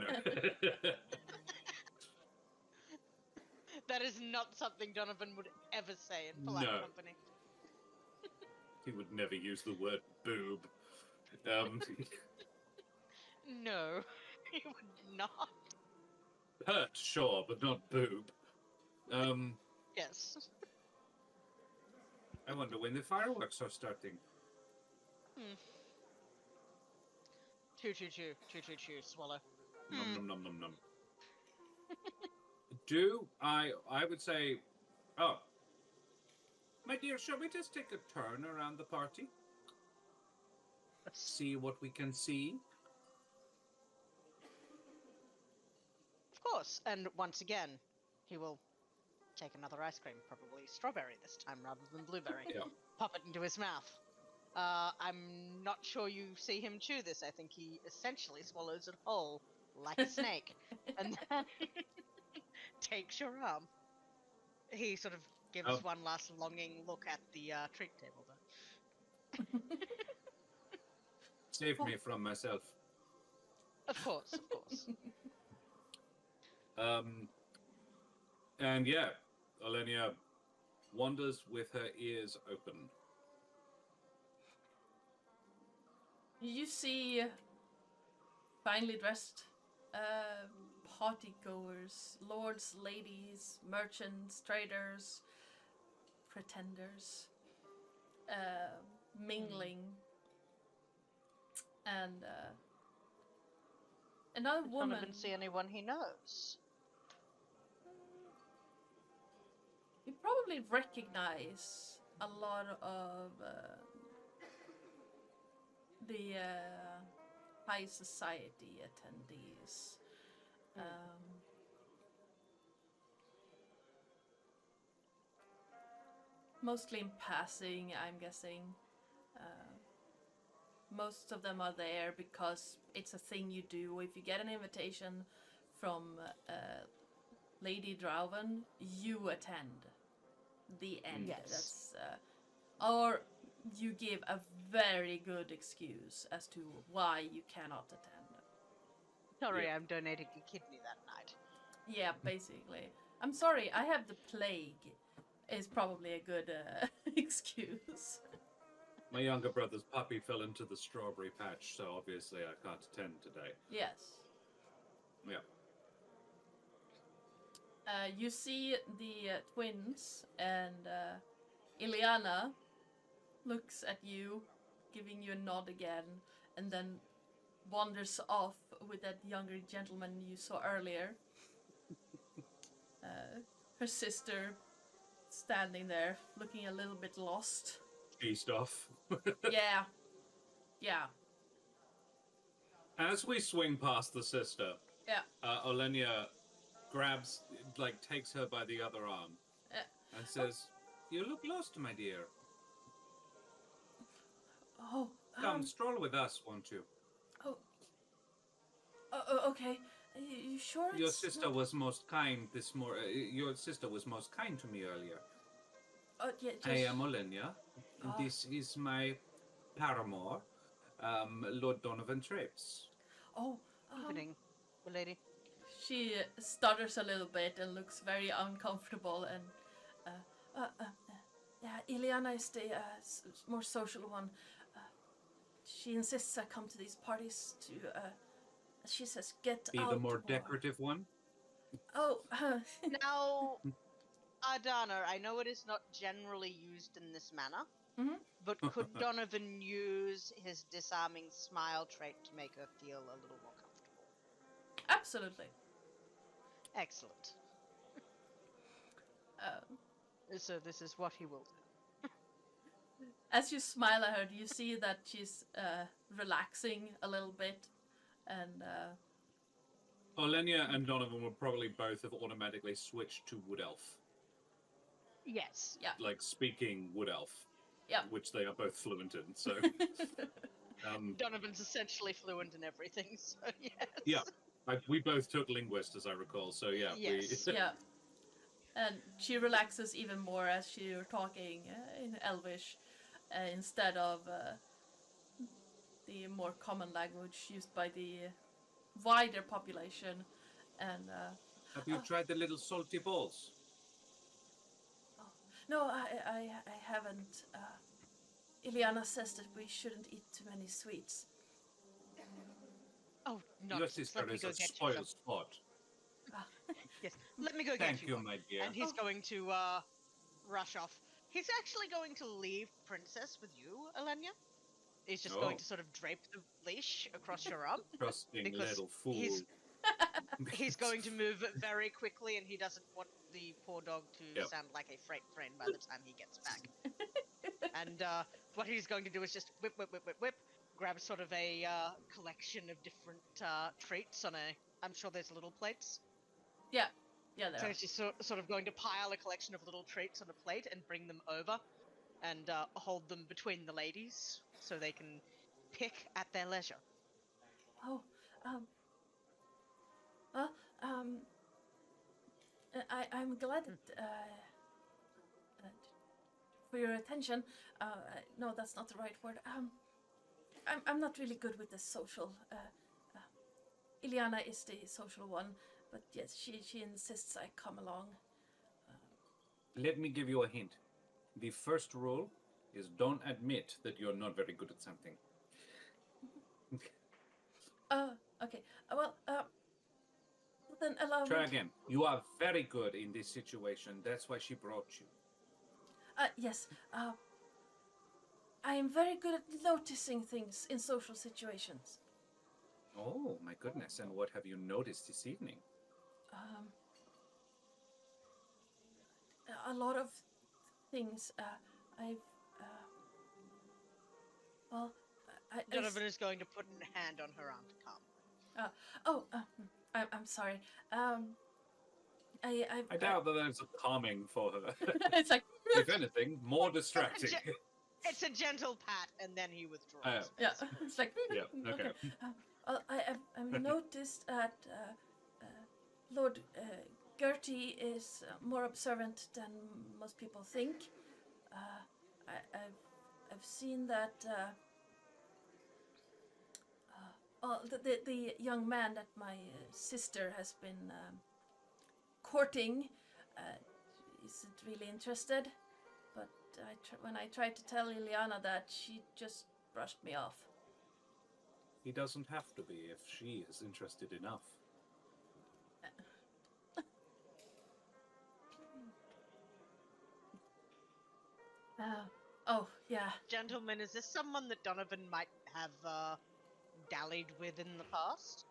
That is not something Donovan would ever say in polite company.
He would never use the word boob.
No, he would not.
Hurt, sure, but not boob.
Yes.
I wonder when the fireworks are starting.
Choo, swallow.
Nom, nom, nom, nom. I would say, my dear, shall we just take a turn around the party? See what we can see?
Of course, and once again, he will take another ice cream, probably strawberry this time rather than blueberry.
Yeah.
Pop it into his mouth. I'm not sure you see him chew this. I think he essentially swallows it whole, like a snake, and then takes your arm. He sort of gives
Oh.
one last longing look at the treat table, though.
Save me from myself.
Of course, of course.
And yeah, Olenya wanders with her ears open.
You see finely dressed partygoers, lords, ladies, merchants, traders, pretenders, mingling, and another
Does
woman.
Donovan see anyone he knows?
You probably recognize a lot of the high society attendees. Mostly in passing, I'm guessing. Most of them are there because it's a thing you do. If you get an invitation from Lady Drauven, you attend. The end.
Yes.
That's or you give a very good excuse as to why you cannot attend.
Sorry,
Yeah.
I'm donating a kidney that night.
Yeah, basically. I'm sorry, I have the plague. Is probably a good excuse.
My younger brother's puppy fell into the strawberry patch, so obviously I can't attend today.
Yes.
Yeah.
You see the twins, and Ileana looks at you, giving you a nod again, and then wanders off with that younger gentleman you saw earlier. Her sister standing there, looking a little bit lost.
Cheesed off.
Yeah. Yeah.
As we swing past the sister,
Yeah.
Olenya grabs, takes her by the other arm and says, "You look lost, my dear.
Oh.
Come, stroll with us, won't you?"
Okay. You sure?
Your
it's
sister
not-
was most kind your sister was most kind to me earlier.
Yeah, just...
I am Olenya. And this is my paramour, Lord Donovan Trepes.
Oh.
Evening, lady.
She stutters a little bit and looks very uncomfortable, and yeah, Ileana is the more social one. She insists I come to these parties to she says get
Be
out
the more
more.
decorative one.
Oh.
Now, Ardana, I know it is not generally used in this manner, but could Donovan use his disarming smile trait to make her feel a little more comfortable?
Absolutely.
Excellent. So this is what he will do.
As you smile at her, you see that she's relaxing a little bit, and
Olenya and Donovan would probably both have automatically switched to Wood Elf.
Yes.
yeah.
Like speaking Wood Elf.
Yeah.
Which they are both fluent in, so...
Donovan's essentially fluent in everything, so yes.
Yeah. We both took linguist, as I recall, so yeah.
Yes.
Yeah. And she relaxes even more as you're talking in Elvish instead of the more common language used by the wider population. And
Have you tried the little salty balls?
no, I haven't. Ileana says that we shouldn't eat too many sweets.
Oh,
Your
nonsense.
sister
Let me
is
go
a
get you
spoiled
some.
sport.
Yes, let me go get
Thank you,
one.
my dear.
And he's going to rush off. He's actually going to leave Princess with you, Olenya. He's just going to sort of drape the leash across your arm.
Trusting
because
little fool.
He's going to move very quickly, and he doesn't want the poor dog to sound like a freight train by the time he gets back. And what he's going to do is just whip, whip, whip, whip, whip, grab sort of a collection of different treats on a... I'm sure there's little plates.
Yeah. Yeah, there
So
are.
she's sort of going to pile a collection of little treats on a plate and bring them over and hold them between the ladies so they can pick at their leisure.
Oh, um, well, I'm glad for your attention. No, that's not the right word. I'm not really good with the social. Ileana is the social one, but yes, she insists I come along.
Let me give you a hint. The first rule is don't admit that you're not very good at something.
Okay. Well, then allow
Try
me.
again. You are very good in this situation. That's why she brought you.
Yes. I am very good at noticing things in social situations.
Oh, my goodness. And what have you noticed this evening?
A lot of things. Well,
Donovan is going to put a hand on her arm to calm.
I'm sorry. I
doubt that that's calming for her.
It's like
If anything, more distracting.
It's a gentle pat, and then he withdraws.
yeah. It's like
Yeah, okay.
Well, I've noticed that Lord Gertie is more observant than most people think. I've seen that. The young man that my sister has been courting isn't really interested. But when I tried to tell Ileana that, she just brushed me off.
He doesn't have to be if she is interested enough.
Oh, yeah.
Gentlemen, is this someone that Donovan might have dallied with in the past?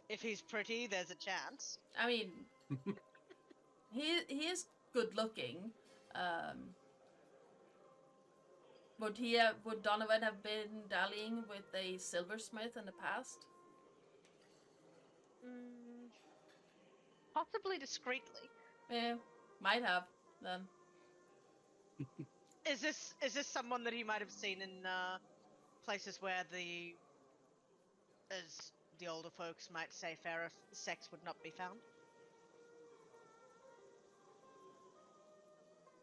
If he's pretty, there's a chance.
I mean, he is good looking. Would Donovan have been dallying with a silversmith in the past?
Possibly discreetly.
Yeah, might have then.
Is this someone that he might have seen in places where as the older folks might say, fairer sex would not be found?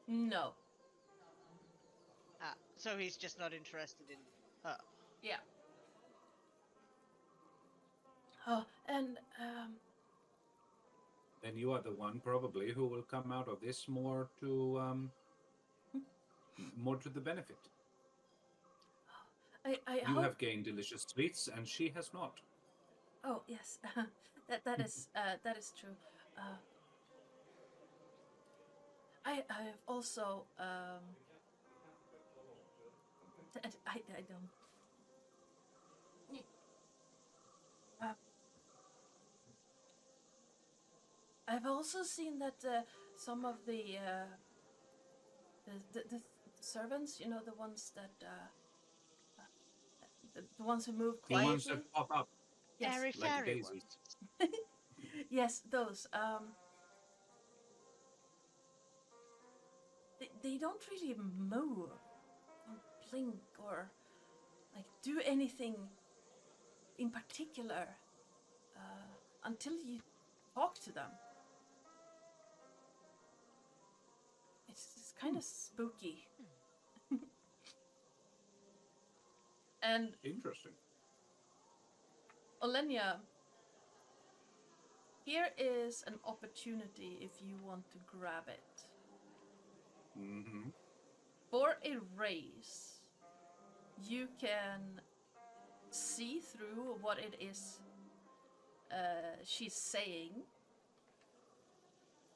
No.
So he's just not interested in her.
Yeah. Oh, and
Then you are the one probably who will come out of this more to the benefit.
I
You
hope...
have gained delicious sweets, and she has not.
Oh yes, that is true. I have also I don't. I've also seen that some of the servants, you know, the ones that the ones who move
The
quietly.
ones that pop up
Yes.
Airy
like
fairy
daisies.
ones.
Yes, those. They don't really move or blink or like do anything in particular until you talk to them. It's kind of spooky. And
Interesting.
Olenya, here is an opportunity if you want to grab it.
Mm-hmm.
For a raise, you can see through what it is she's saying,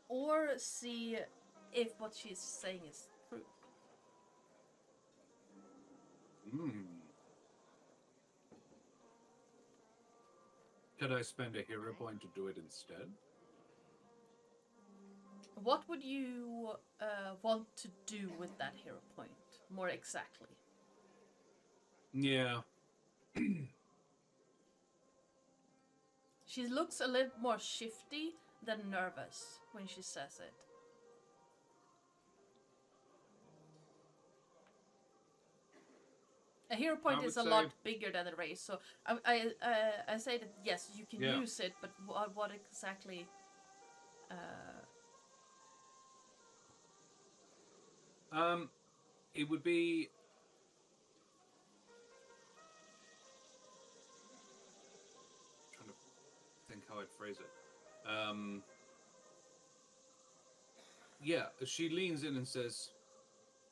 or see if what she's saying is true.
Could I spend a hero point to do it instead?
What would you want to do with that hero point, more exactly?
Yeah.
She looks a little more shifty than nervous when she says it. A hero point is a lot bigger than a race, so I say that yes, you can use it, but what exactly?
It would be. I'm trying to think how I'd phrase it. Yeah, she leans in and says,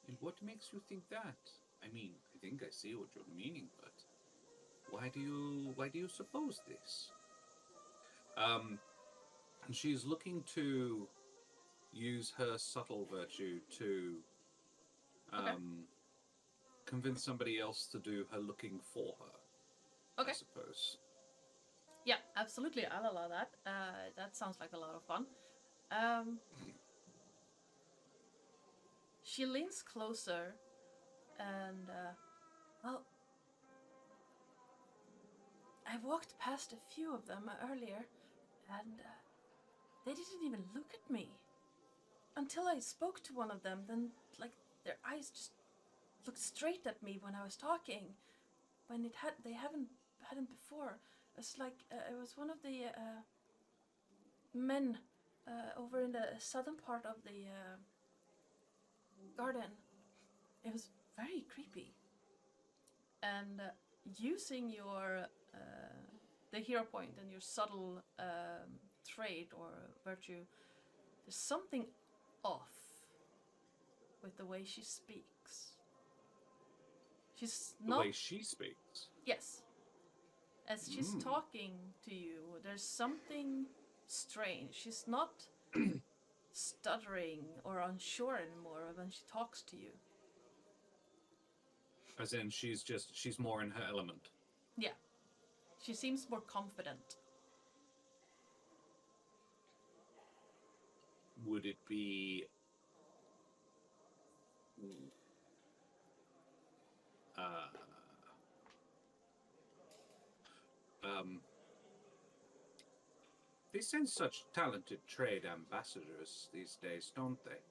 "And what makes you think that? I mean, I think I see what you're meaning, but why do you suppose this?" And she's looking to use her subtle virtue to convince somebody else to do her looking for her. I suppose.
Yeah, absolutely. I'll allow that. That sounds like a lot of fun. She leans closer and, well, I walked past a few of them earlier and they didn't even look at me. Until I spoke to one of them, then, like, their eyes just looked straight at me when I was talking. When they hadn't before. It's like it was one of the men over in the southern part of the garden. It was very creepy. And using your the hero point and your subtle trait or virtue, there's something off with the way she speaks. She's not.
The way she speaks?
Yes. As she's talking to you, there's something strange. She's not stuttering or unsure anymore when she talks to you.
As in, she's more in her element.
Yeah. She seems more confident.
Would it be... They send such talented trade ambassadors these days, don't they?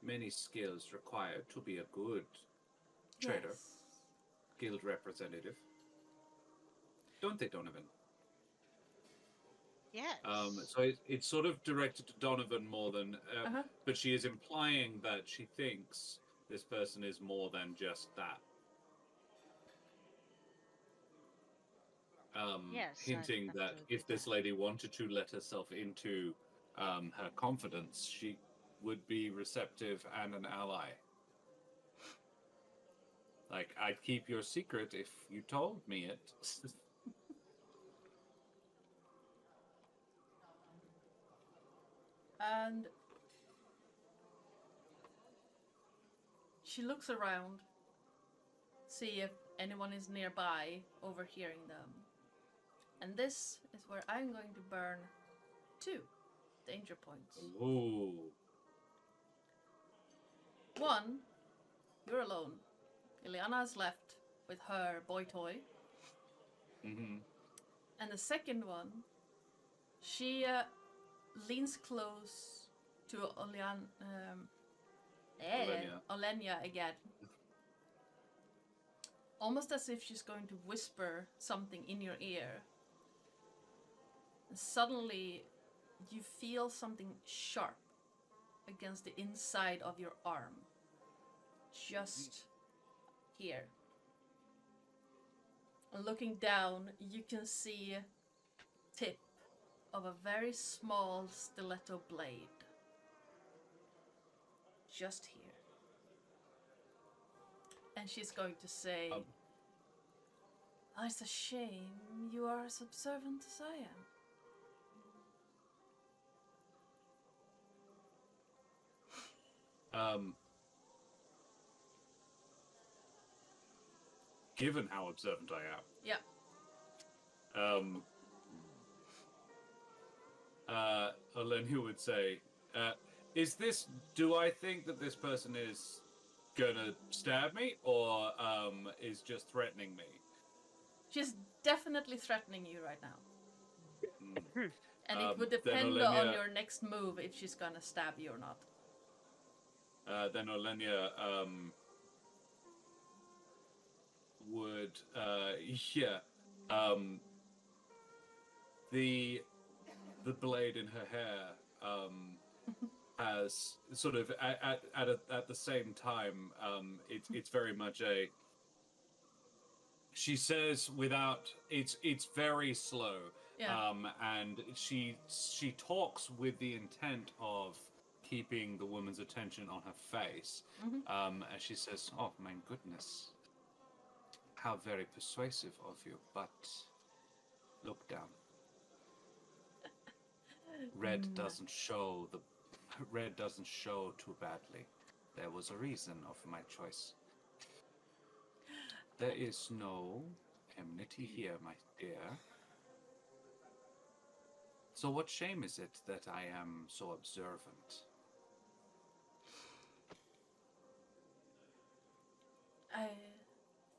Many skills required to be a good trader, guild representative. Don't they, Donovan?
Yes.
So it's sort of directed to Donovan more than... But she is implying that she thinks this person is more than just that. Hinting that if this lady wanted to let herself into her confidence, she would be receptive and an ally. Like, I'd keep your secret if you told me it.
And she looks around, see if anyone is nearby overhearing them. And this is where I'm going to burn 2 danger points.
Ooh.
1, you're alone. Ileana is left with her boy toy. And the second one, she leans close to Olenya again. Almost as if she's going to whisper something in your ear. And suddenly, you feel something sharp against the inside of your arm. Just here. And looking down, you can see tip of a very small stiletto blade. Just here. And she's going to say, oh, it's a shame you are as observant as I am.
Given how observant I am.
Yeah.
Olenya would say, do I think that this person is gonna stab me, or is just threatening me?
She's definitely threatening you right now.
Mm.
And it would
Then
depend on
Olenya-
your next move if she's gonna stab you or not.
Then Olenya would yeah the blade in her hair has sort of at the same time it's very much a she says without it's very slow
Yeah.
and she talks with the intent of keeping the woman's attention on her face as she says, oh my goodness, how very persuasive of you, but look down. Red doesn't show too badly. There was a reason of my choice. There is no enmity here, my dear. So what shame is it that I am so observant?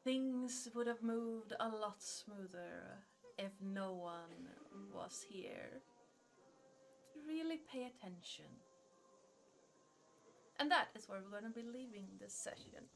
Things would have moved a lot smoother if no one was here to really pay attention. And that is where we're going to be leaving this session.